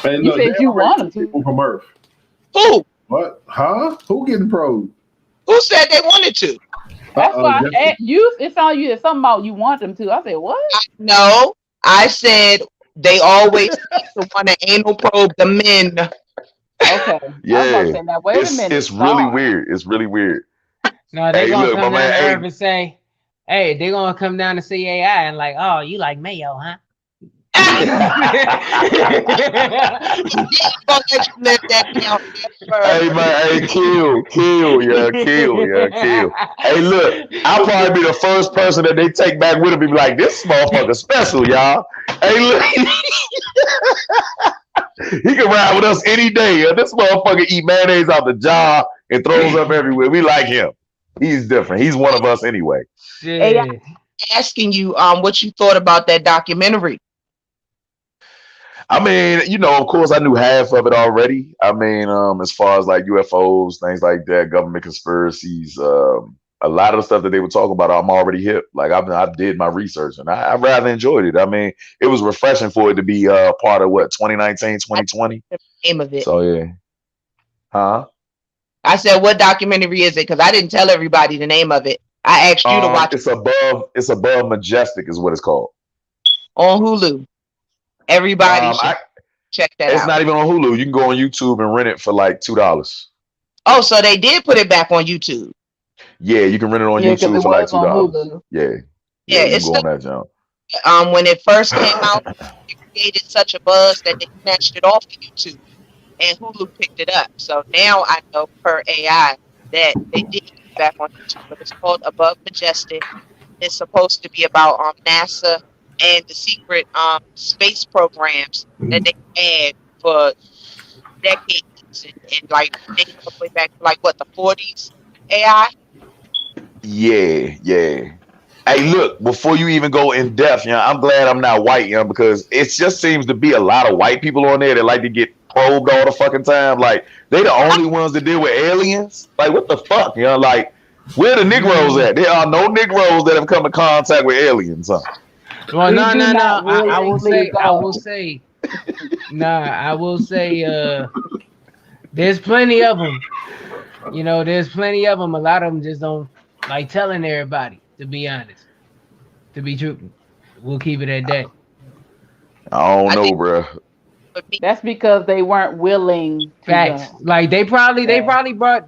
Hey, you said you want them to. People from Earth. Who? What? Huh? Who getting probed? Who said they wanted to? That's why it's on you. It's something about you want them to. I said what? No, I said they always want to anal probe the men. Okay. Yeah. Now, wait a minute. It's really weird. It's really weird. No, they gonna come down to Earth and say, "Hey, they gonna come down to see AI and like, oh, you like Mayo, huh?" Hey man, hey, kill. Hey, look, I'll probably be the first person that they take back with them and be like, this motherfucker special, y'all. Hey, look, he can ride with us any day. This motherfucker eat mayonnaise out the jar and throws up everywhere. We like him. He's different. He's one of us anyway. Hey, I'm asking you what you thought about that documentary. I mean, you know, of course, I knew half of it already. I mean, as far as like UFOs, things like that, government conspiracies, a lot of the stuff that they were talking about, I'm already hip. Like I did my research, and I rather enjoyed it. I mean, it was refreshing for it to be part of what 2019, 2020. The name of it. So yeah, huh? I said, what documentary is it? Because I didn't tell everybody the name of it. I asked you to watch it. It's above Majestic, is what it's called. On Hulu. Everybody should check that out. It's not even on Hulu. You can go on YouTube and rent it for like $2. Oh, so they did put it back on YouTube. Yeah, you can rent it on YouTube for like $2. Yeah, it's go on that jump. When it first came out, it created such a buzz that they snatched it off of YouTube, and Hulu picked it up. So now I know per AI that they did get it back on YouTube, but it's called Above Majestic. It's supposed to be about NASA and the secret space programs that they had for decades and like dating all the way back to like what, the 40s AI? Yeah. Hey, look, before you even go in depth, I'm glad I'm not white, because it just seems to be a lot of white people on there that like to get probed all the fucking time. Like, they the only ones that deal with aliens. Like, what the fuck, like, where the Negroes at? There are no Negroes that have come in contact with aliens, huh? Well, no. I will say, Nah, I will say there's plenty of them. You know, there's plenty of them. A lot of them just don't like telling everybody, to be honest. To be truthful. We'll keep it at that. I don't know, bro. That's because they weren't willing to Facts. go. Like they probably brought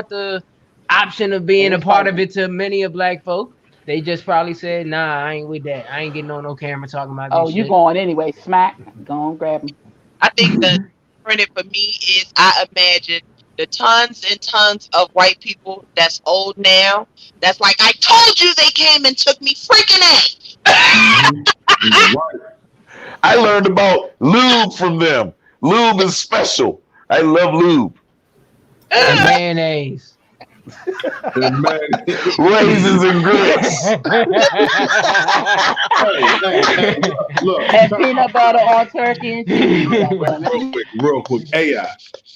the option of being a part of it to many of black folk. They just probably said, nah, I ain't with that. I ain't getting on no camera talking about this shit. You going anyway, smack. Go on, grab him. I think the difference for me is I imagine the tons and tons of white people that's old now. That's like, I told you they came and took me freaking I learned about lube from them. Lube is special. I love lube. And mayonnaise. Raisins and grits. Look, and peanut butter on turkey and cheese. Real quick. AI,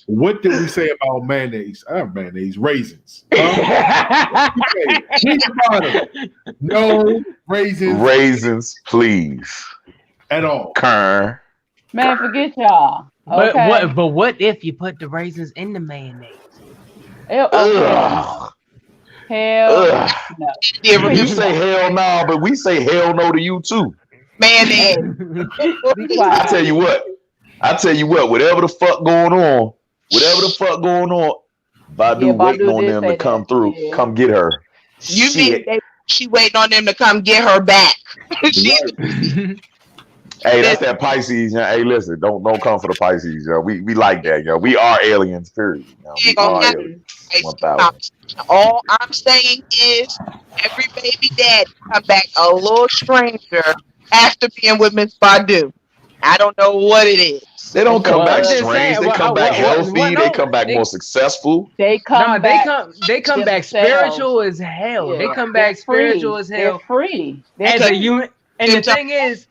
what did we say about mayonnaise? Mayonnaise, raisins. No raisins. Raisins, please. At all. Kern. Man, forget y'all. Okay. But what if you put the raisins in the mayonnaise? Hell no. You say quiet. hell no, but we say hell no to you too. mayonnaise. I tell you what, whatever the fuck going on, Badu waiting on them to come through. Yeah. Come get her. You mean she waiting on them to come get her back? Hey, that's that Pisces. Hey, listen, don't come for the Pisces. We like that. We are aliens. Period. We are aliens. 1,000. All I'm saying is, every baby daddy come back a little stranger after being with Miss Badu. I don't know what it is. They don't come back strange. They come back healthy. They come back more successful. They come back. They come back spiritual as hell. Yeah. They come back spiritual as hell. They're free. As a unit. And the thing is,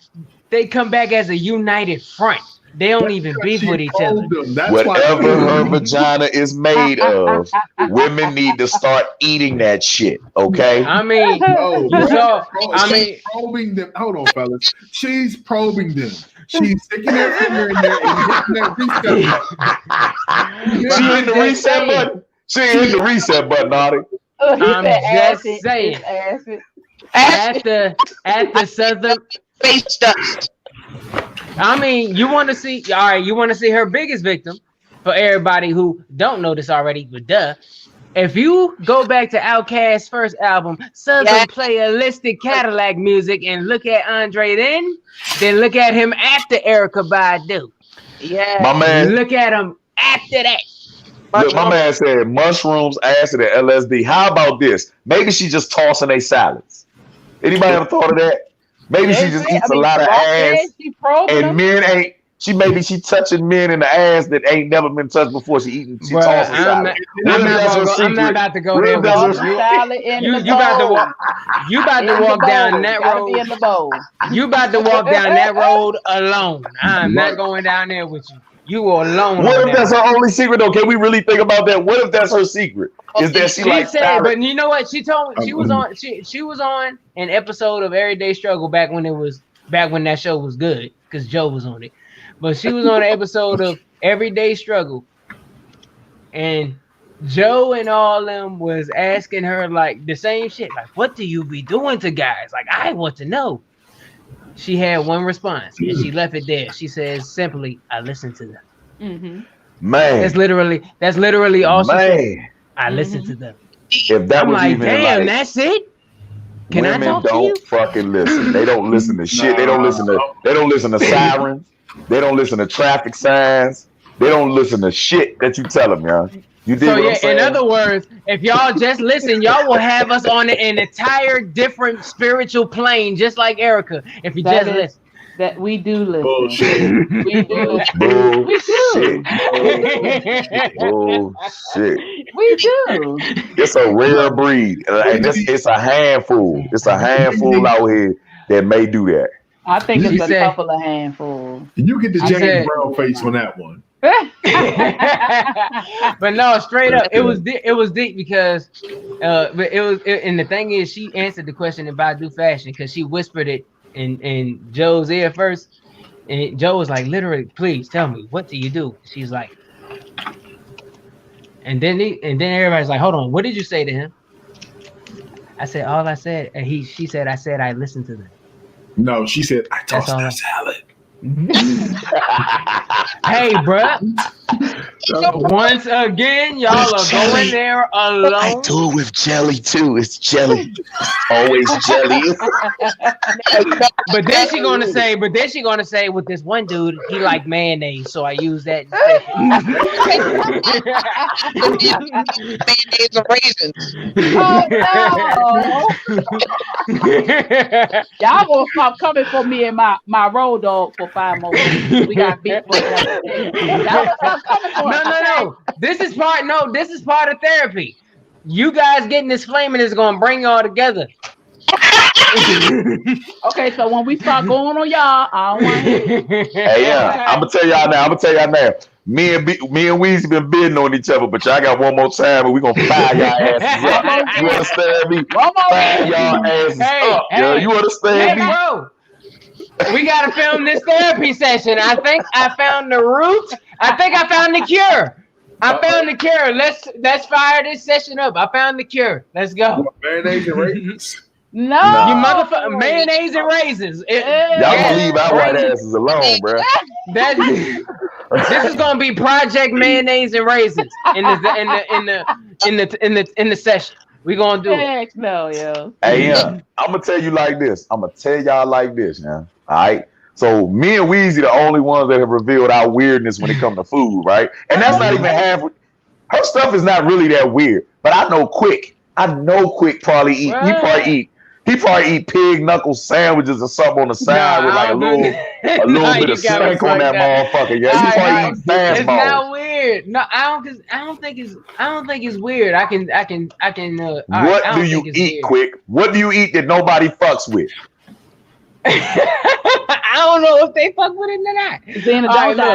they come back as a united front. They don't even beef with each other. Whatever her vagina is made of, women need to start eating that shit. Okay. I mean, she's probing them. Hold on, fellas. She's probing them. She's sticking her finger in there and hitting that reset button. She hit the reset button. She hit the reset button, Audie. I'm just saying. At the southern face dust. I mean, you want to see her biggest victim, for everybody who don't know this already, but duh. If you go back to Outkast's first album, Southern Playalistic Cadillac Music, and look at Andre then look at him after Erika Badu. Yeah. My man. Look at him after that. Look, my man said mushrooms, acid, and LSD. How about this? Maybe she's just tossing a salads. Anybody ever thought of that? Maybe she just eats a lot of ass, and men ain't. She touching men in the ass that ain't never been touched before. She tossing salad. I'm not about to go there. You about to walk down that road. You about to walk down that road alone. I'm not going down there with you. You were alone. What if that's her only secret though? Can we really think about that? What if that's her secret? Is that she like said, but you know what? She told me she was on an episode of Everyday Struggle back when that show was good, because Joe was on it. But she was on an episode of Everyday Struggle. And Joe and all them was asking her like the same shit. Like, what do you be doing to guys? Like, I want to know. She had one response and she left it there. She says simply, I listen to them. Mm-hmm. Man. That's literally all she said. I listen to them. If that I'm was like, even damn, like, that's it? Can women I talk to you? don't fucking listen. They don't listen to shit. They don't listen to sirens. They don't listen to traffic signs. They don't listen to shit that you tell them, y'all. You did what I'm saying? In other words, if y'all just listen, y'all will have us on an entire different spiritual plane, just like Erika. If you just listen. That we do listen. Bullshit. We do. Bullshit. Bullshit. We do. It's a rare breed. It's a handful. It's a handful out here that may do that. I think it's a couple of handfuls. You get the James Brown face on that one. But no, straight up, it was deep because and the thing is, she answered the question in Badu fashion because she whispered it in Joe's ear first, And Joe was like, literally, please tell me, what do you do? She's like, and then everybody's like, hold on, what did you say to him? I said, all I said, and she said, I listened to them. No, she said, I tossed that salad. Hey, bruh. Once again, y'all are going there alone. I do it with jelly too. It's jelly. Always jelly. But then she gonna say, with this one dude, he like mayonnaise, so I use that. Mayonnaise and raisins. Oh, no. Y'all gonna stop coming for me and my road dog for 5 more weeks. We got beef for another day. Y'all gonna stop coming for No. This is part of therapy. You guys getting this flaming is gonna bring y'all together. Okay, so when we start going on y'all, I don't want to hear. Hey, yeah, I'm gonna tell y'all now. Me and Weezy been bidding on each other, but y'all got one more time, and we gonna fire y'all asses up. You understand me? Fire y'all asses up. Yo, you understand me? Bro, we gotta film this therapy session. I think I found the root. I think I found the cure. Let's fire this session up. I found the cure. Let's go. Mayonnaise and raisins. No, you motherfucker, mayonnaise and raisins. Y'all gonna leave our white asses alone, bro. This is gonna be Project Mayonnaise and Raisins in the session. We gonna do it. No, yo. Hey, yeah, I'm gonna tell you like this. I'm gonna tell y'all like this, man. All right. So me and Weezy the only ones that have revealed our weirdness when it comes to food, right? And that's not even half. Her stuff is not really that weird. But I know Quick probably eat. He probably eat pig knuckle sandwiches or something on the side with like a little bit of slick on that motherfucker. Yeah, he probably eat fast It's not weird. No, I don't think it's weird. I can. What do you eat, Quick? What do you eat that nobody fucks with? I don't know if they fuck with it or not. Zena,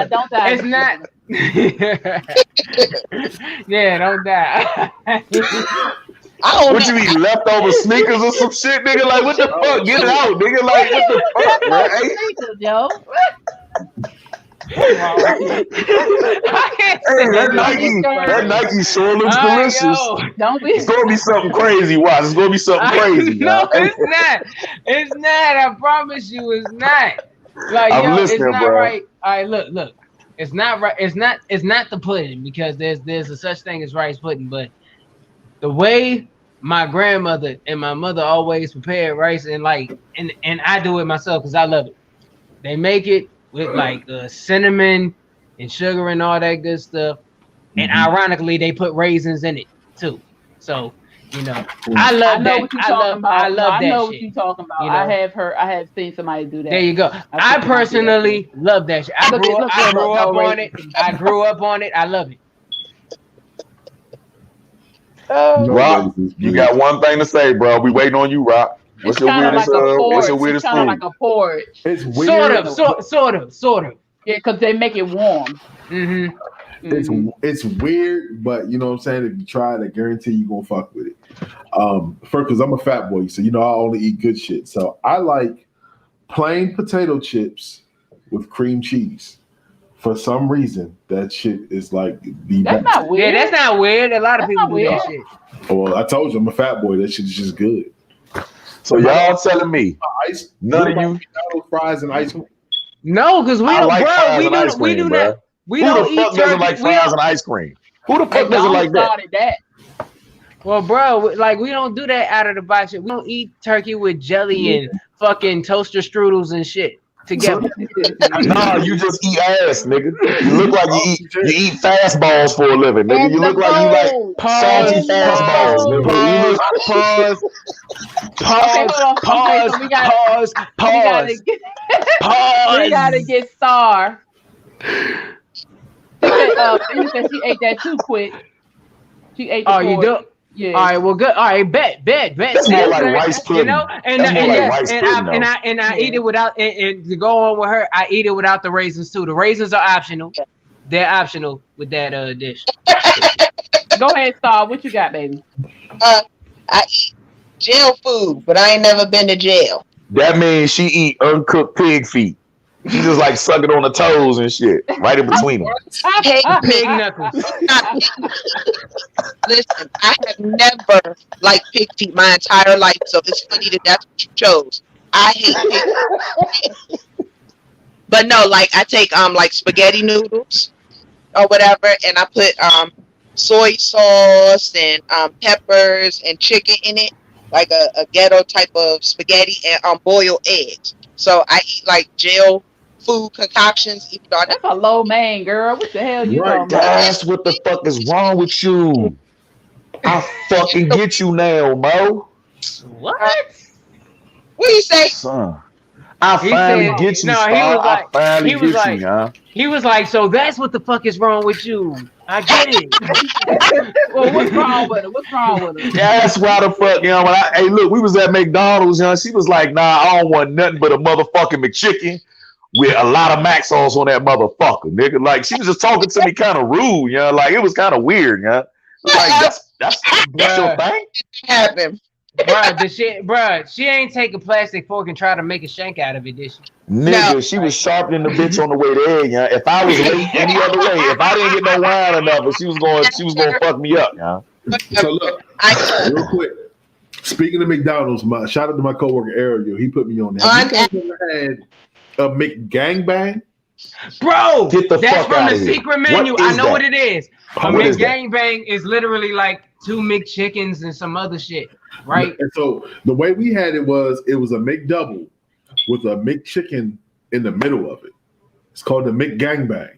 don't die. It's not. Yeah, don't die. What you eat? Leftover sneakers or some shit, nigga? Like, what the fuck? Get it out, nigga. Like, what the fuck, man? Sneakers, yo. That Nike sure looks delicious. It's gonna be something crazy. Watch, it's gonna be something crazy. No, it's not. It's not. I promise you, it's not. Like, I'm listening, it's not bro. right. All right, look. It's not right. It's not the pudding, because there's a such thing as rice pudding, but the way my grandmother and my mother always prepared rice, and I do it myself because I love it. They make it with like cinnamon and sugar and all that good stuff, and ironically, they put raisins in it too. So I love that. I love that. I know what you're talking about. I have seen somebody do that. There you go. I personally love that shit. I grew up on it. I grew up on it. I love it. Rock, you got one thing to say, bro. We waiting on you, Rock. What's your weirdest food? Like a porridge. It's weird. Sort of. Yeah, because they make it warm. Mm-hmm. It's weird, but you know what I'm saying? If you try it, I guarantee you're gonna fuck with it. First, because I'm a fat boy, so I only eat good shit. So I like plain potato chips with cream cheese. For some reason, that shit is like the best. Not weird. Yeah, that's not weird. A lot of people do that shit. Well, I told you I'm a fat boy. That shit is just good. So y'all telling me none of you fries and ice cream? No, because we do not. We don't eat turkey. Who the fuck doesn't like fries and ice cream? Who the fuck doesn't like that? Well, bro, we don't do that out of the box shit. We don't eat turkey with jelly and fucking toaster strudels and shit together. Nah, you just eat ass, nigga. You look like you eat fastballs for a living, nigga. You look like you like salty fastballs, nigga. Pause. We gotta get Star. She said she ate that too quick. She ate the you do? Yeah. All right, well, good. All right, bet. That's more like rice pudding. And I eat it without. And to go on with her, I eat it without the raisins too. The raisins are optional. They're optional with that dish. Go ahead, Star. What you got, baby? I eat jail food, but I ain't never been to jail. That means she eat uncooked pig feet. She just like suck it on the toes and shit, right in between them. Hey, Big knuckles. listen, I have never liked pig feet my entire life, so it's funny that that's what you chose. I hate pig feet. But no, like I take like spaghetti noodles or whatever, and I put soy sauce and peppers and chicken in it, like a ghetto type of spaghetti, and boiled eggs. So I eat like jail food concoctions. Even though That's a low main, girl. What the hell you Right, talking about? That's what the fuck is wrong with you. I fucking get you now, Mo. What? what do you say? Son. I He finally said- get you, no, he Star. was like- I finally he was get like- you, huh? He was like, so that's what the fuck is wrong with you. I get it. Well, what's wrong with it? What's wrong with it? That's why the fuck, hey, look, we was at McDonald's, she was like, nah, I don't want nothing but a motherfucking McChicken with a lot of mac sauce on that motherfucker, nigga. Like, she was just talking to me kind of rude, like, it was kind of weird, Like, that's your thing? Happened. Bruh, she ain't take a plastic fork and try to make a shank out of it, did she? Nigga, No. she was sharpening the bitch on the way there, If I was late any other way, if I didn't get no wine enough, she was gonna fuck me up, So look, real quick. Speaking of McDonald's, shout out to my coworker Erika. He put me on that. Have you guys ever had a McGangbang? Bro, Get the that's fuck from outta the here. secret menu. What I is know that? what it is. A What is that? McGangbang is literally like 2 McChickens and some other shit, right? And so the way we had it was a McDouble with a McChicken in the middle of it. It's called the McGangbang.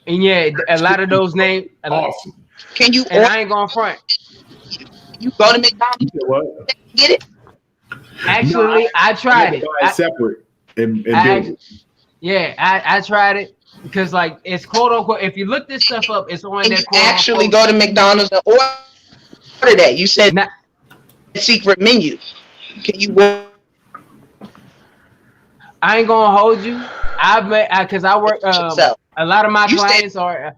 And yeah, a lot of those names. Awesome. Can you And I ain't going front. you go to McDonald's You know what? get it? Actually, No, I tried it. Buy it separate and build it. Yeah, I tried it because like it's quote unquote. If you look this stuff up, it's on Can that you quote actually unquote. go to McDonald's and order that? You said Not- secret menu. Can you I ain't gonna hold you. I've met because I work. yourself? A lot of my You said- clients are.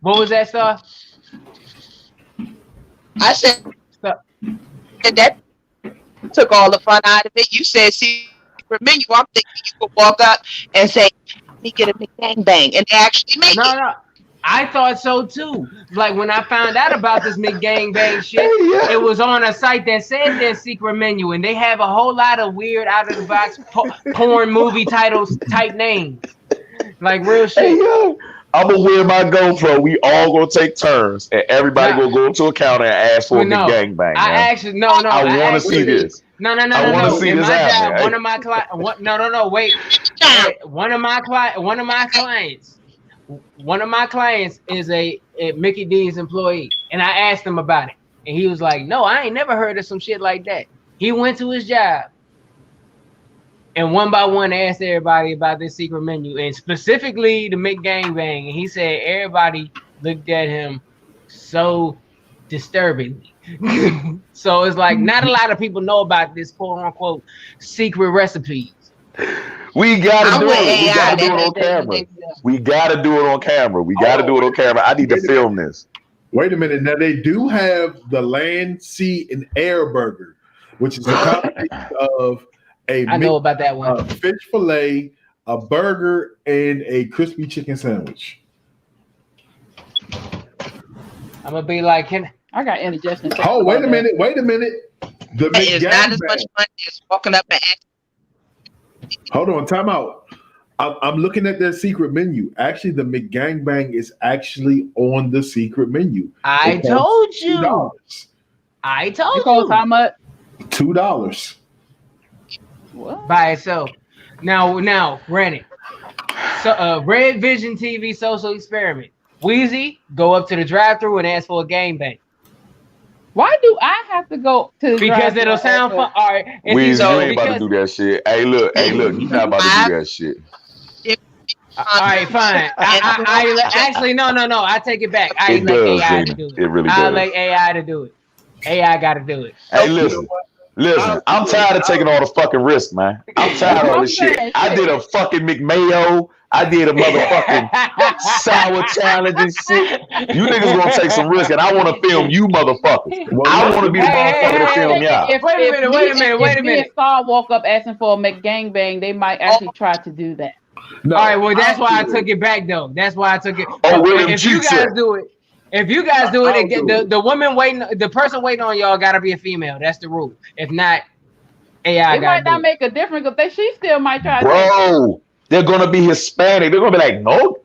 What was that stuff? I said Stop. that took all the fun out of it. You said secret menu. I'm thinking you could walk up and say, "Let me get a McGangbang," and they actually make it. No. I thought so too. Like when I found out about this McGangbang shit, it was on a site that said their secret menu, and they have a whole lot of weird out of the box porn movie titles type names, like real shit. Hey, yo, I'm gonna wear my GoPro. We all gonna take turns, and everybody will go into a counter and ask for a McGangbang. I actually no. I want to see this. No. I wanna see In this my happen. job, one of my clients. No. Wait. One of my clients is a Mickey D's employee, and I asked him about it, and he was like, "No, I ain't never heard of some shit like that." He went to his job, and one by one asked everybody about this secret menu, and specifically the McGangbang, and he said everybody looked at him so disturbingly. So it's like not a lot of people know about this quote unquote secret recipes. We gotta do with it. We AI. gotta do it on camera. We gotta do it on camera. We gotta do it on camera. I need to film this. Wait a minute. Now they do have the land, sea, and air burger, which is a combination of I know about that one. fish fillet, a burger, and a crispy chicken sandwich. I'm gonna be like, I got indigestion. Oh, wait a minute. The It's not as much McGangbang. fun as walking up and asking. Hold on, time out. I'm looking at their secret menu. Actually, the McGangbang is actually on the secret menu. I It costs told you. $2. I told It costs you. how much? $2. What? By itself. Now, granted. So, Red Vision TV social experiment. Wheezy, go up to the drive-thru and ask for a gangbang. Why do I have to go to the Because drive-thru it'll and sound ask fun. for- All right. and Weezy, so you ain't about to do that shit. Hey, look, you not about to do that shit. All right, fine. I actually no. I take it back. I It let does, AI to Jaden. do it. It really I does. let AI to do it. AI got to do it. Hey, listen. Listen, I'm tired of taking all the fucking risk, man. I'm tired of all this shit. I did a fucking McMayo. I did a motherfucking sour challenge and shit. You niggas gonna take some risk, and I want to film you motherfuckers. I want to be the motherfucker to film y'all. Wait a minute. If Star woke up asking for a McGangbang, they might actually try to do that. No, all right, well, that's why I took it back, though. That's why I took it. If you guys do it, the woman waiting, the person waiting on y'all gotta be a female. That's the rule. If not, AI. It might not make a difference if she still might try. Bro, they're gonna be Hispanic. They're gonna be like, no,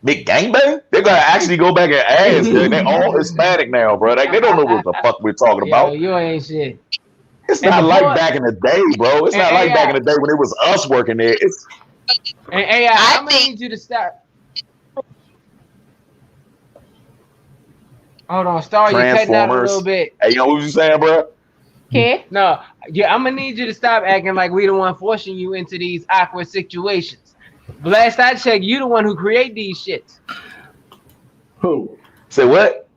big gangbang. They're gonna actually go back and ask. They're all Hispanic now, bro. Like, they don't know what the fuck we're talking about. You ain't shit. It's not like back in the day, bro. It's not like back in the day when it was us working there. It's and AI. I'm gonna need you to stop. Hold on, Star, you cutting out a little bit. Hey, you know what you saying, bro? Okay. No, yeah, I'm gonna need you to stop acting like we the one forcing you into these awkward situations. Last I checked, you the one who create these shits. Who? Say what?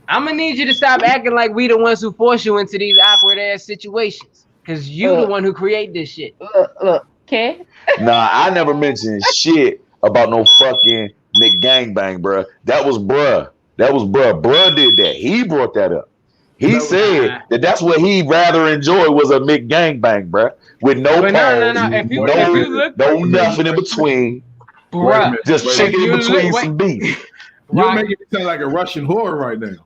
I'm gonna need you to stop acting like we the ones who force you into these awkward ass situations. Cause you the one who create this shit. Okay. Nah, I never mentioned shit about no fucking McGangbang, bro. That was bruh. Bruh did that. He brought that up. He said that that's what he'd rather enjoy was a McGangbang, bruh. With no pause, no nothing in between. Bruh. Just chicken in between some beef. You're making it sound like a Russian whore right now.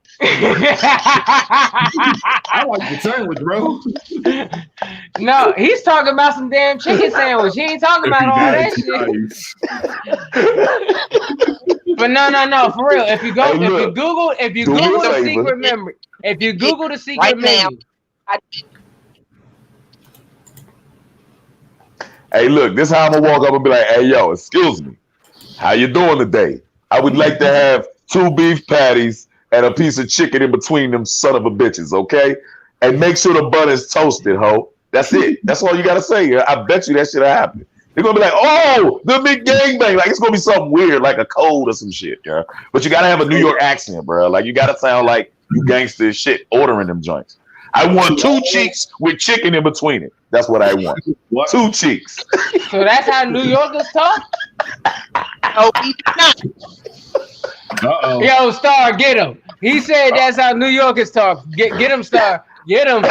I like the sandwich, bro. No, he's talking about some damn chicken sandwich. He ain't talking about all that shit. But no, for real. If you go, if you Google the secret memory, if you Google the secret menu. Hey, look, this is how I'm gonna walk up and be like, hey, yo, excuse me. How you doing today? I would like to have 2 beef patties and a piece of chicken in between them son of a bitches, okay? And make sure the bun is toasted, ho. That's it. That's all you gotta say. I bet you that shit'll happen. They're gonna be like, oh, the big gangbang. Like, it's gonna be something weird, like a code or some shit, yeah. But you gotta have a New York accent, bro. Like, you gotta sound like you gangster as shit ordering them joints. I want 2 cheeks with chicken in between it. That's what I want. 2 cheeks. So that's how New Yorkers talk? No, we not. Uh-oh. Yo, Star, get him. He said that's how New Yorkers talk. Get him, Star. Get him.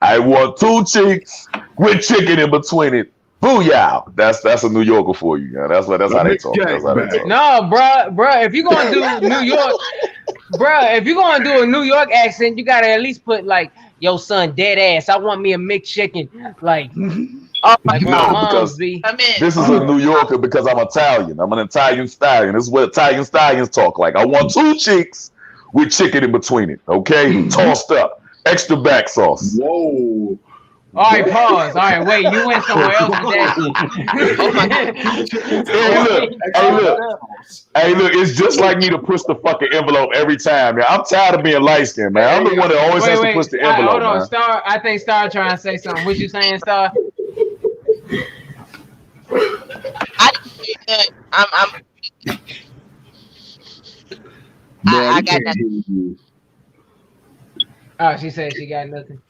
I want 2 cheeks with chicken in between it. Booyah! That's a New Yorker for you. Yeah. That's how they talk. That's how they talk. No, bruh, if you're gonna do New York, if you're gonna do a New York accent, you gotta at least put like, yo, son, dead ass. I want me a McChicken. Like, like my mom's be. This is a New Yorker because I'm Italian. I'm an Italian stallion. This is what Italian stallions talk like. I want 2 cheeks with chicken in between it. Okay, tossed up, extra back sauce. Whoa. All right, pause. All right, wait. You went somewhere else today. Hey, look. It's just like me to push the fucking envelope every time. Man. I'm tired of being light skinned, man. I'm the one that always has to push the envelope. Hold on, man. Star. I think Star trying to say something. What you saying, Star? I didn't say that. I got nothing. Oh, she said she got nothing.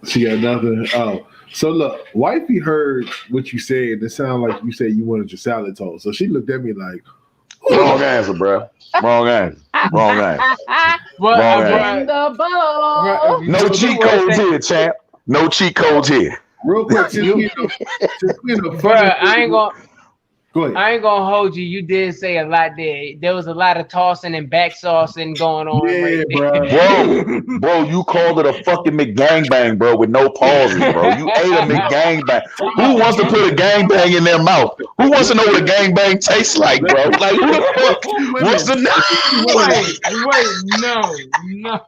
She got nothing. Oh, so look, wifey heard what you said. It sounded like you said you wanted your salad toast. So she looked at me like, wrong answer, bro. Wrong answer. Wrong answer. No cheat codes here, champ. No cheat codes here. Real quick, bro, I ain't gonna. I ain't gonna hold you. You did say a lot there. There was a lot of tossing and back saucing going on. Yeah, right bro, you called it a fucking McGangbang, bro, with no pauses, bro. You ate a McGangbang. Who wants to put a gangbang in their mouth? Who wants to know what a gangbang tastes like, bro? Like, who the fuck wants to know? Wait, no.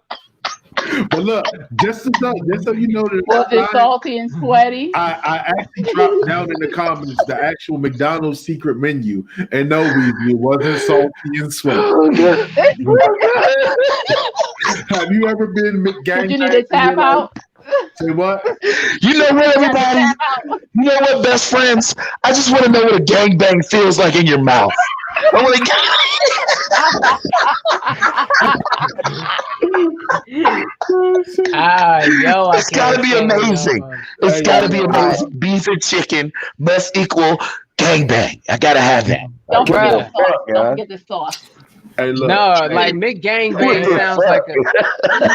But look, just so you know that was it salty and sweaty? I actually dropped down in the comments the actual McDonald's secret menu, and no, it wasn't salty and sweaty. Have you ever been McGangbang? You need to tap out. Say what? You know what, everybody? You know what, best friends? I just want to know what a gangbang feels like in your mouth. I want to Yo, it's gotta be amazing. It's gotta be amazing. Beef and chicken must equal gangbang. I gotta have that. Don't What forget the the fuck, sauce. Don't man? forget the sauce. Hey, look. No, hey, like McGangbang What the sounds like a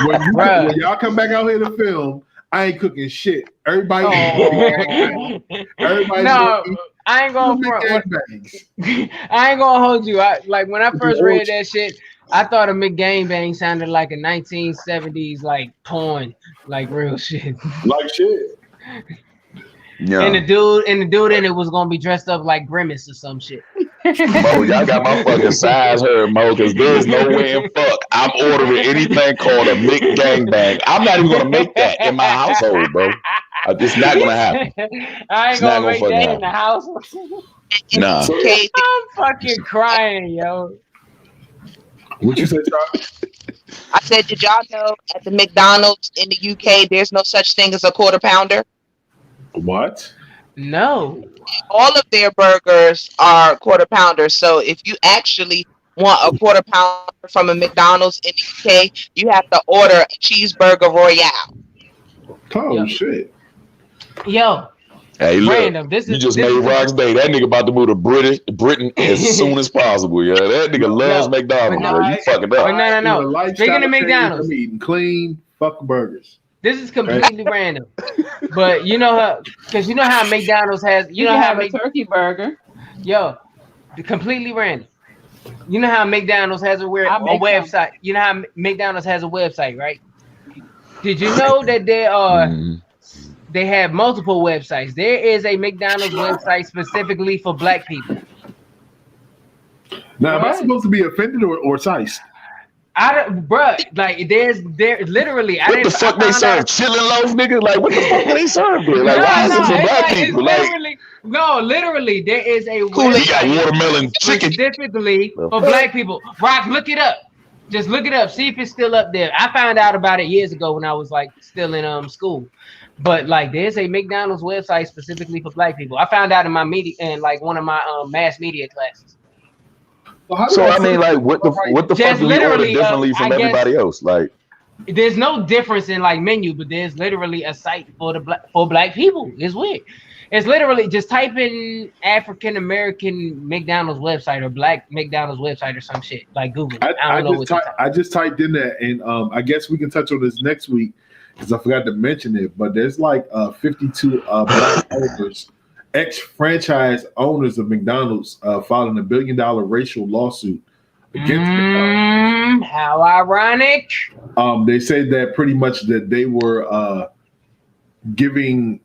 when bruh. y'all come back out here to film, I ain't cooking shit. Everybody, everybody's No, gonna eat I ain't going for McGangbangs. I ain't gonna hold you. Like when I first read that shit, I thought a McGangbang sounded like a 1970s like porn, like real shit. Like shit. Yeah. And the dude in it was gonna be dressed up like Grimace or some shit. Mo, y'all got my fucking size hurt, Mo, because there's no way in fuck I'm ordering anything called a McGangbang. I'm not even gonna make that in my household, bro. It's not gonna happen. I ain't gonna make that happen in the house. Nah. Okay, I'm fucking crying, yo. What you say, Charlie? I said, did y'all know at the McDonald's in the UK, there's no such thing as a quarter pounder? What? No. All of their burgers are quarter pounders. So if you actually want a quarter pounder from a McDonald's in the UK, you have to order a cheeseburger royale. Oh Yo. shit. Yo. Hey, look, Random. you just made Rock's day. That nigga about to move to Britain as soon as possible, yeah. That nigga loves McDonald's, bro. You fucking up. But no. Speaking of McDonald's, I'm eating clean fucking burgers. this is completely random. But you know how, because you know how McDonald's has, You can have a turkey burger. Yo, completely random. You know how McDonald's has a website. You know how McDonald's has a website, right? Did you know that they have multiple websites? There is a McDonald's website specifically for black people. Now, am I supposed to be offended or sized? Bruh, like there's literally. What the fuck they serve? Chillin' loaf, nigga? Like what the fuck they serve there? Like why is it for black people? Literally, there is a website. We got watermelon chicken specifically for black people. Rock, look it up. Just look it up. See if it's still up there. I found out about it years ago when I was like still in school. But like there's a McDonald's website specifically for black people. I found out in my media and like one of my mass media classes. So I mean, like, what the fuck do we order differently from everybody else? Like, there's no difference in like menu, but there's literally a site for black people. It's weird. It's literally just type in African American McDonald's website or black McDonald's website or some shit like Google. I just typed in that, and I guess we can touch on this next week because I forgot to mention it. But there's like 52 black owners. Ex-franchise owners of McDonald's filing $1 billion racial lawsuit against McDonald's. How ironic. They said that pretty much that they were giving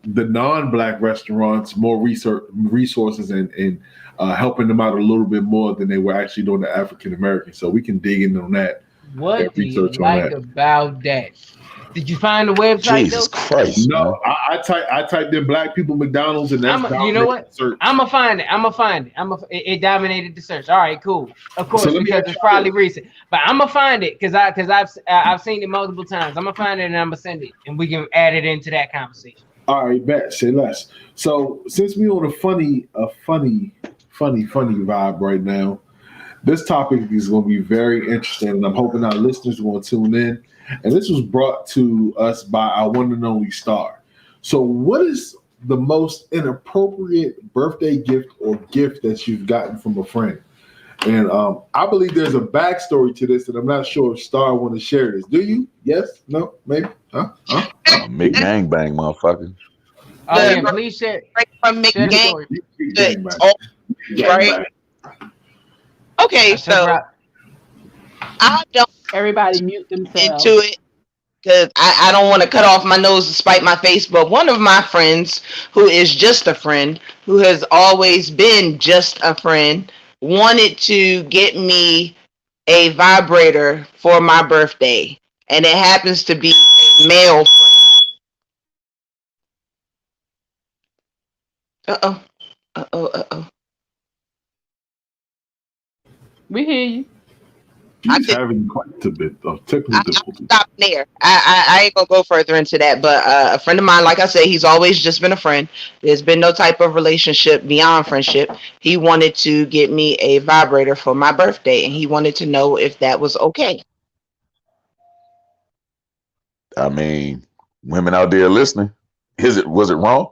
the non-black restaurants more resources and helping them out a little bit more than they were actually doing the African American. So we can dig in on that. What do you like about that? Did you find the website? Jesus Christ! No, I typed in black people McDonald's and that's you know what? I'm gonna find it. It dominated the search. All right, cool. Of course, because it's probably recent. But I'm gonna find it because I've seen it multiple times. I'm gonna find it and I'm gonna send it, and we can add it into that conversation. All right, bet. Say less. So since we on a funny vibe right now, this topic is going to be very interesting, and I'm hoping our listeners will tune in. And this was brought to us by our one and only Star. So what is the most inappropriate birthday gift or gift that you've gotten from a friend? And I believe there's a backstory to this, and I'm not sure if Star want to share this. Do you? Yes? No? Maybe? Huh? McGangbang, motherfucker. Oh, yeah, please share. Right from McGang. Right? Okay, so I don't everybody mute themselves into it because I don't want to cut off my nose to spite my face, but one of my friends who is just a friend, who has always been just a friend, wanted to get me a vibrator for my birthday, and it happens to be a male friend. Uh-oh. We hear you. He's having quite a bit of technical difficulty. Stop there. I ain't gonna go further into that. But a friend of mine, like I said, he's always just been a friend. There's been no type of relationship beyond friendship. He wanted to get me a vibrator for my birthday, and he wanted to know if that was okay. I mean, women out there listening, was it wrong?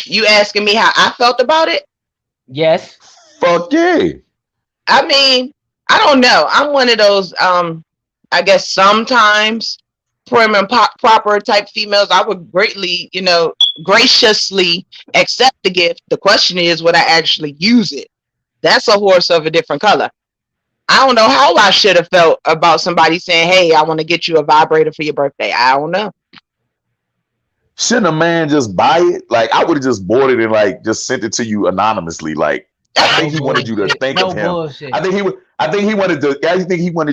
You asking me how I felt about it? Yes. Fuck yeah. I mean, I don't know. I'm one of those, I guess sometimes prim and proper type females. I would greatly, graciously accept the gift. The question is, would I actually use it? That's a horse of a different color. I don't know how I should have felt about somebody saying, hey, I want to get you a vibrator for your birthday. I don't know. Shouldn't a man just buy it? Like, I would have just bought it and like just sent it to you anonymously. Like, I think he wanted you to think of him. Bullshit. I think he wanted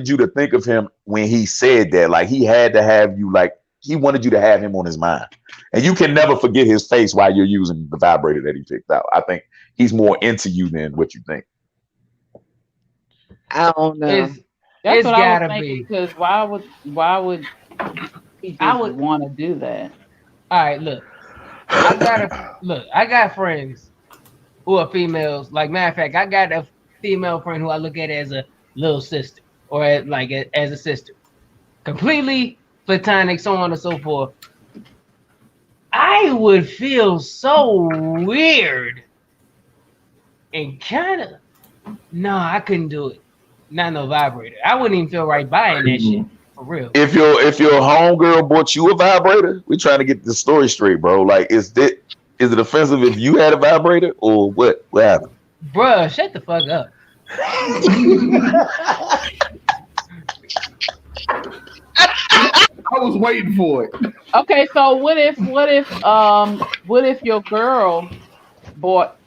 you to think of him when he said that. Like, he had to have you, like, he wanted you to have him on his mind. And you can never forget his face while you're using the vibrator that he picked out. I think he's more into you than what you think. I don't know. That's It's what I gotta was thinking. be. Because why would he just want to do that? All right, look. I got friends who are females. Like, matter of fact, I got a female friend who I look at as a little sister or as a sister. Completely platonic, so on and so forth. I would feel so weird and kind of, no, I couldn't do it. Not no vibrator. I wouldn't even feel right buying that shit. For real. If your homegirl bought you a vibrator, we're trying to get the story straight, bro. Like, is it offensive if you had a vibrator or what? What happened? Bruh, shut the fuck up. I was waiting for it. Okay, so what if your girl bought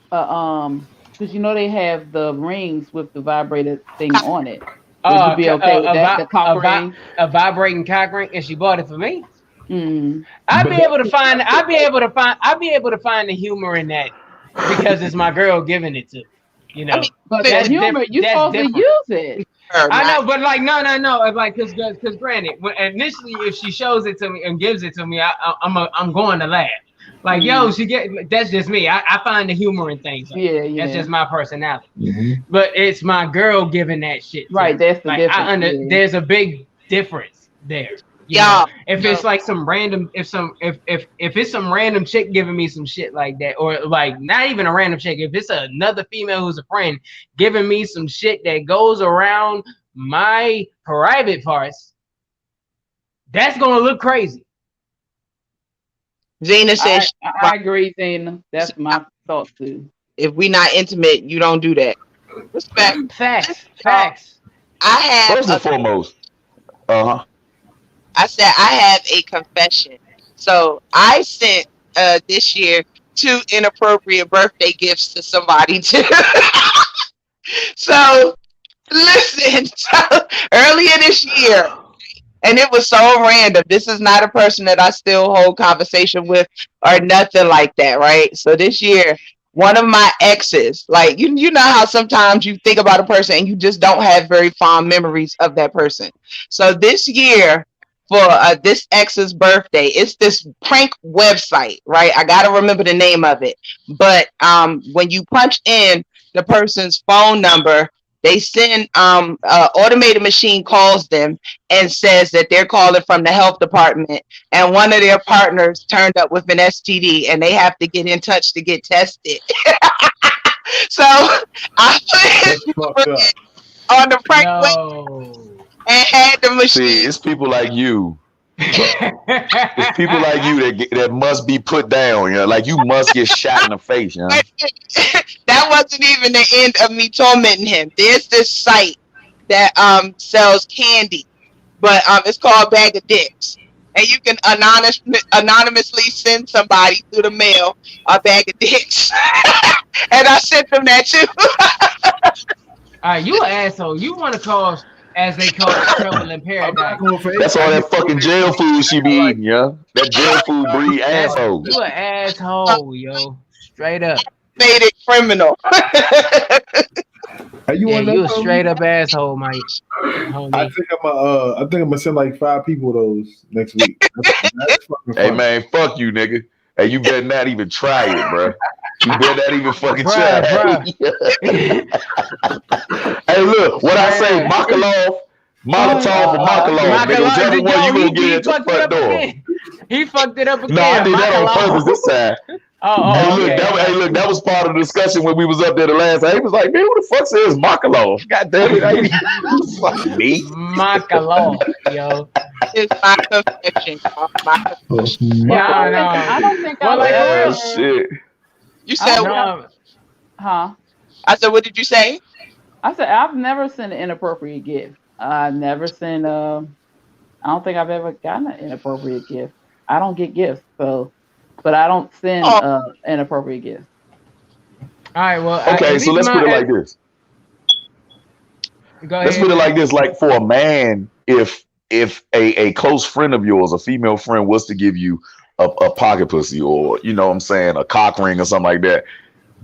because they have the rings with the vibrator thing on it. Would you be okay with that? The cock ring? A vibrating cock ring, and she bought it for me. Mm. I'd be able to find the humor in that because it's my girl giving it to me, But that humor, you're supposed to use it. I know, but like no. Like, because granted, initially if she shows it to me and gives it to me, I'm going to laugh. Like, yo, that's just me. I find the humor in things. Yeah. That's just my personality. Mm-hmm. But it's my girl giving that shit. Right, that's the difference. There's a big difference there. If it's like some random, if it's some random chick giving me some shit like that, or like not even a random chick, if it's another female who's a friend giving me some shit that goes around my private parts, that's gonna look crazy. Zena says, I agree, Zena. That's my thought too. If we not intimate, you don't do that. Respect. Facts. I have first and foremost. I said I have a confession. So I sent this year 2 inappropriate birthday gifts to somebody too. So listen, earlier this year, and it was so random. This is not a person that I still hold conversation with or nothing like that, right? So this year, one of my exes, like, you know how sometimes you think about a person and you just don't have very fond memories of that person. So this year, for this ex's birthday, it's this prank website, right? I got to remember the name of it. But when you punch in the person's phone number, they send an automated machine calls them and says that they're calling from the health department and one of their partners turned up with an STD and they have to get in touch to get tested. So I put it on the prank website and had the machine. See, it's people like you. It's people like you that must be put down. Like you must get shot in the face. That wasn't even the end of me tormenting him. There's this site that sells candy, but it's called Bag of Dicks, and you can anonymously send somebody through the mail a bag of dicks. And I sent them that too. All right, you an asshole. You want to cause, as they call it, trouble in paradise. That's all that fucking jail food she be eating, That jail food breed asshole. You an asshole, yo. Straight up. Made it criminal. Hey, you Yeah, want you a that, straight up asshole, Mike. I think I'm gonna send like 5 people those next week. That's fucking Hey fun. man, fuck you, nigga. Hey, you better not even try it, bro. You better not even fucking try. Hey, look, what I say, Molotov or Makalov, nigga, whichever one you gonna get at your front door. He fucked it up again. No, I did that on purpose this time. Hey, look, that was part of the discussion when we was up there the last time. He was like, man, who the fuck says Makalov? God damn it. Fuck me. Makalov, yo. It's my confession. I don't think shit. You said huh? I said, what did you say? I said I've never sent an inappropriate gift. I've never sent I don't think I've ever gotten an inappropriate gift. I don't get gifts, but I don't send inappropriate gifts. All right, well, okay, so let's put it like this. Let's put it like this: like for a man, if a close friend of yours, a female friend, was to give you a pocket pussy, or you know what I'm saying, a cock ring or something like that,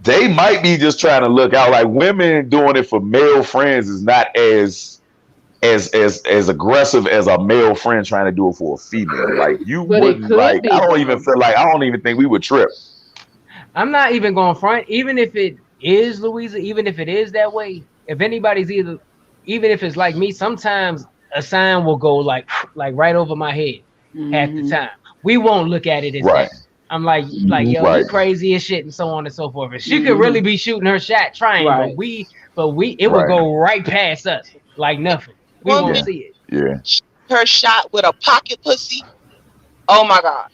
they might be just trying to look out. Like women doing it for male friends is not as aggressive as a male friend trying to do it for a female. Like you wouldn't like. I don't even think we would trip. I'm not even going front. Even if it is Louisa, even if it is that way, if anybody's even if it's like me, sometimes a sign will go like right over my head half the time. We won't look at it as that. I'm like yo, you crazy as shit and so on and so forth. And she could really be shooting her shot trying, but it would go right past us like nothing. We won't see it. Yeah. Her shot with a pocket pussy. Oh my God.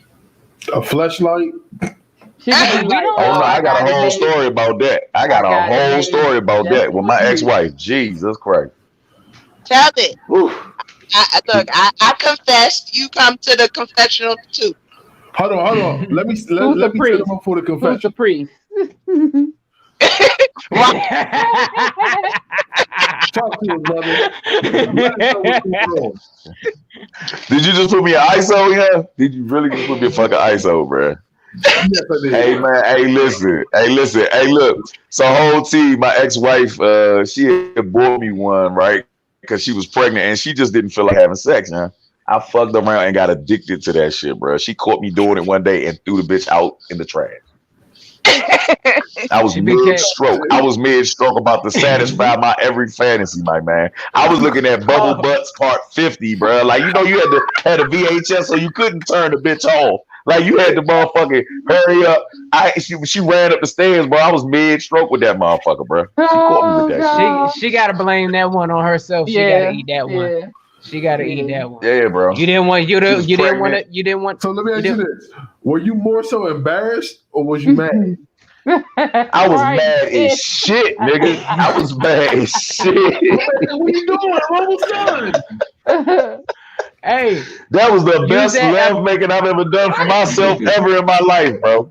A fleshlight. I got a whole story about that. I got a whole story about that with my ex-wife. Jesus Christ. Tell it. I confessed. You come to the confessional too. Hold on. Let me set him up for the confession. Who's the priest? Talk to him, brother. Did you just put me an ISO here? Did you really just put me a fucking ISO, bro? Yes, I did. Hey man, hey listen, hey look. So whole team, my ex-wife, she had bought me one, right? Because she was pregnant and she just didn't feel like having sex, man. I fucked around and got addicted to that shit, bro. She caught me doing it one day and threw the bitch out in the trash. I was mid-stroke. About to satisfy my every fantasy, my man. I was looking at Bubble Butts Part 50, bro. Like, you know, you had a VHS, so you couldn't turn the bitch off. Like, you had to motherfucking hurry up. She ran up the stairs, bro. I was mid-stroke with that motherfucker, bro. She caught me with that shit. She got to blame that one on herself. She got to eat that one. She got to eat that one. Yeah, bro. You didn't want. So let me ask you this: were you more so embarrassed or was you mad? I was mad as shit, nigga. I was mad as shit. What you doing? What was done? Hey, that was the best love making I've ever done for myself ever in my life, bro.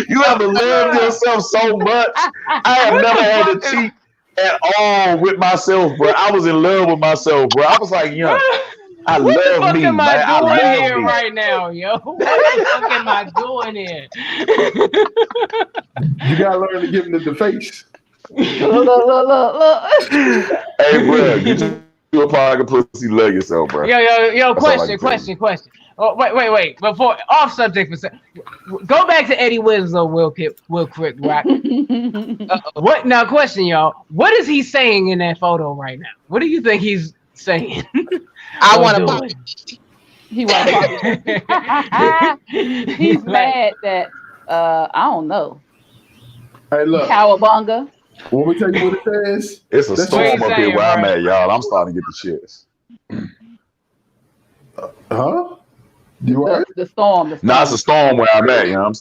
You ever loved yourself so much? I have never had to cheat at all with myself, bro. I was in love with myself, bro. I was like, yo, I what love the fuck me, am man. I doing here me. right now, yo? What the fuck am I doing here? You gotta learn to give him the face. Look. Hey, bro, you a pocket pussy, love yourself, bro. Yo, question. Oh, wait. Before off subject for a second. Go back to Eddie Winslow real quick, Rock. What now? Question, y'all. What is he saying in that photo right now? What do you think he's saying? I want a pocket. He want a pocket. He's mad that I don't know. Hey, look. Cowabunga. When we tell you what it says, it's a storm up here where I'm at, y'all. I'm starting to get the shits. Huh? You are the storm. No, it's a storm where I'm at. You know,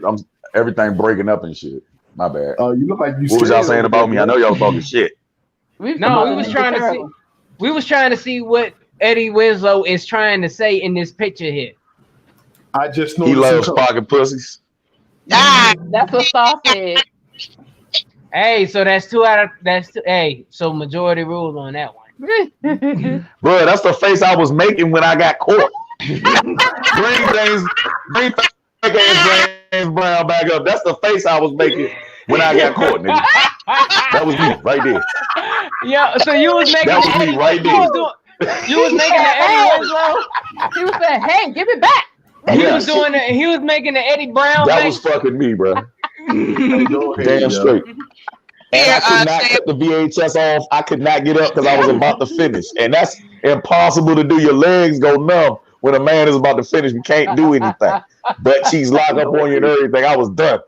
I'm everything breaking up and shit. My bad. Oh, you look like you. What was y'all saying about me? I know y'all was talking shit. We was trying to see what Eddie Winslow is trying to say in this picture here. I just know he loves pocket pussies. That's what Star said. Hey, so that's two. Hey, so majority rules on that one. Bro, that's the face I was making when I got caught. Bring fake ass Brown back up. That's the face I was making when I got caught, nigga. That was me right there. Yeah, so you was making That the was me Eddie. right there. You was making the Eddie Winslow. He was saying, "Hey, give it back." He was doing it. He was making the Eddie Brown. That face. was fucking me, bro. Go ahead, Damn yo. straight. And I could not cut the VHS off. I could not get up because I was about to finish. And that's impossible to do. Your legs go numb when a man is about to finish. You can't do anything. Butt cheeks lock up on you and everything. I was done.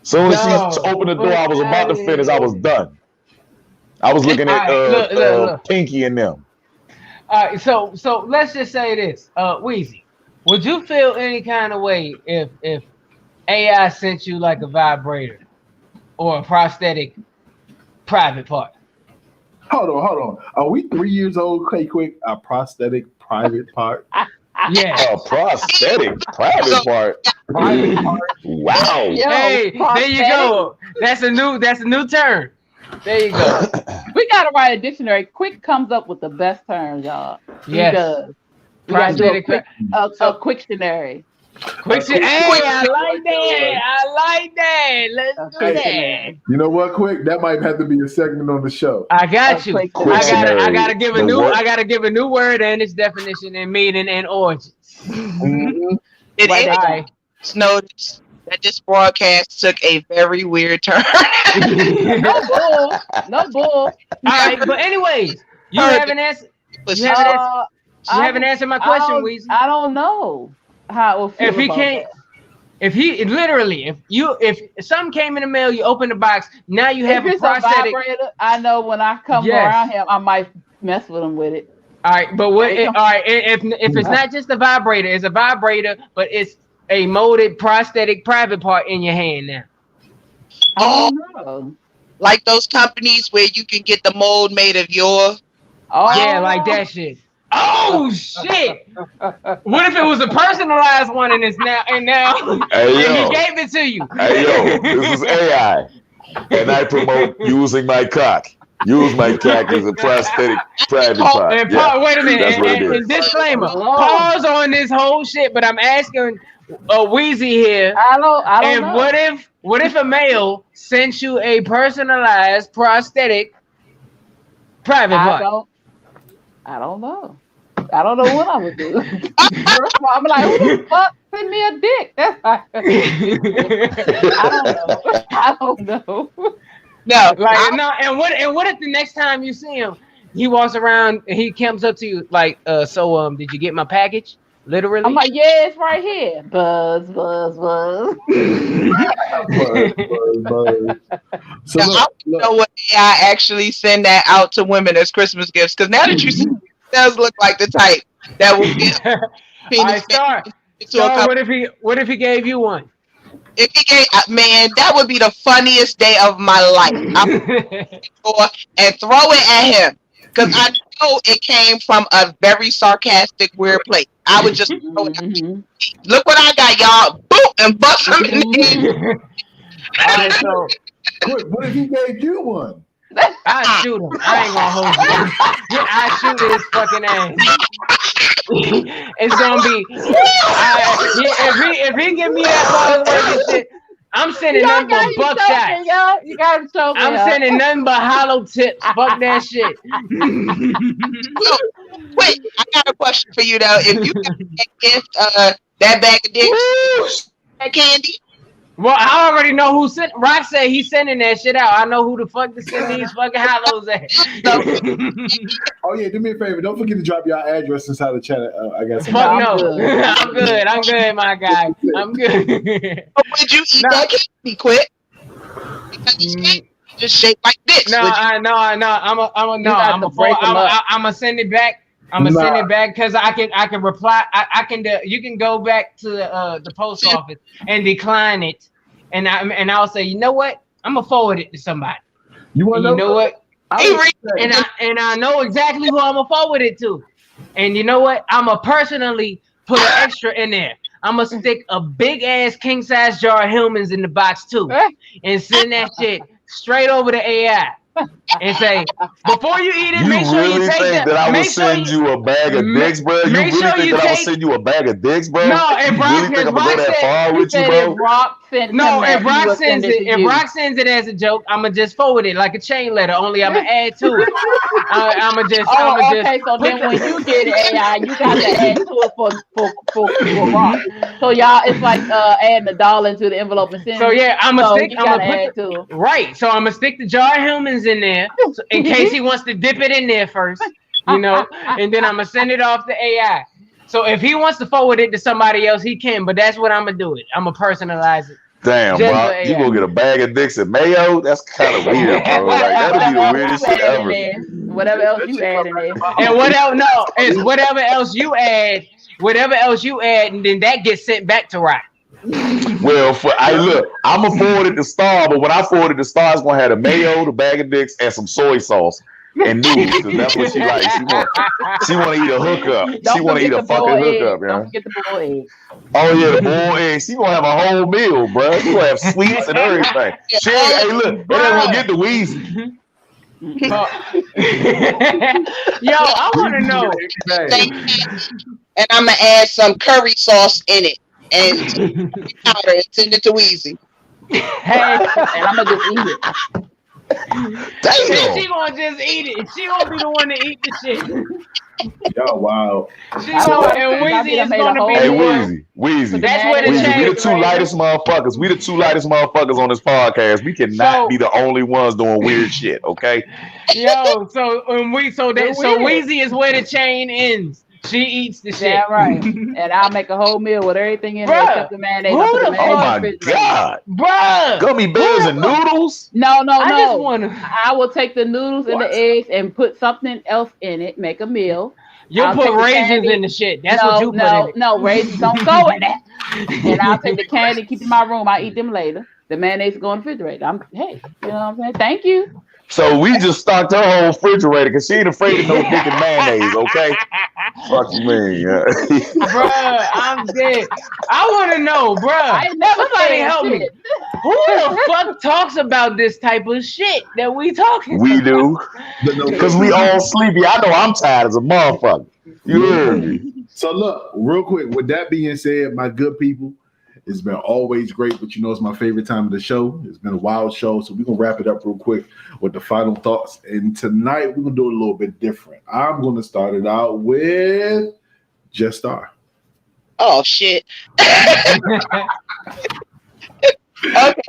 Soon as she opened the door, I was about to finish. I was done. I was looking at look. Pinky and them. All right, so let's just say this, Weezy, would you feel any kind of way if AI sent you like a vibrator or a prosthetic private part? Hold on. Are we 3 years old? Okay, quick. A prosthetic private part. Yeah. A prosthetic private part. Private part. Wow. Yo, Hey, there you go. That's a new term. There you go. We gotta write a dictionary. Quick comes up with the best terms, y'all. Yes. He does. We gotta do a Prosthetic. quick dictionary. Quick shit. Hey, I like that. Let's do that. You know what, quick? That might have to be a segment on the show. I got you. I Quictionary. gotta give a The new. word. I gotta give a new word and its definition and meaning and origins. It All is right. noticed that this broadcast took a very weird turn. No bull. All right, but anyways, you haven't answered. You haven't answered my question, Weezy. I don't know how it will feel. If he can't, if something came in the mail, you open the box. Now you have if a it's prosthetic. a vibrator, I know when I come around him, I might mess with him with it. All right, but all right, if it's not just a vibrator, it's a vibrator, but it's a molded prosthetic private part in your hand now. I don't know. Like those companies where you can get the mold made of your. Yeah, like that shit. Oh shit! What if it was a personalized one and it's now Hey, and yo. he gave it to you? Hey, yo, this is AI. And I promote using my cock. Use my cock as a prosthetic private part. And Yeah, wait a minute. that's what it And is. disclaimer. Pause on this whole shit. But I'm asking Weezy here. I don't know. What if a male sent you a personalized prosthetic private part? I don't know. I don't know what I would do. First of all, I'm like, who the fuck send me a dick? That's like, I don't know. No, like no. And what if the next time you see him, he walks around and he comes up to you like, so did you get my package? Literally. I'm like, yeah, it's right here. Buzz. Buzz. So I don't know what AI actually send that out to women as Christmas gifts. Because now that you see, it does look like the type that will get penis. Star, what if he gave you one? If he gave, man, that would be the funniest day of my life. And throw it at him. Because I know it came from a very sarcastic, weird place. I would just throw it at him. Look what I got, y'all. Boom, and bust him in the head. So, what if he gave you one? I shoot him. I ain't gonna hold you. I shoot his fucking ass. It's gonna be if he give me that motherfucking shit, I'm sending nothing but buckshots. You gotta show me. I'm sending nothing but hollow tips. Fuck that shit. Wait, I got a question for you though. If you got that gift, that bag of dicks, that candy. Well, I already know who sent. Rock said he's sending that shit out. I know who the fuck to send these fucking hollows at. Oh yeah, do me a favor. Don't forget to drop your address inside the chat. I got some. Fuck no. I'm good, my guy. I'm good. But would you eat that candy quick? Because it's candy just shaped like this. No, I'm gonna send it back. I'm gonna send it back because I can reply. You can go back to the post office and decline it, and I'll say, you know what? I'm gonna forward it to somebody. You want to know what? I know exactly who I'm gonna forward it to. And you know what? I'm gonna personally put an extra in there. I'm gonna stick a big ass king size jar of Hillman's in the box too, and send that shit straight over to AI. And say, before you eat it, make sure you take that. I will send you a bag of dicks, bro. You really think that I will send you a bag of dicks, bro? No, and you really think I'm gonna go that far with you, bro? Rock No, if Rock sends it as a joke, I'ma just forward it like a chain letter. Only I'ma add to it. Okay. So then when you get it, AI, you got to add to it for Rock. So y'all, it's like adding $1 into the envelope and sending. So yeah, I'm gonna add to it. Right. So I'm gonna stick the jar of humans in there in case he wants to dip it in there first, and then I'm gonna send it off to AI. So if he wants to forward it to somebody else, he can. But that's what I'm gonna do it. I'm gonna personalize it. Damn, bro. You gonna get a bag of dicks at Mayo? That's kind of weird, bro. Like that'll be the weirdest shit ever. Whatever else you add in there. And whatever else you add, and then that gets sent back to Wright. Well, I'm gonna forward it to Star, but when I forward it to Star, it's gonna have the mayo, the bag of dicks, and some soy sauce and noodles, because that's what she likes. She want to eat a hookup. She want to eat a fucking hookup, man. Don't forget the boiled eggs. Oh yeah, the boiled eggs. She gonna have a whole meal, bro. She gonna have sweets and everything. Hey, look, they ain't gonna get the Wheezy. Yo, I want to know. And I'm gonna add some curry sauce in it and powder and send it to Weezy. Hey, and I'm gonna just eat it. Damn. She gonna just eat it. She gonna be the one to eat the shit. Y'all wild. And Weezy is gonna be the one. Weezy. So that's where the we the two lightest motherfuckers. We the two lightest motherfuckers on this podcast. We cannot be the only ones doing weird shit, okay? Yo, so Weezy is where the chain ends. She eats the shit. Yeah, right. And I'll make a whole meal with everything in there except the mayonnaise. Oh my god, bruh! Gummy bears and noodles? No. I will take the noodles and the eggs and put something else in it. Make a meal. You'll put raisins in the shit. That's what you put in it. No, raisins don't go in that. And I'll take the candy, keep it in my room. I eat them later. The mayonnaise go in the refrigerator. You know what I'm saying? Thank you. So we just stocked her whole refrigerator because she ain't afraid of no dick and mayonnaise, okay? Fuck you mean, yeah. Bruh, I'm dead. I want to know, bruh. I never Somebody help me. Who the fuck talks about this type of shit that we talking We do. Because we all sleepy. I know I'm tired as a motherfucker. You heard me. So look, real quick, with that being said, my good people, it's been always great, but it's my favorite time of the show. It's been a wild show, so we're going to wrap it up real quick with the final thoughts. And tonight, we're going to do it a little bit different. I'm going to start it out with Just Star. Oh, shit. Okay.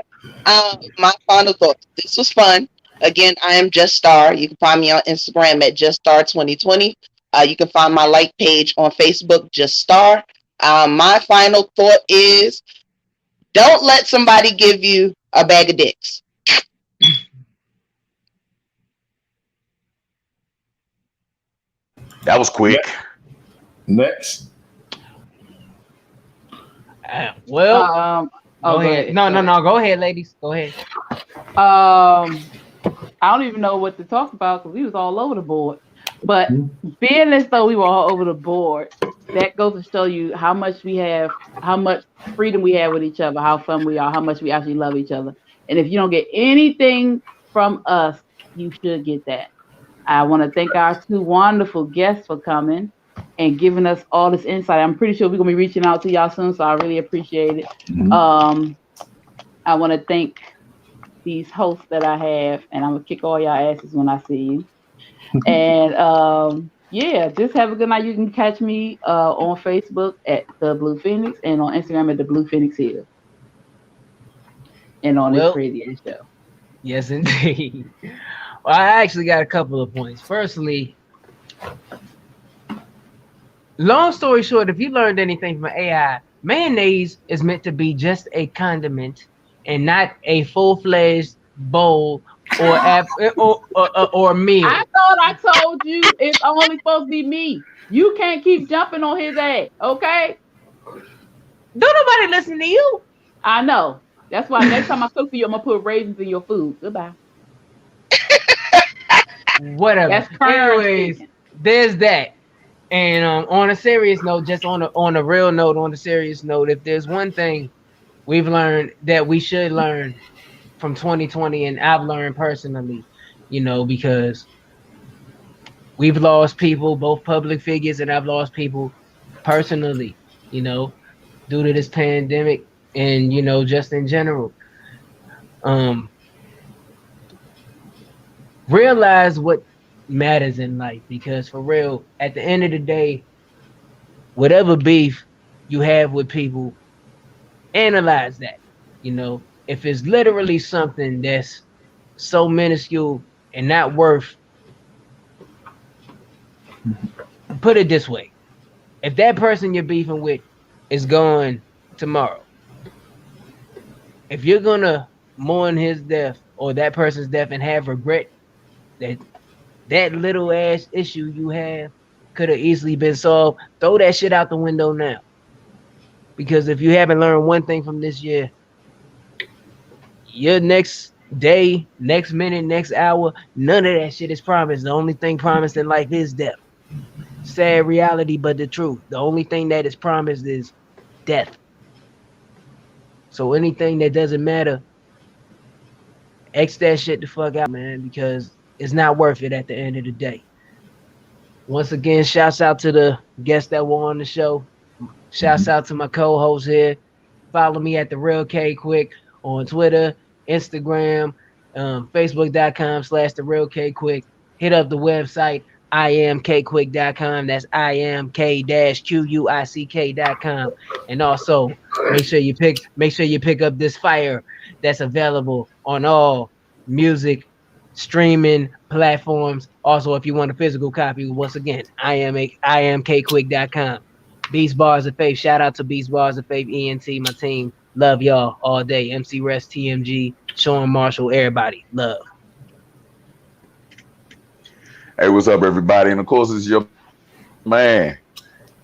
My final thoughts. This was fun. Again, I am Just Star. You can find me on Instagram at JustStar2020. You can find my like page on Facebook, Just Star. My final thought is don't let somebody give you a bag of dicks. That was quick. Next. Go ahead. No. Go ahead, ladies. Go ahead. I don't even know what to talk about because we was all over the board. But being as though we were all over the board, that goes to show you how much we have, how much freedom we have with each other, how fun we are, how much we actually love each other. And if you don't get anything from us, you should get that. I want to thank our two wonderful guests for coming and giving us all this insight. I'm pretty sure we're going to be reaching out to y'all soon, so I really appreciate it. I want to thank these hosts that I have, and I'm going to kick all y'all asses when I see you. And just have a good night. You can catch me on Facebook at The Blue Phoenix and on Instagram at The Blue Phoenix Hill. And on this crazy ass show. Yes, indeed. Well, I actually got a couple of points. Firstly, long story short, if you learned anything from AI, mayonnaise is meant to be just a condiment and not a full-fledged bowl or meal. I thought I told you it's only supposed to be me. You can't keep jumping on his ass, okay? Don't nobody listen to you. I know. That's why next time I cook for you, I'm gonna put raisins in your food. Goodbye. Whatever. That's anyways, there's that. And on a serious note, just on a real note, on a serious note, if there's one thing we've learned that we should learn from 2020, and I've learned personally, because we've lost people, both public figures, and I've lost people personally, due to this pandemic. and just in general. Realize what matters in life, because for real, at the end of the day, whatever beef you have with people, analyze that. If it's literally something that's so minuscule and not worth, put it this way, if that person you're beefing with is gone tomorrow, if you're gonna mourn his death or that person's death and have regret that little ass issue you have could have easily been solved, throw that shit out the window now. Because if you haven't learned one thing from this year, your next day, next minute, next hour, none of that shit is promised. The only thing promised in life is death. Sad reality, but the truth. The only thing that is promised is death. So anything that doesn't matter, X that shit the fuck out, man, because it's not worth it at the end of the day. Once again, shouts out to the guests that were on the show. Shouts out to my co-host here. Follow me at The Real K Quick on Twitter, Instagram, Facebook.com/The Real K Quick. Hit up the website, IamKQuick.com. That's IamK-QUICK.com. And also make sure you pick up this fire that's available on all music streaming platforms. Also, if you want a physical copy, once again, IamKQuick.com. Beast Bars of Faith. Shout out to Beast Bars of Faith, ENT, my team. Love y'all all day. MC Rest, TMG, Sean Marshall, everybody. Love. Hey, what's up, everybody? And of course, it's your man,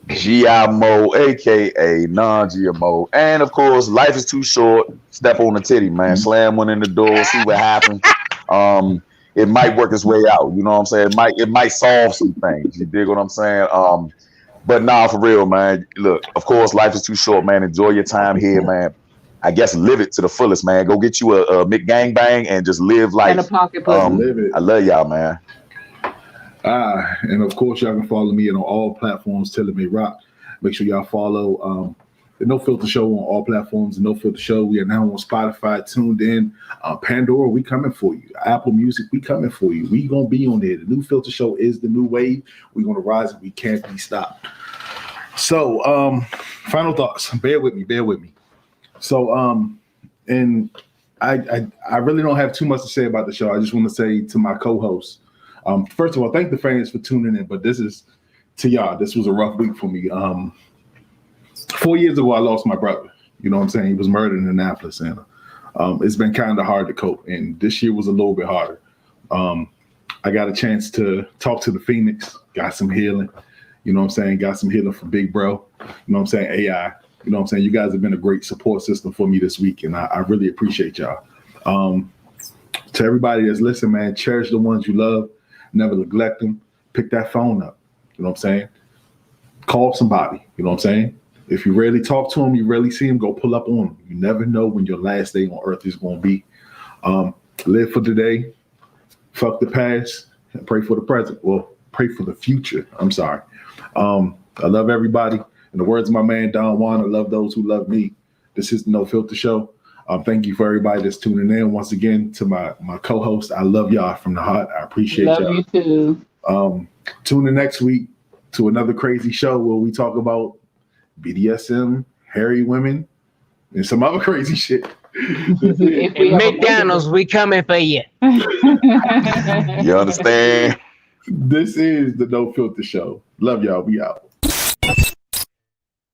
GMO, aka non-GMO. And of course, life is too short. Step on the titty, man. Slam one in the door, see what happens. It might work its way out. You know what I'm saying? It might solve some things. You dig what I'm saying? But nah, for real, man. Look, of course, life is too short, man. Enjoy your time here, man. I guess live it to the fullest, man. Go get you a McGangbang and just live life. And a pocket pussy. Live it. I love y'all, man. And of course, y'all can follow me on all platforms, Telling Me Rock. Make sure y'all follow the No Filter Show on all platforms. The No Filter Show. We are now on Spotify, tuned in. Pandora, we coming for you. Apple Music, we coming for you. We gonna be on there. The New Filter Show is the new wave. We're gonna rise and we can't be stopped. So, final thoughts. Bear with me. So, and I really don't have too much to say about the show. I just want to say to my co-hosts, first of all, thank the fans for tuning in. But this is to y'all. This was a rough week for me. 4 years ago, I lost my brother. You know what I'm saying? He was murdered in Annapolis, and it's been kind of hard to cope. And this year was a little bit harder. I got a chance to talk to the Phoenix, got some healing. You know what I'm saying? Got some healing for Big Bro. You know what I'm saying? AI. You know what I'm saying? You guys have been a great support system for me this week, and I really appreciate y'all. To everybody that's listening, man, cherish the ones you love. Never neglect them. Pick that phone up. You know what I'm saying? Call somebody. You know what I'm saying? If you rarely talk to them, you rarely see them, go pull up on them. You never know when your last day on earth is going to be. Live for today. Fuck the past. And pray for the present. Well, pray for the future. I'm sorry. I love everybody. In the words of my man Don Juan, I love those who love me. This is the No Filter Show. Thank you for everybody that's tuning in. Once again, to my co-host, I love y'all from the heart. I appreciate y'all. Love you too. Tune in next week to another crazy show where we talk about BDSM, hairy women, and some other crazy shit. McDonald's, we coming for you. You understand? This is the No Filter Show. Love y'all. We out.